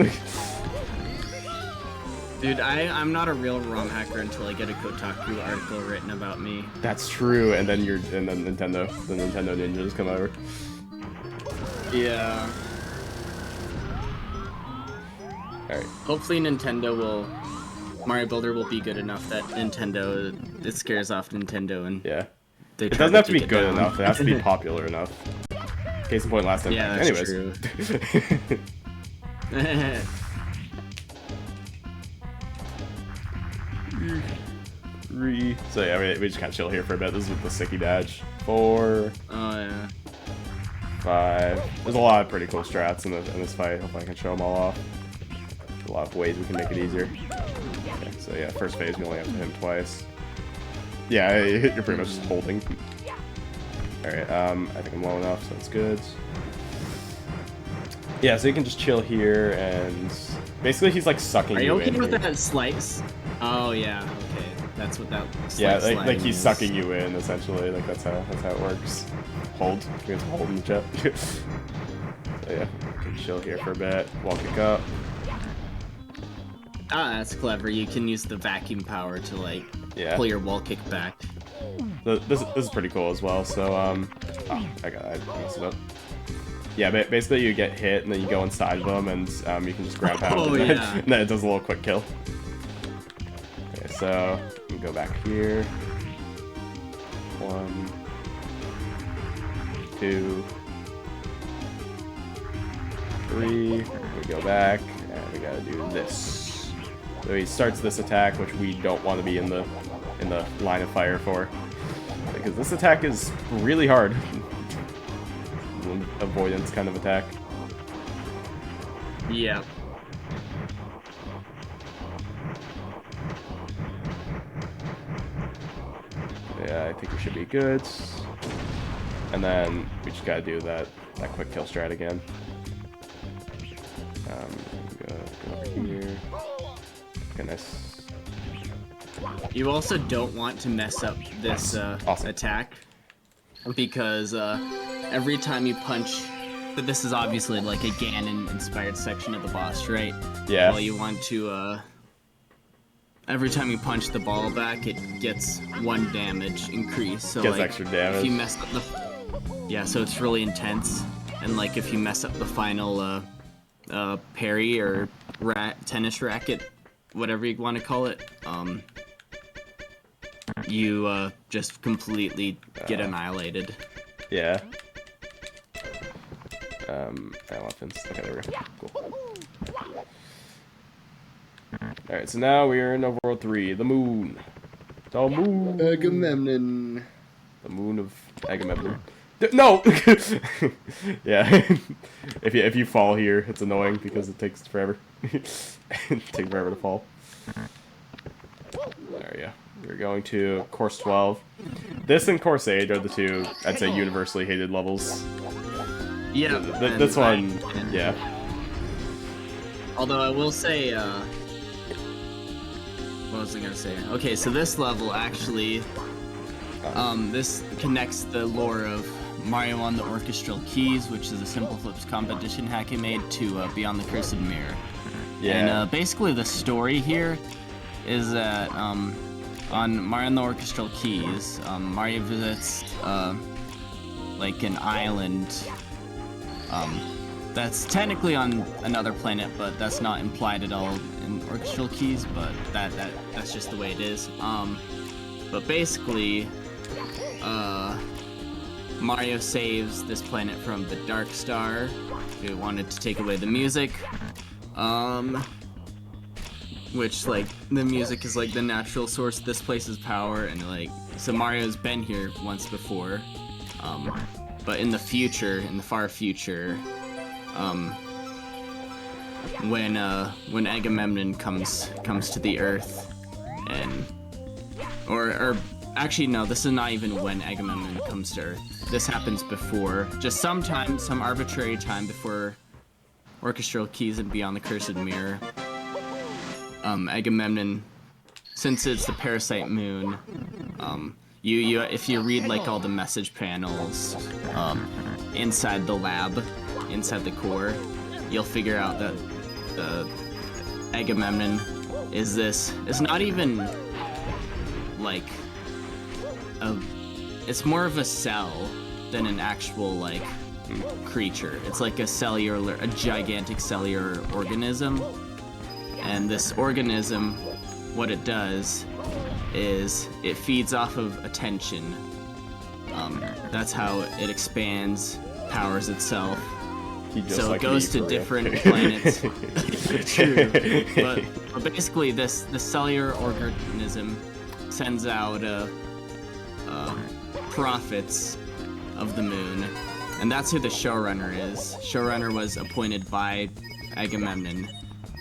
Dude, I'm not a real ROM hacker until I get a Kotaku article written about me. That's true, and then the Nintendo ninjas come over. Yeah. Alright. Hopefully Mario Builder will be good enough that it scares off Nintendo and Yeah. It doesn't have to be good enough, it has to be popular enough. Case in point, last time. Yeah, that's anyways. true. So yeah, we just kind of chill here for a bit. This is with the sticky badge. 4. Oh yeah. 5. There's a lot of pretty cool strats in this fight. Hopefully I can show them all off. A lot of ways we can make it easier. Okay, so yeah, first phase we only have to hit him twice. Yeah, you're pretty much just holding. Alright, I think I'm low enough, so that's good. Yeah, so you can just chill here, and basically he's like sucking you in. Are you okay with here. that slice? Oh yeah, okay. That's what that slice. Yeah, like he's is. sucking you in essentially. Like that's how it works. Hold. You have to hold in the chat. So yeah, you can chill here for a bit. Wall kick up. Ah, that's clever. You can use the vacuum power to like pull your wall kick back. This is pretty cool as well. So I messed it up. Yeah, basically you get hit and then you go inside of them and you can just grab pound and then it does a little quick kill. Okay, so we go back here. 1, 2, 3. We go back and we gotta do this. So he starts this attack, which we don't want to be in the line of fire for, because this attack is really hard. An avoidance kind of attack. Yeah. Yeah, I think we should be good. And then we just gotta do that quick kill strat again. Go over here. Goodness. You also don't want to mess up this Awesome. attack, because every time you punch, but this is obviously like a Ganon-inspired section of the boss, right? Yeah. Well, you want to, every time you punch the ball back, it gets 1 damage increase. So Gets like, extra damage. if you mess up yeah, so it's really intense. And like, if you mess up the final parry or tennis racket, whatever you want to call it, you just completely get annihilated. Yeah. Elephants. Okay, there we go. Cool. Alright, so now we're in Overworld 3, the moon. The moon. Agamemnon. The moon of Agamemnon. No! Yeah. If you fall here, it's annoying because it takes forever. Take forever to fall. There you go. We're going to course 12. This and course 8 are the two, I'd say, universally hated levels. Yeah. This one, yeah. Although I will say, what was I gonna say? Okay, so this level actually, this connects the lore of Mario on the Orchestral Keys, which is a Simple Flips competition hack he made, to Beyond the Cursed Mirror. Yeah. And basically the story here is that on Mario on the Orchestral Keys, Mario visits like an island that's technically on another planet, but that's not implied at all in Orchestral Keys, but that's just the way it is. But basically, Mario saves this planet from the Dark Star, who wanted to take away the music. Which, like, the music is like the natural source of this place's power, and like, so Mario's been here once before, but in the future, in the far future, when Agamemnon comes to the Earth, and or actually no, this is not even when Agamemnon comes to Earth. This happens before, just sometime, some arbitrary time before Orchestral Keys and Beyond the Cursed Mirror. Agamemnon, since it's the parasite moon, you if you read like all the message panels inside the lab, inside the core, you'll figure out that Agamemnon is not even like it's more of a cell than an actual like creature. It's like a gigantic cellular organism. And this organism, what it does is it feeds off of attention. That's how it expands, powers itself. So it goes to different planets. True. But basically, this cellular organism sends out prophets of the moon, and that's who the showrunner is. Showrunner was appointed by Agamemnon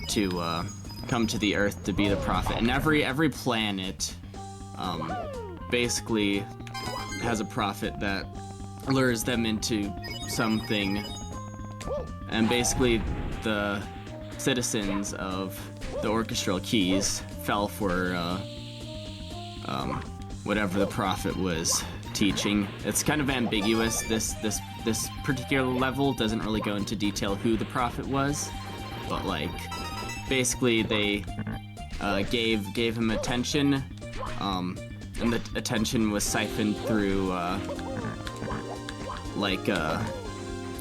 to come to the Earth to be the prophet, and every planet basically has a prophet that lures them into something, and basically the citizens of the Orchestral Keys fell for whatever the prophet was teaching. It's kind of ambiguous. This particular level doesn't really go into detail who the prophet was, but like basically they gave him attention, and the attention was siphoned through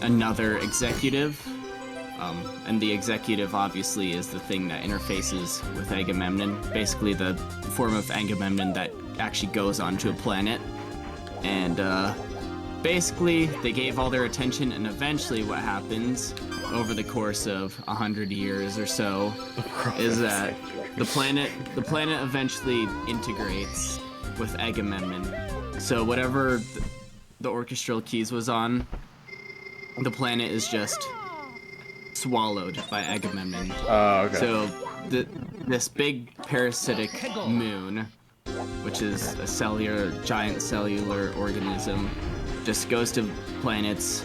another executive, and the executive obviously is the thing that interfaces with Agamemnon, basically the form of Agamemnon that actually goes onto a planet. And basically they gave all their attention, and eventually what happens over the course of 100 years or so is that the planet eventually integrates with Agamemnon. So whatever the Orchestral Keys was on, the planet is just swallowed by Agamemnon. Okay. So this big parasitic moon, which is a giant cellular organism, just goes to planets,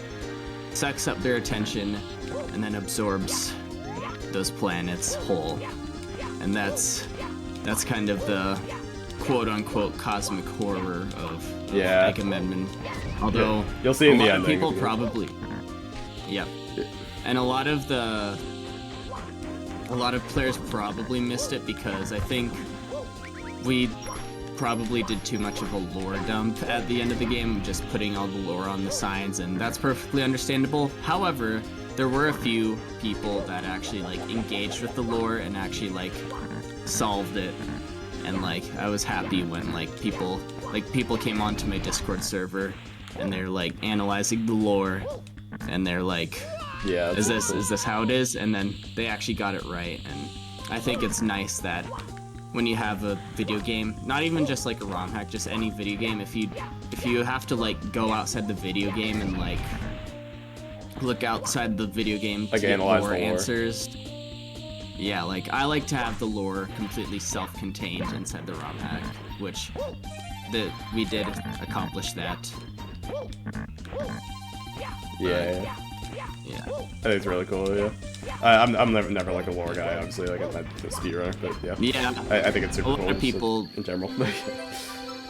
sucks up their attention, and then absorbs those planets whole. And that's kind of the quote-unquote cosmic horror of Agamemnon. Although you'll see in the ending. People probably, and a lot of players probably missed it because I think we probably did too much of a lore dump at the end of the game, just putting all the lore on the signs, and that's perfectly understandable. However, there were a few people that actually like engaged with the lore and actually like solved it, and like I was happy when people came onto my Discord server and they're like analyzing the lore, and they're like, is this how it is? And then they actually got it right. And I think it's nice that when you have a video game, not even just like a ROM hack, just any video game, if you have to like go outside the video game and like look outside the video game to like get analyze more the lore. answers, Yeah, like, I like to have the lore completely self-contained inside the ROM hack, which we did accomplish that. Yeah. Yeah. I think it's really cool, yeah. I'm never like a lore guy, obviously, like I'm a speedrunner, but yeah. Yeah. I think it's super cool. A lot of people... In general.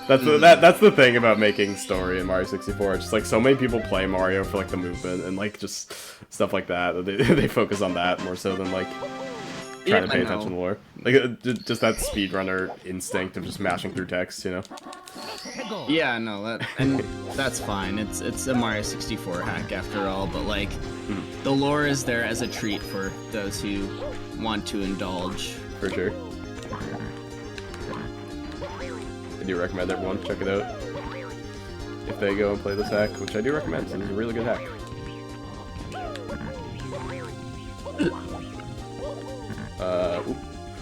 That's the thing about making story in Mario 64. It's just like so many people play Mario for like the movement and like just stuff like that. They focus on that more so than like trying to pay attention to lore. Like just that speedrunner instinct of just mashing through text, you know? Yeah, no, that's fine. It's a Mario 64 hack after all, but like the lore is there as a treat for those who want to indulge. For sure. I do recommend everyone check it out if they go and play this hack, which I do recommend. It's a really good hack.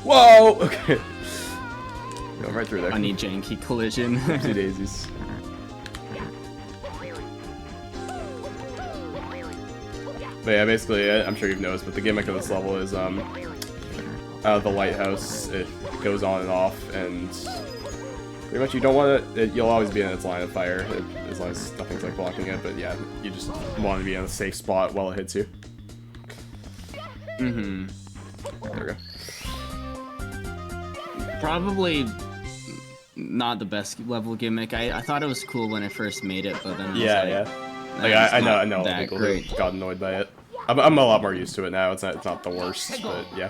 Whoa! Okay. Going right through there. Funny janky collision. Oopsie daisies. But yeah, basically, I'm sure you've noticed, but the gimmick of this level is the lighthouse. It goes on and off, and pretty much you don't want it. You'll always be in its line of fire as long as nothing's like blocking it. But yeah, you just want to be in a safe spot while it hits you. Mm-hmm. There we go. Probably not the best level gimmick. I thought it was cool when I first made it, but then Yeah. Like I know people who got annoyed by it. I'm a lot more used to it now. It's not the worst, but yeah.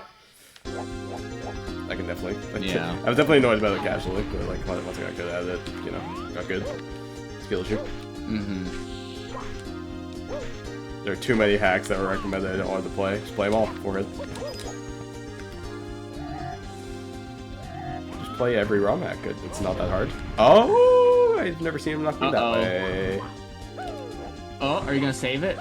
I can definitely. Yeah. I was definitely annoyed about it casually, but like once I got good at it, you know, got good. Skill issue. Mm-hmm. There are too many hacks that were recommended I don't want to play. Just play them all for it. Just play every ROM hack. It's not that hard. Oh, I've never seen him knock me that way. Oh, are you gonna save it?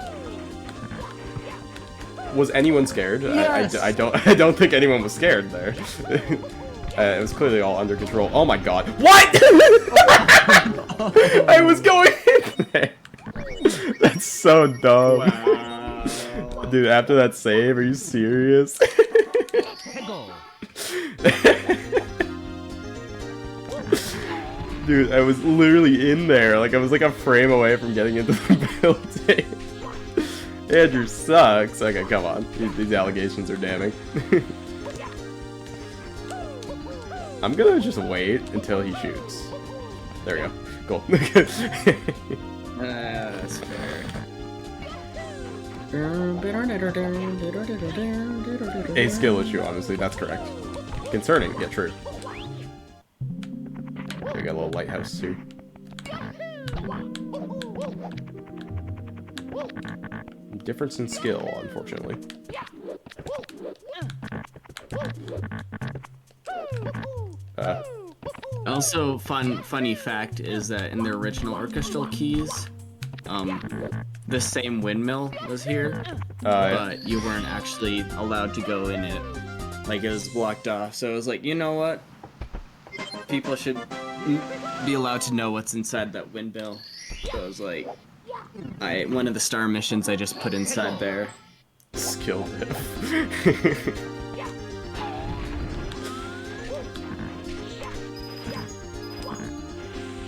Was anyone scared? Yes. I don't think anyone was scared there. It was clearly all under control. Oh my god. What? I was going in there. That's so dumb. Wow. Dude, after that save, are you serious? Dude, I was literally in there. Like, I was like a frame away from getting into the building. Andrew sucks. Okay, come on. These allegations are damning. I'm gonna just wait until he shoots. There we go. Cool. That's fair. A skill issue, honestly, that's correct. Concerning, yet true. We got a little lighthouse too. Difference in skill, unfortunately. Also, funny fact is that in the original orchestral keys, the same windmill was here, but you weren't actually allowed to go in it. Like, it was blocked off. So it was like, you know what? People should be allowed to know what's inside that windmill. So it was like, one of the star missions I just put inside there. Skill diff.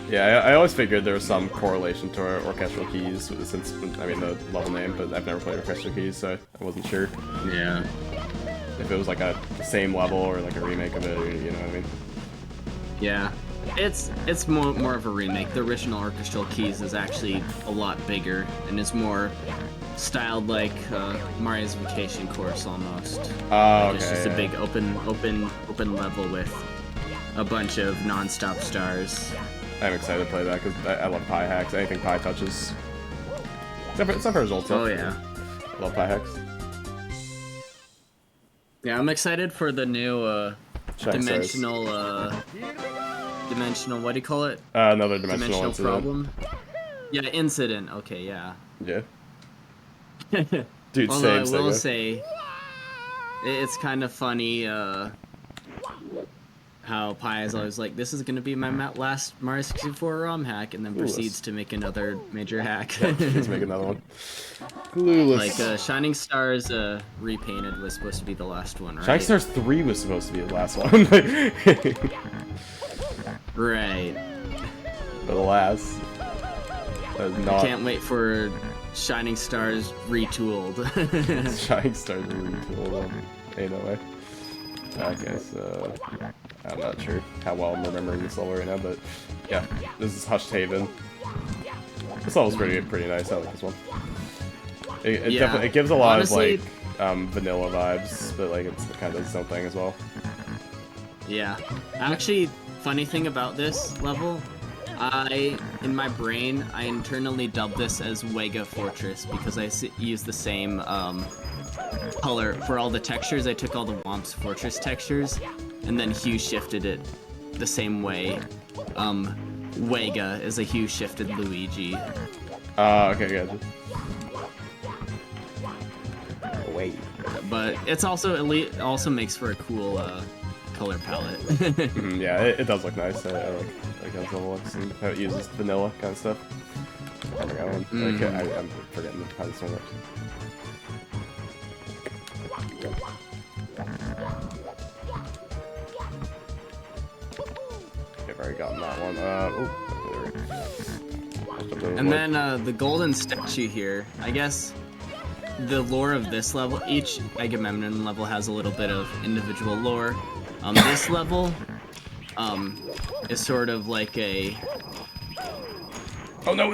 Yeah, I always figured there was some correlation to our orchestral keys, since, I mean, the level name, but I've never played orchestral keys, so I wasn't sure. Yeah. If it was like the same level or like a remake of it, or, you know what I mean? Yeah. It's more of a remake. The original orchestral keys is actually a lot bigger and is more styled like Mario's Vacation Course almost. Oh, like, okay. It's just a big open level with a bunch of non-stop stars. I'm excited to play that because I love pie hacks. Anything pie touches. Except for results. Oh yeah. I love pie hacks. Yeah, I'm excited for the new dimensional what do you call it? Another dimensional incident. Problem. Yeah, incident. Okay, yeah. Yeah. Dude, although I will say, it's kind of funny how how Pi is always like, this is going to be my last Mario 64 ROM hack, and then proceeds to make another major hack. Let's make another one. Clueless. Like, Shining Stars Repainted was supposed to be the last one, right? Shining Stars 3 was supposed to be the last one. Right. But alas, that is not. I can't wait for Shining Stars Retooled. Shining Stars Retooled. Ain't no way. Okay, so I'm not sure how well I'm remembering this level right now, but yeah, this is Hushed Haven. This level's pretty nice. I like this one. It definitely gives a lot honestly, of like vanilla vibes, but like it's kind of its own thing as well. Yeah, actually, funny thing about this level, in my brain, I internally dubbed this as Wega Fortress because I use the same color for all the textures. I took all the Whomp's Fortress textures and then hue shifted it the same way. Wega is a hue shifted Luigi. Okay, gotcha. Wait. But it's also also makes for a cool color palette. Yeah, it does look nice. I like how it looks and how it uses vanilla kind of stuff. I forgot one. I'm forgetting how this one works. I've already gotten that one. And then the golden statue here. I guess the lore of this level, each Agamemnon level has a little bit of individual lore. This level is sort of like a... Oh no!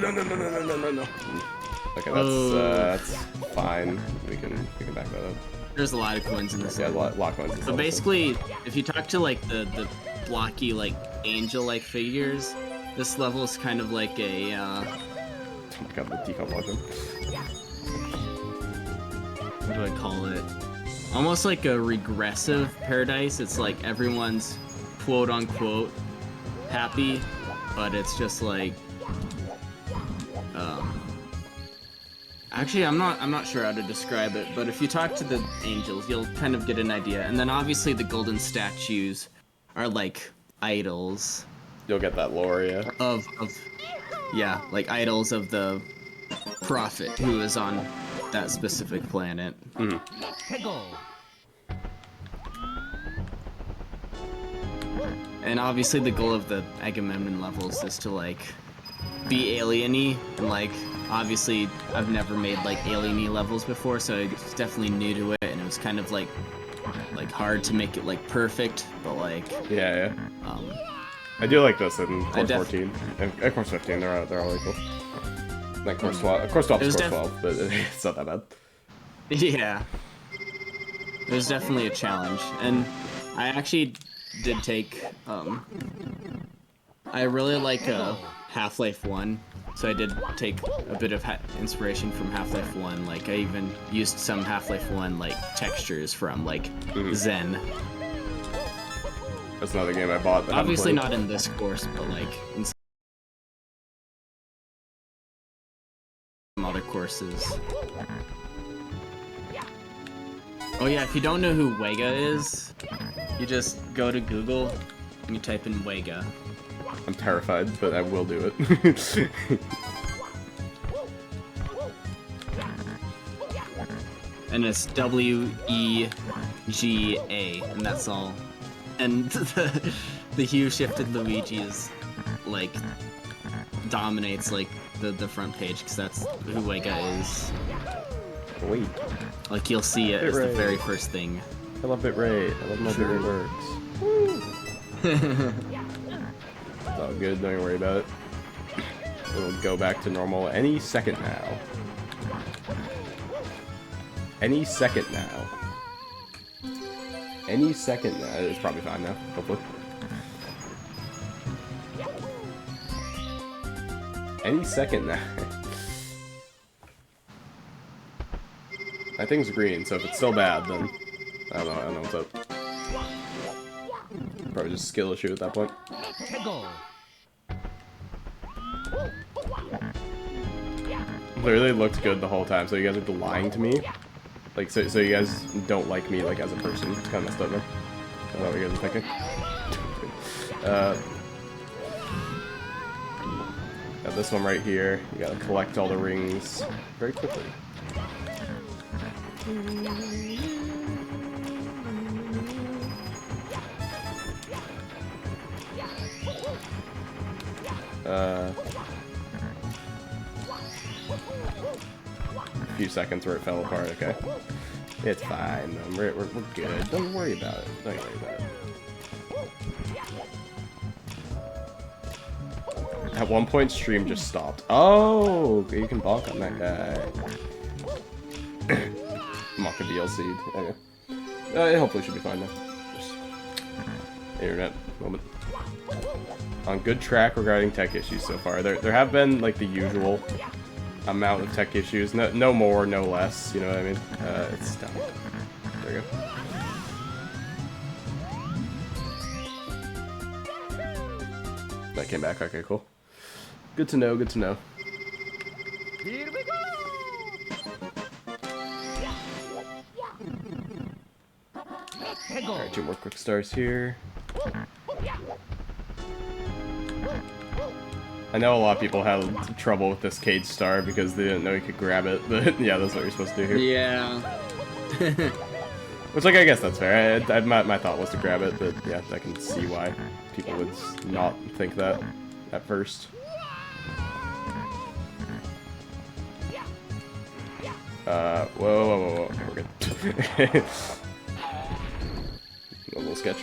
Okay, that's fine. We can back that up. There's a lot of coins in this. Yeah, a lot of coins. So basically, if you talk to like the blocky like angel-like figures, this level is kind of like a. Got the decom weapon. What do I call it? Almost like a regressive paradise. It's like everyone's quote unquote happy, but it's just like. Actually, I'm not sure how to describe it, but if you talk to the angels, you'll kind of get an idea. And then obviously the golden statues are like idols. You'll get that lore, yeah. Yeah, like idols of the prophet who is on that specific planet. And obviously the goal of the Agamemnon levels is to like be alien-y and like obviously I've never made like alien-y levels before, so it's definitely new to it, and it was kind of like hard to make it like perfect, but like yeah. I do like this in Course 14 and Course 15. They're all really cool. Like Course 12, Course 12 is Course 12, but it's not that bad. Yeah, it was definitely a challenge, and I actually did take I really like Half-Life 1. So I did take a bit of inspiration from Half-Life 1. Like I even used some Half-Life 1 like textures from like Zen. That's another game I bought. Obviously not in this course, but like in some other courses. Oh yeah, if you don't know who Wega is, you just go to Google and you type in Wega. I'm terrified, but I will do it. And it's W-E-G-A, and that's all. And the hue shifted Luigi is, like, dominates, like, the front page, because that's who Wega is. Wait. Like, you'll see it as the very first thing. I love bitrate. I love my bitrate works. It's all good, don't worry about it. It'll go back to normal any second now. Any second now. Any second now. It's probably fine now, hopefully. Any second now. That thing's green, so if it's still bad, then I don't know what's up. Probably just a skill issue at that point. Literally looked good the whole time, so you guys are lying to me? Like, so you guys don't like me, like, as a person? It's kind of messed up, man. I don't know what you guys are thinking. Got this one right here. You gotta collect all the rings very quickly. A few seconds where it fell apart, okay. It's fine, we're good. Don't worry about it. Don't worry about it. At one point, stream just stopped. Oh, you can bonk on that guy. Mock a DLC. Okay. It hopefully should be fine now. Just internet moment. On good track regarding tech issues so far. There have been like the usual amount of tech issues. No more, no less. You know what I mean? It's done. There we go. That came back. Okay, cool. Good to know. Good to know. Here we go. Alright, 2 more quick stars here. I know a lot of people had trouble with this cage star because they didn't know you could grab it, but yeah, that's what you're supposed to do here. Yeah. Which, like, I guess that's fair. My thought was to grab it, but yeah, I can see why people would not think that at first. Whoa. Okay, we're good. A little sketch.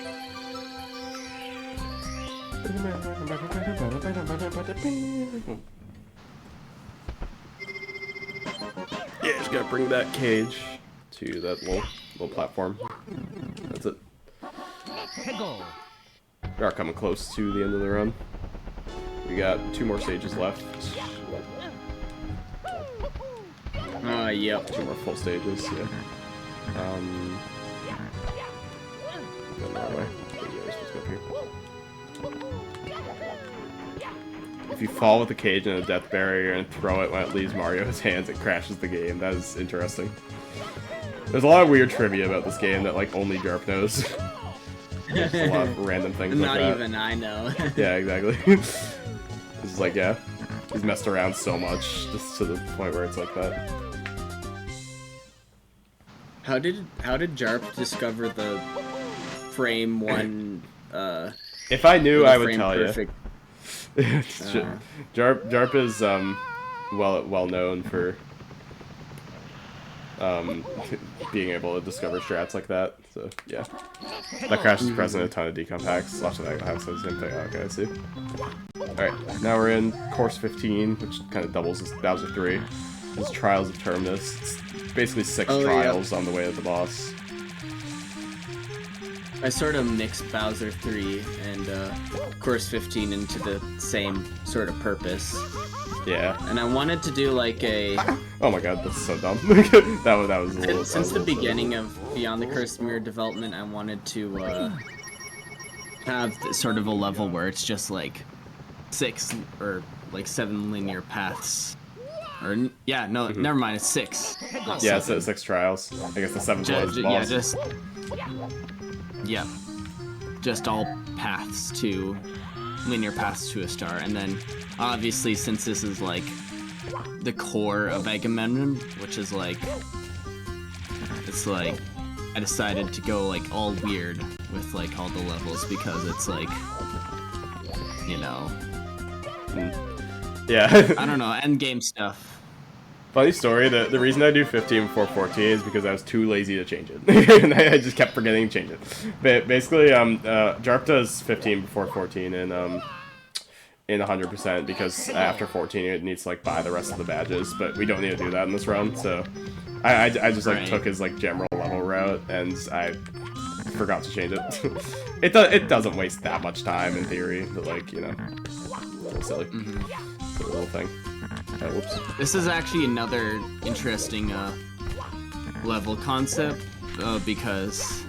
Yeah, just gotta bring that cage to that little platform. That's it. We are coming close to the end of the run. We got 2 more stages left. Yep. 2 more full stages, yeah. Go the wrong way. Yeah, we're supposed to go here. If you fall with the cage in a death barrier and throw it when it leaves Mario's hands, it crashes the game. That is interesting. There's a lot of weird trivia about this game that, like, only Jarp knows. There's a lot of random things like that. Not even I know. Yeah, exactly. It's just like, yeah. He's messed around so much, just to the point where it's like that. How did Jarp discover the frame one? If I knew, I would frame tell perfect? you. Jarp is well known for being able to discover strats like that. So yeah, that crash is present in a ton of decom packs. Lots of that have the same thing. Okay, I see. All right, now we're in course 15, which kind of doubles as Bowser 3. This is Trials of Terminus. It's basically 6 trials on the way to the boss. I sort of mixed Bowser 3 and Course 15 into the same sort of purpose. Yeah. And I wanted to do like a... Oh my god, that's so dumb. that was a little... Since the beginning of Beyond the Cursed Mirror development, I wanted to have sort of a level where it's just like 6 or like 7 linear paths. Or, yeah, no, never mind, it's 6. Yeah, it's 6 trials. I guess the 7th one is the boss. Yeah, just all paths to, linear paths to a star. And then, obviously, since this is, like, the core of Agamemnon, which is, like, it's, like, I decided to go, like, all weird with, like, all the levels because it's, like, you know... Yeah. I don't know, endgame stuff. Funny story, the reason I do 15 before 14 is because I was too lazy to change it. And I just kept forgetting to change it. But basically, Jarp does 15 before 14 in 100% because after 14 it needs to, like, buy the rest of the badges, but we don't need to do that in this run, so I just, like, took his, like, general level route, and I forgot to change it. It doesn't waste that much time, in theory, but, like, you know, a little silly. It's a little thing. Whoops. This is actually another interesting level concept because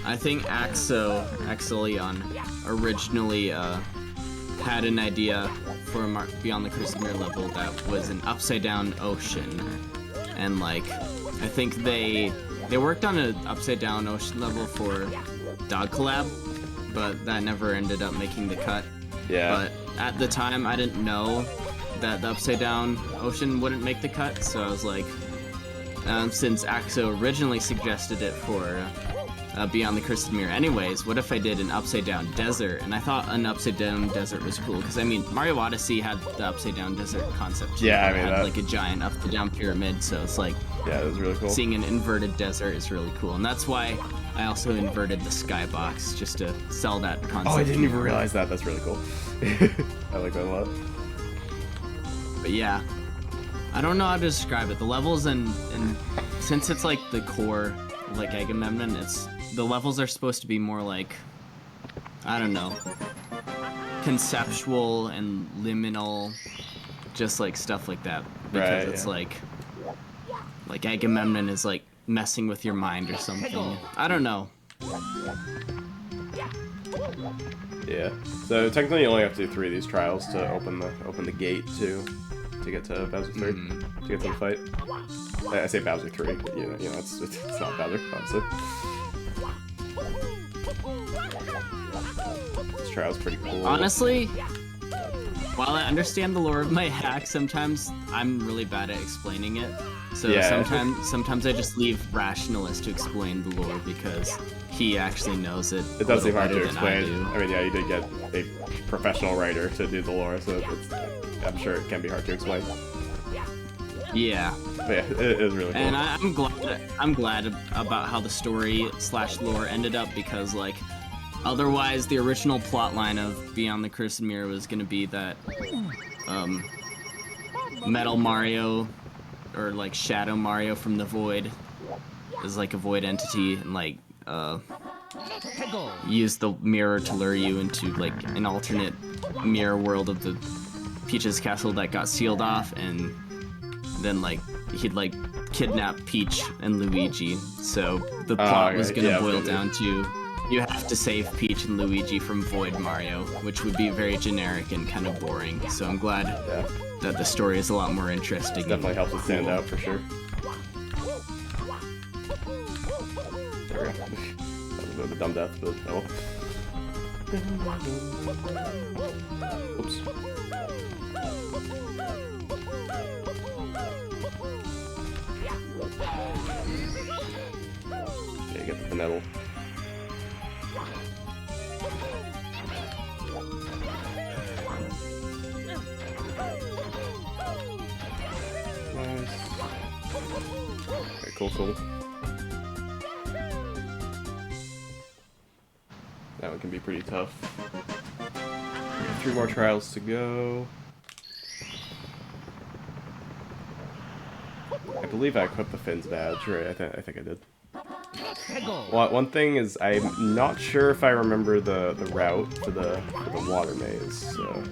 I think Axelion originally had an idea for a Beyond the Cursed Mirror level that was an upside down ocean, and like I think they worked on an upside down ocean level for Dog Collab, but that never ended up making the cut. Yeah. But at the time, I didn't know that the Upside Down Ocean wouldn't make the cut, so I was like, since Axo originally suggested it for Beyond the Crystal Mirror anyways, what if I did an Upside Down Desert? And I thought an Upside Down Desert was cool, because I mean, Mario Odyssey had the Upside Down Desert concept too. Yeah, I mean, it had that... like a giant Upside Down pyramid, so it's like, yeah, it was really cool. Seeing an inverted desert is really cool, and that's why I also inverted the skybox, just to sell that concept. Oh, I didn't even realize that. That's really cool. I like that a lot. But yeah, I don't know how to describe it. The levels and since it's like the core, like Agamemnon, the levels are supposed to be more like, I don't know, conceptual and liminal, just like stuff like that. Because it's like Agamemnon is like messing with your mind or something. I don't know. Yeah. So technically, you only have to do 3 of these trials to open the gate to get to Bowser 3, to get to the fight. I say Bowser 3, but you know, it's not Bowser, obviously. This trial's pretty cool. Honestly, while I understand the lore of my hack, sometimes I'm really bad at explaining it. So yeah. sometimes I just leave Rationalist to explain the lore because he actually knows it. It does seem hard to better than I explain. do. I mean, yeah, you did get a professional writer to do the lore, so I'm sure it can be hard to explain. Yeah. But yeah, it is really cool. And I'm glad about how the story / lore ended up, because like otherwise the original plot line of Beyond the Cursed Mirror was gonna be that Metal Mario or like Shadow Mario from the Void is like a void entity and like use the mirror to lure you into like an alternate mirror world of the Peach's castle that got sealed off, and then like he'd like kidnap Peach and Luigi. So the plot was gonna boil down to you have to save Peach and Luigi from Void Mario, which would be very generic and kind of boring. So I'm glad that the story is a lot more interesting. Definitely helps it stand out for sure. There we go. That was a bit of a dumb death, but oh well. Oops. Okay, get the nettle. Nice. Okay, cool. That one can be pretty tough. 3 more trials to go. I believe I equipped the Finn's badge, right? I think I did. Well, one thing is, I'm not sure if I remember the route for the water maze. So,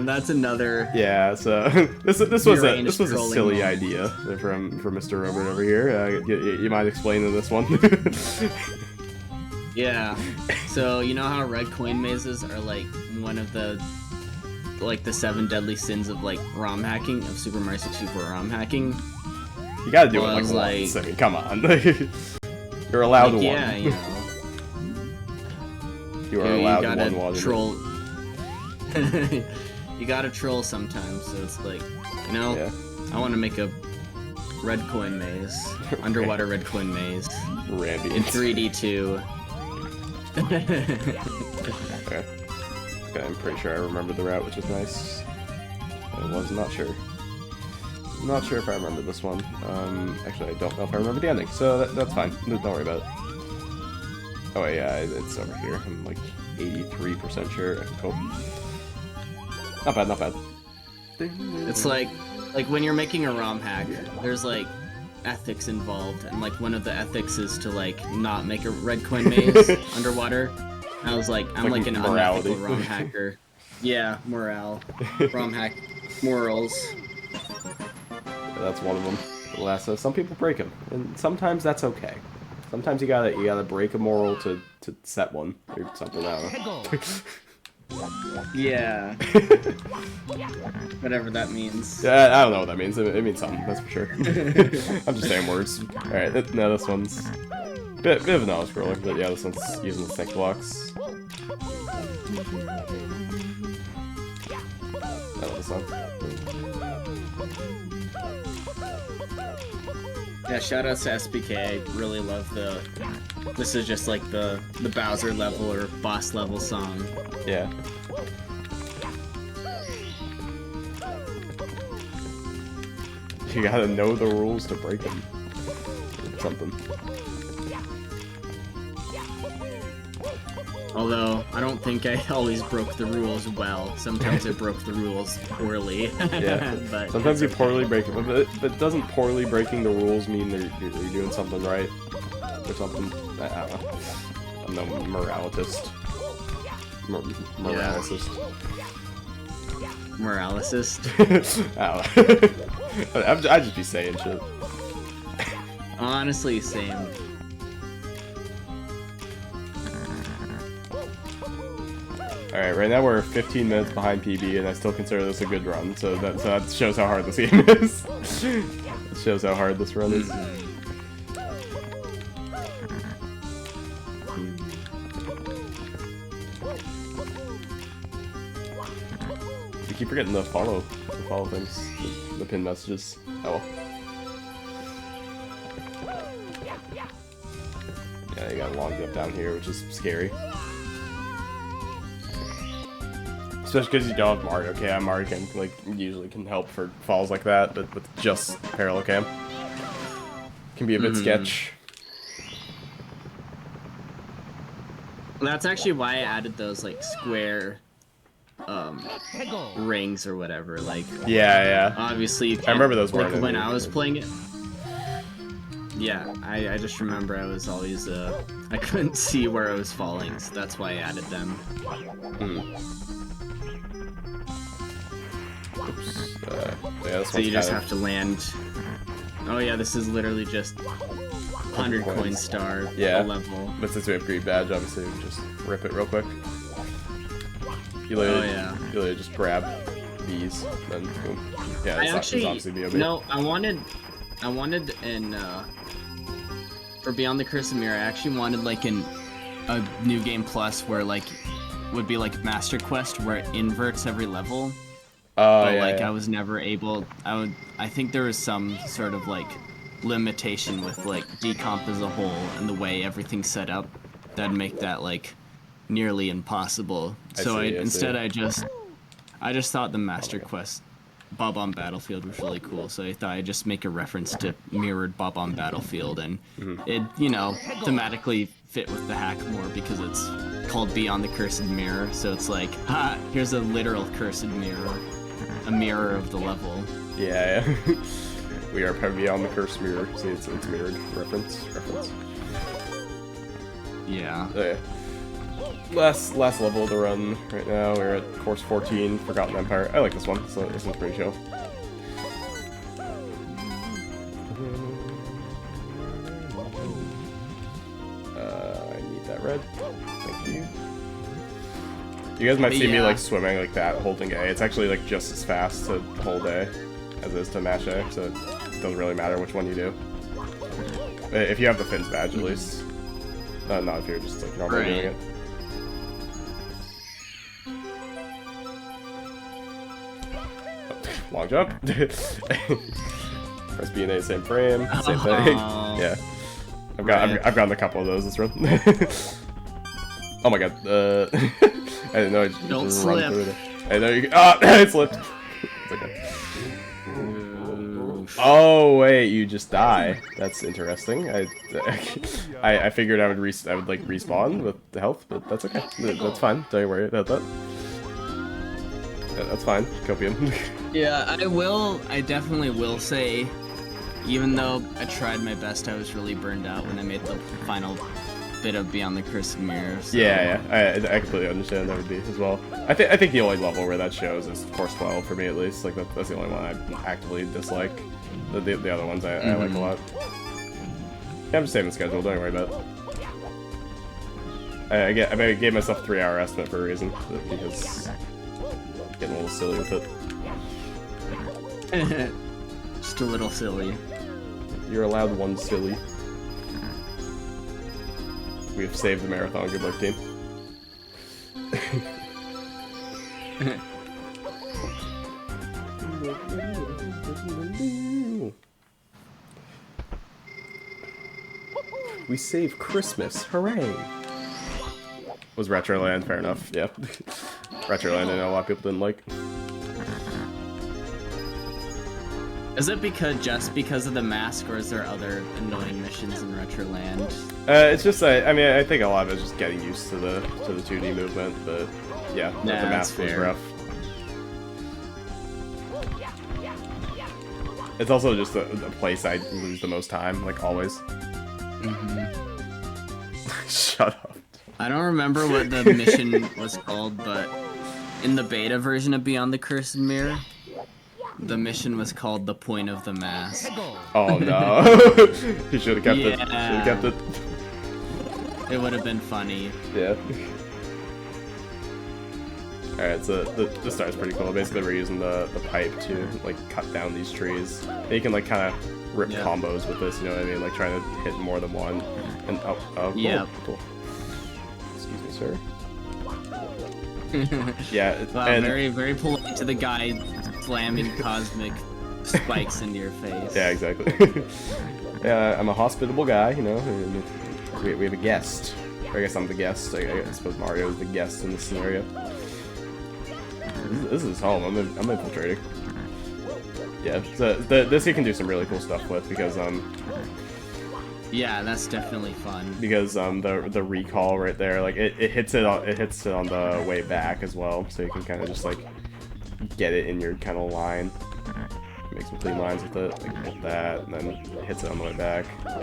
that's another. Yeah. So this was a silly idea from Mr. Robert over here. You might explain in this one. Yeah. So you know how red coin mazes are like one of the 7 deadly sins of like ROM hacking, of Super Mario 64 ROM hacking. You gotta do it like once. I mean, come on. You're allowed one. Yeah, you know. You are allowed you gotta one water. Troll. You gotta troll sometimes, so it's like, you know, I want to make a red coin maze, underwater red coin maze, Rambi in 3D too. Okay, I'm pretty sure I remember the route, which is nice. I was not sure. Not sure if I remember this one. Actually, I don't know if I remember the ending, so that's fine. Don't worry about it. Oh wait, yeah, it's over here. I'm like 83% sure. Cool. Not bad. It's like when you're making a ROM hack, there's like ethics involved, and like one of the ethics is to like not make a red coin maze underwater. I was like, I'm like an morality. unethical ROM hacker. Yeah, morale. ROM hack morals. Yeah, that's one of them. The last, some people break them, and sometimes that's okay. Sometimes you gotta break a moral to set one or something. I don't know. Yeah. Whatever that means. Yeah, I don't know what that means. It means something, that's for sure. I'm just saying words. Alright, now this one's Bit of an auto-scroller, but yeah, this one's using the snake blocks. I love this one. Yeah, shout out to SPK. I really love the. This is just like the Bowser level or boss level song. Yeah. You gotta know the rules to break them. Or something. Although, I don't think I always broke the rules well. Sometimes I broke the rules poorly. Yeah. But sometimes you poorly break them, but doesn't poorly breaking the rules mean you're doing something right? Or something? I don't know. I'm no moralitist. Moralicist. Moralicist? I don't know. I'd just be saying shit. Honestly, same. Alright, right now we're 15 minutes behind PB, and I still consider this a good run, so that shows how hard this game is. It shows how hard this run is. We keep forgetting to follow things, the pin messages. Oh well. Yeah, you got a long jump down here, which is scary. Especially because you don't have Mario Cam. Mario Cam usually can help for falls like that, but with just parallel cam, can be a bit sketch. That's actually why I added those square rings or whatever. Yeah. Obviously, you can't, I remember those weren't when I was playing it. Yeah, I just remember I was always I couldn't see where I was falling, so that's why I added them. Oops. Yeah, So you just have to land. Oh yeah, this is literally just 100 coin star level. But since we have green badge, obviously we can just rip it real quick. You literally, you literally just grab these, then boom. Yeah, it's obviously BOB. No, I wanted in for Beyond the Curse of Mirror, I actually wanted a new game plus where would be Master Quest where it inverts every level. But I was never able. I think there was some sort of limitation with decomp as a whole and the way everything's set up that'd make that nearly impossible. So instead I just thought the Master Quest Bob on Battlefield was really cool, so I thought I'd just make a reference to mirrored Bob on Battlefield, and it, thematically fit with the hack more because it's called Beyond the Cursed Mirror, so it's ha, here's a literal cursed mirror, a mirror of the level. Yeah. We are Beyond the Cursed Mirror, see, it's mirrored reference. Yeah. Oh, yeah. Last level of the run right now. We're at course 14, Forgotten Empire. I like this one, so this one's pretty chill. I need that red. Thank you. You guys might see me swimming like that, holding A. It's actually just as fast to hold A as it is to mash A, so it doesn't really matter which one you do. If you have the Fins badge, at least. Not if you're just normally doing it. Long jump. Press B and A, same frame, same thing. Yeah, I've gotten a couple of those this run. Oh my god! I didn't know I just don't run slip. through it. I know you. Ah, I slipped. It's okay. Oh wait, you just die. That's interesting. I figured I would respawn with the health, but that's okay. That's fine. Don't worry about that. That's fine. Copium. Yeah, I definitely will say, even though I tried my best, I was really burned out when I made the final bit of Beyond the Cursed Mirror. So. Yeah, I completely understand that would be as well. I think the only level where that shows is course 12 for me at least. That's the only one I actively dislike. The other ones I like a lot. Yeah, I'm just saving the schedule. Don't worry about it. I gave myself a 3-hour estimate for a reason, because I'm getting a little silly with it. Just a little silly. You're allowed one silly. We've saved the marathon. Good luck, team. We saved Christmas. Hooray! Was Retroland, fair enough, yeah. Retroland, I know a lot of people didn't like. Is it just because of the mask, or is there other annoying missions in Retroland? It's just, I mean, I think a lot of it's just getting used to the 2D movement, but yeah, the mask was rough. It's also just a place I lose the most time, like always. Shut up. I don't remember what the mission was called, but in the beta version of Beyond the Cursed Mirror, the mission was called The Point of the Mask. Oh no. He should have kept it. Should have kept it. It would have been funny. Yeah. Alright, so the start's pretty cool. Basically, we're using the pipe to, like, cut down these trees. And you can, like, kind of rip combos with this, you know what I mean? Like, trying to hit more than one. And, cool. Yeah. Cool. Excuse me, sir. Yeah. Wow, and, very, very polite to the guy slamming cosmic spikes into your face. Yeah, exactly. Yeah, I'm a hospitable guy, you know. And we have a guest. Or I guess I'm the guest. I suppose Mario is the guest in this scenario. This is his home. I'm infiltrating. Yeah, so this you can do some really cool stuff with because yeah, that's definitely fun. Because the recall right there, like it hits it on the way back as well, so you can kind of just like get it in your kind of line, make some clean lines with it, like that, and then it hits it on the way back. I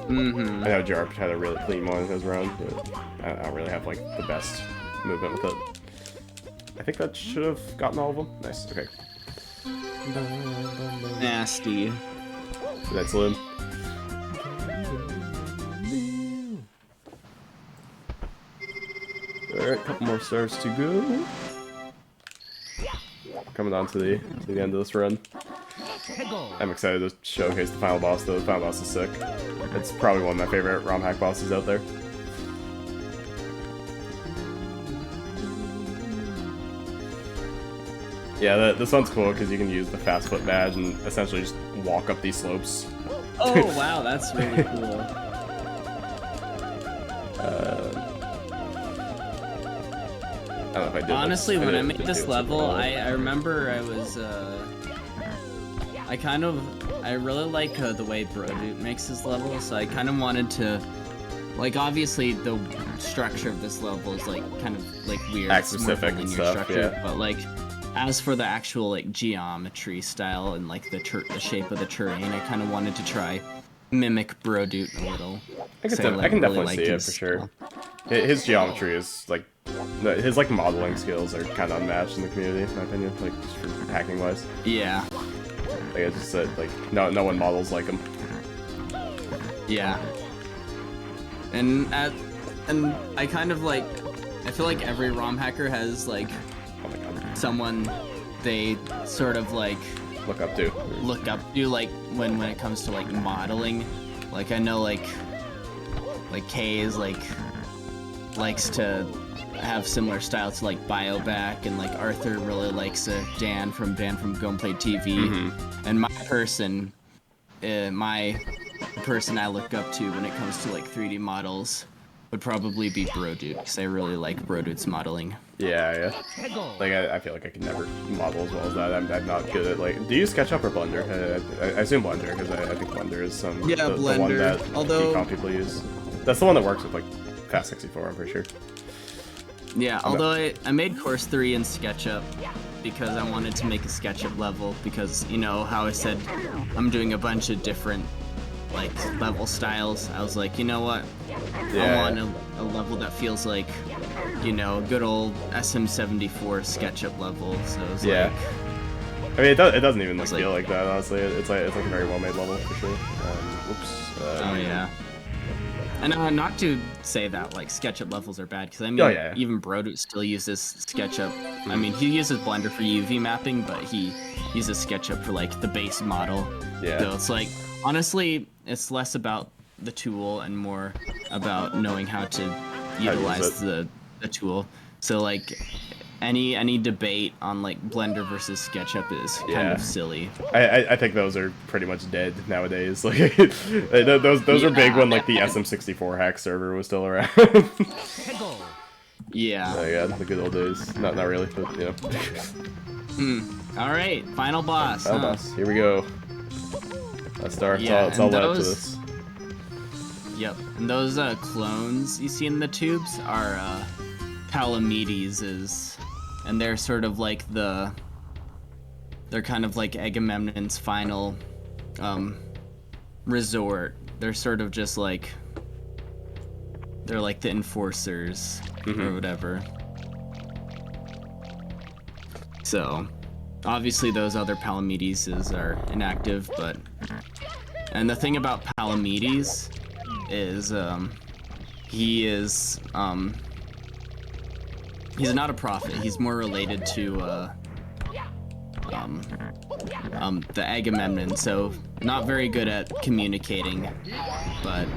know Jarp had a really clean one in his run, but I don't really have like the best movement with it. I think that should have gotten all of them. Nice. Okay. Nasty. That's Lim. Alright, couple more stars to go. Coming on to the end of this run. I'm excited to showcase the final boss, though. The final boss is sick. It's probably one of my favorite ROM hack bosses out there. Yeah, this one's cool because you can use the fast foot badge and essentially just walk up these slopes. Oh wow, that's really cool. I don't know if I did. Honestly, when I made this level, I remember I was I really like the way Brodude makes his level, so I kind of wanted to, like, obviously the structure of this level is like kind of like weird, act specific and stuff, structure, yeah. but like as for the actual like geometry style and like the shape of the terrain, I kind of wanted to try mimic Brodude a little. I can definitely see it for sure. His geometry is like, his like modeling skills are kind of unmatched in the community, in my opinion, like just for hacking wise. Yeah. Like I just said, like no one models like him. Yeah. And I kind of like, I feel like every ROM hacker has like someone they sort of like look up to, like when it comes to like modeling. Like I know like Kay is like likes to have similar style to like Bioback, and like Arthur really likes Dan from Gunplay TV. And my person I look up to when it comes to like 3D models would probably be Brodude, because I really like Brodude's modeling. Yeah. Like I feel like I can never model as well as that. I'm not good at like. Do you use SketchUp or Blender? I assume Blender, because I think Blender is the one that Gcom people use. That's the one that works with like Fast64, I'm pretty sure. Yeah, although I made Course 3 in SketchUp because I wanted to make a SketchUp level, because, you know, how I said I'm doing a bunch of different, like, level styles. I was like, you know what? I want a level that feels like, you know, good old SM64 SketchUp level, so it was like... I mean, it doesn't even feel like that, honestly. It's like a very well-made level, for sure. Oh, yeah. And not to say that like SketchUp levels are bad, because I mean, even Brodude still uses SketchUp. I mean, he uses Blender for UV mapping, but he uses SketchUp for like the base model. Yeah. So it's like, honestly, it's less about the tool and more about knowing how to utilize the tool. So like any debate on like Blender versus SketchUp is kind of silly. I think those are pretty much dead nowadays. Like those were big when like the SM64 hack server was still around. Yeah. Oh yeah, the good old days. Not really, but you know. All right, final boss. Final boss. Here we go. Let's start. Yeah, It's all led up to this. Yep, and those clones you see in the tubes are Palamedes, and they're sort of like they're kind of like Agamemnon's final resort. They're sort of just like, they're like the enforcers or whatever. So obviously those other Palamedes are inactive, but, and the thing about Palamedes is he's not a prophet. He's more related to the Agamemnon, so not very good at communicating, but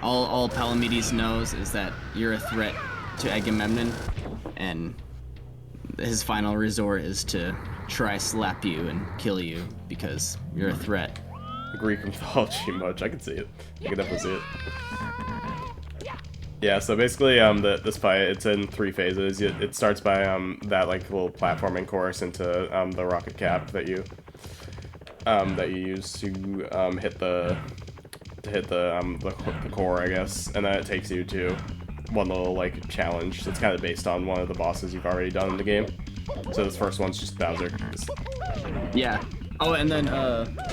all Palamedes knows is that you're a threat to Agamemnon, and his final resort is to try slap you and kill you because you're a threat. Greek mythology much. I can see it. I can definitely see it. Yeah, so basically, this fight, it's in 3 phases. It starts by that like little platforming course into the rocket cap that you use to hit the core, I guess, and then it takes you to one little like challenge that's kind of based on one of the bosses you've already done in the game. So this first one's just Bowser. Yeah. Oh, and then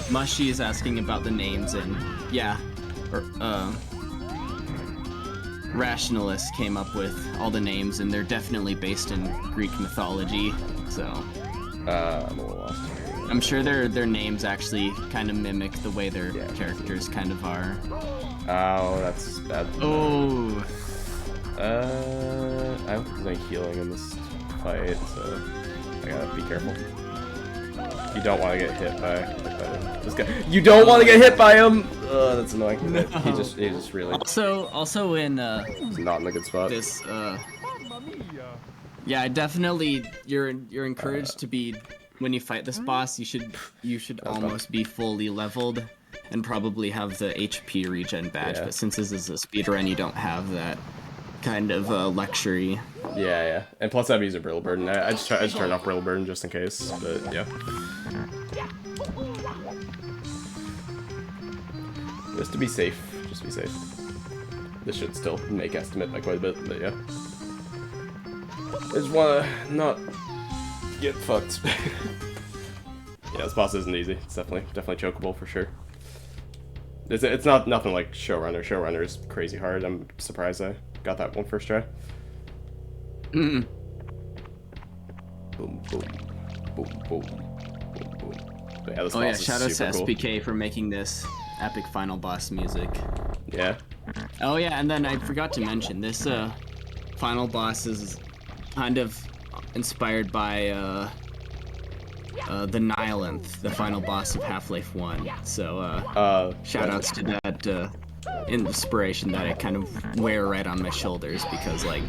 Mushy is asking about the names, and yeah, Rationalists came up with all the names, and they're definitely based in Greek mythology. So I'm a little lost. I'm sure their names actually kind of mimic the way their characters kind of are. Oh, that's bad. Oh. I don't think there's any healing in this fight, so I gotta be careful. You don't want to get hit by this guy. You don't want to get hit by him. That's annoying. No. He just really. Also in he's not in a good spot. This yeah, definitely you're encouraged to be, when you fight this boss, you should almost be fully leveled and probably have the HP regen badge. But since this is a speedrun, you don't have that kind of luxury. Yeah, and plus I've used a Brittle Burden. I just turned off Brittle Burden just in case, but yeah. Just to be safe, This should still make estimate by quite a bit, but yeah. I just wanna not get fucked. Yeah, this boss isn't easy. It's definitely chokeable for sure. It's nothing like Showrunner. Showrunner is crazy hard. I'm surprised I got that one first try. Boom, boom, boom, boom, boom, boom. But yeah, this boss is shout out to super SPK cool. for making this epic final boss music. Yeah. Oh yeah, and then I forgot to mention this final boss is kind of inspired by the Nihilith, the final boss of Half-Life 1. So shoutouts to that inspiration that I kind of wear right on my shoulders, because like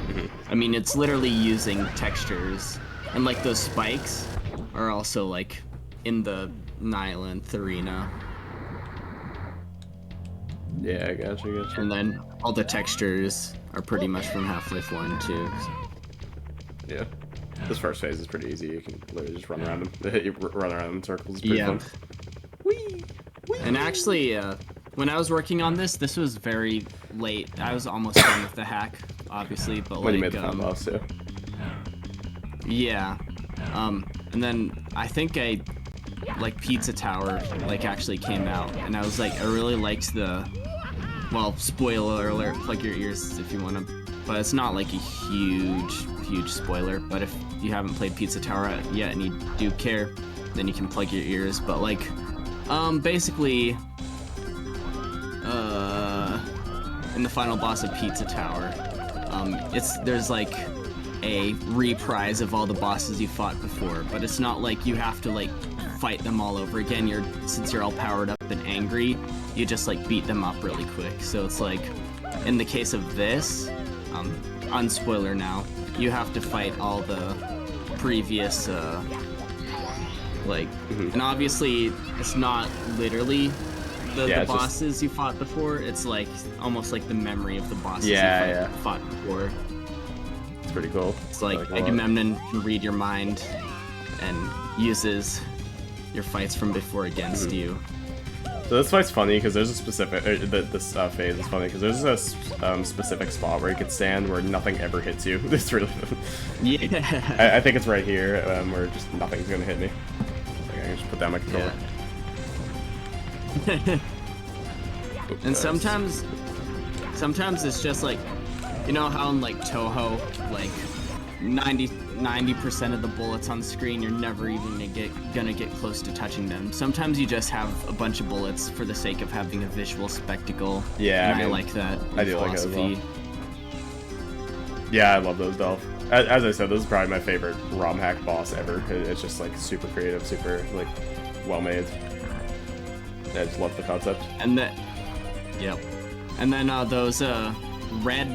I mean, it's literally using textures, and like those spikes are also like in the Nihilith arena. Yeah, I gotcha. And then all the textures are pretty much from Half-Life 1 too. Yeah. This first phase is pretty easy. You can literally just run around them. You run around them in circles. It's pretty fun. Whee! And actually, when I was working on this was very late. I was almost done with the hack, obviously, but when like, you made the final boss, yeah. And then I think like Pizza Tower actually came out, and I was like, I really liked the, well, spoiler alert, plug your ears if you want to, but it's not like a huge spoiler. But if you haven't played Pizza Tower yet and you do care, then you can plug your ears. But like, basically, in the final boss of Pizza Tower, there's like a reprise of all the bosses you fought before, but it's not like you have to like fight them all over again. Since you're all powered up and angry, you just like beat them up really quick. So it's like, in the case of this, unspoiler now, you have to fight all the previous, and obviously it's not literally the bosses you fought before. It's like almost like the memory of the bosses you fought before. It's pretty cool. It's like Agamemnon can read your mind and uses your fights from before against you. So this fight's funny because there's a specific, this phase is funny because there's a specific spot where you can stand where nothing ever hits you. It's really, I think it's right here where just nothing's gonna hit me. Like, I can just put down my controller. Yeah. And sometimes it's just like, you know how in like Toho, like 90% of the bullets on screen, you're never even gonna get close to touching them. Sometimes you just have a bunch of bullets for the sake of having a visual spectacle. Yeah, and I like that. I do like it as well. Yeah, I love those Dolph. As I said, this is probably my favorite ROM hack boss ever. It's just like super creative, super like well made. I just love the concept. And then, yep. And then those red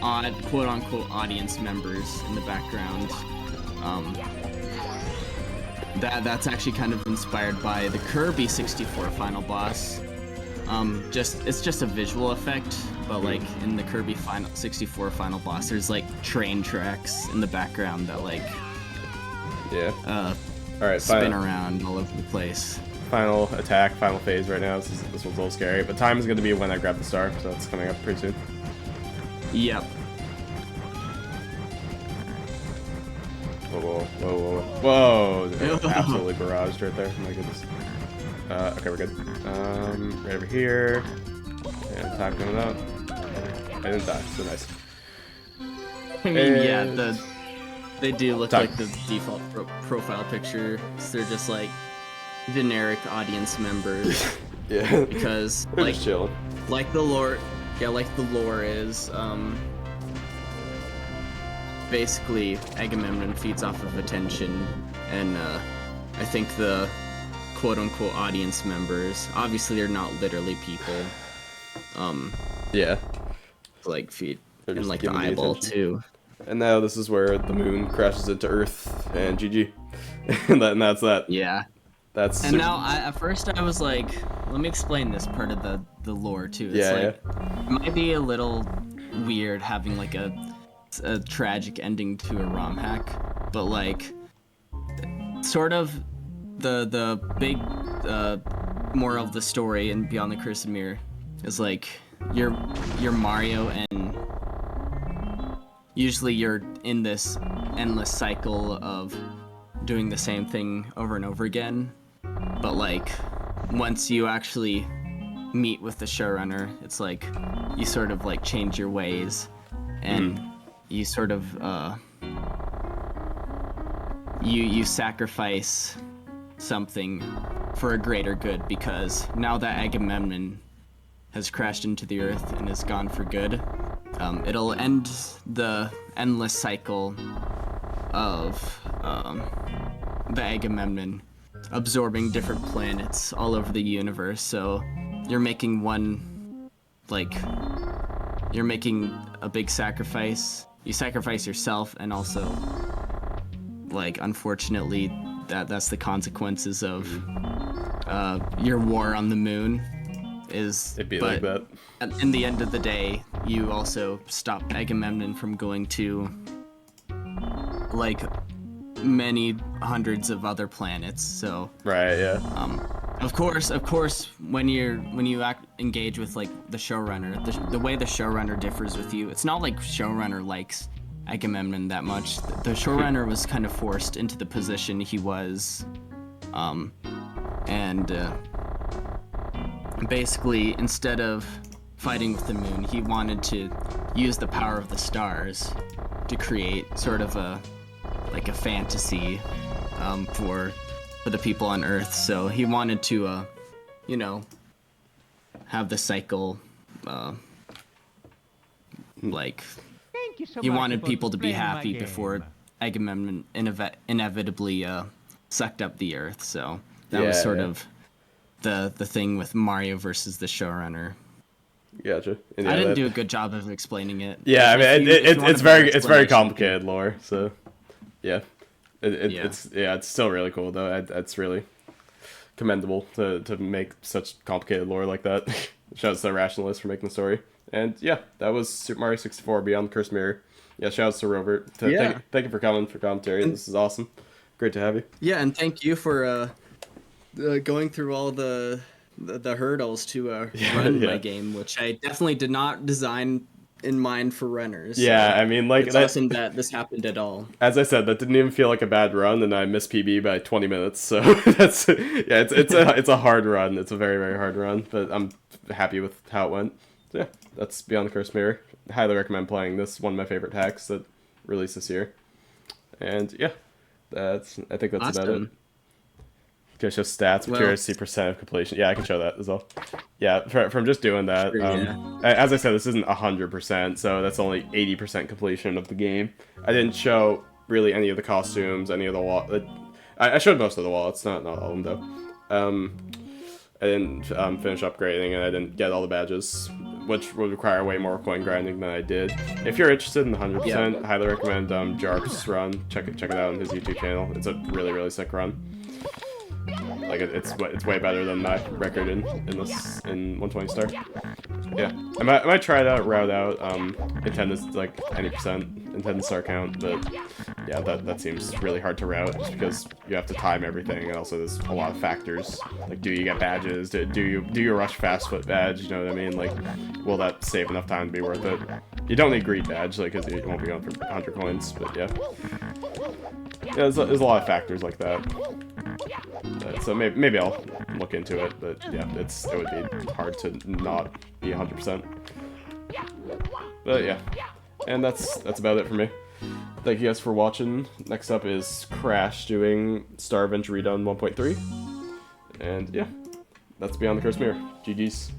odd quote-unquote audience members in the background, that's actually kind of inspired by the Kirby 64 final boss. It's just a visual effect, but like in the Kirby 64 final boss, there's like train tracks in the background that like all right, spin around all over the place. Final attack, final phase right now. This one's a little scary, but time is going to be when I grab the star, so that's coming up pretty soon. Yep. Whoa! Absolutely barraged right there. Oh my goodness. Okay, we're good. Right over here. And time coming up. I didn't die, so nice. I mean, yeah, they do look like the default profile picture. So they're just like generic audience members. Yeah. Because like just chilling. Like the lore is, basically Agamemnon feeds off of attention, and I think the quote-unquote audience members, obviously they're not literally people, like feed, and like the eyeball too. And now this is where the moon crashes into Earth, and GG. and that's that. Yeah. That's and now at first I was like, let me explain this part of the lore too. It's it might be a little weird having like a tragic ending to a ROM hack, but like sort of the big moral of the story in Beyond the Curse of Mirror is like you're Mario, and usually you're in this endless cycle of doing the same thing over and over again, but like once you actually meet with the showrunner, it's like you sort of like change your ways, and you sort of you sacrifice something for a greater good, because now that Agamemnon has crashed into the Earth and is gone for good, it'll end the endless cycle of the Agamemnon absorbing different planets all over the universe. So you're making you're making a big sacrifice. You sacrifice yourself, and also, like, unfortunately, that's the consequences of your war on the moon. It'd be like that. In the end of the day, you also stop Agamemnon from going to like many hundreds of other planets. So right, yeah. Of course, when you engage with like the showrunner, the way the showrunner differs with you, it's not like showrunner likes Agamemnon that much. The showrunner was kind of forced into the position he was, and basically instead of fighting with the moon, he wanted to use the power of the stars to create sort of a fantasy for the people on Earth. So he wanted to have the cycle he wanted people to be happy before Agamemnon inevitably sucked up the earth. So that was sort of the thing with Mario versus the showrunner. Gotcha. I didn't do a good job of explaining it. Yeah, I mean, it's very complicated lore. So, yeah, it's still really cool though. It's really commendable to make such complicated lore like that. Shouts to Rationalist for making the story. And yeah, that was Super Mario 64 Beyond the Cursed Mirror. Yeah, shouts to Robert. Thank you for coming for commentary. This is awesome. Great to have you. Yeah, and thank you for going through all the hurdles to run my game, which I definitely did not design in mind for runners. Yeah, I mean, like, it's awesome that this happened at all. As I said, that didn't even feel like a bad run, and I missed PB by 20 minutes. So that's it's a hard run. It's a very, very hard run, but I'm happy with how it went. So yeah, that's Beyond the Cursed Mirror. Highly recommend playing this. One of my favorite hacks that released this year. And yeah, I think that's awesome. about it. Can show stats, accuracy, percent of completion. Yeah, I can show that as well. Yeah, from just doing that. Sure, as I said, this isn't 100%, so that's only 80% completion of the game. I didn't show really any of the costumes, any of the wall. I showed most of the wallets, not all of them though. I didn't finish upgrading, and I didn't get all the badges, which would require way more coin grinding than I did. If you're interested in the 100%, I highly recommend Jark's run. Check it out on his YouTube channel. It's a really, really sick run. Like it's way better than my record in 120 star. Yeah, I might try that route out. Intended like any % intended star count, but yeah, that seems really hard to route just because you have to time everything, and also there's a lot of factors. Like, do you get badges? Do you rush fast foot badge? You know what I mean? Like, will that save enough time to be worth it? You don't need greed badge, like, because you won't be going for 100 coins. But yeah, there's a lot of factors like that. So maybe I'll look into it, but yeah, it would be hard to not be 100%. But yeah, and that's about it for me. Thank you guys for watching. Next up is Crash doing Star Adventure Redone 1.3, and yeah, that's Beyond the Cursed Mirror. GG's.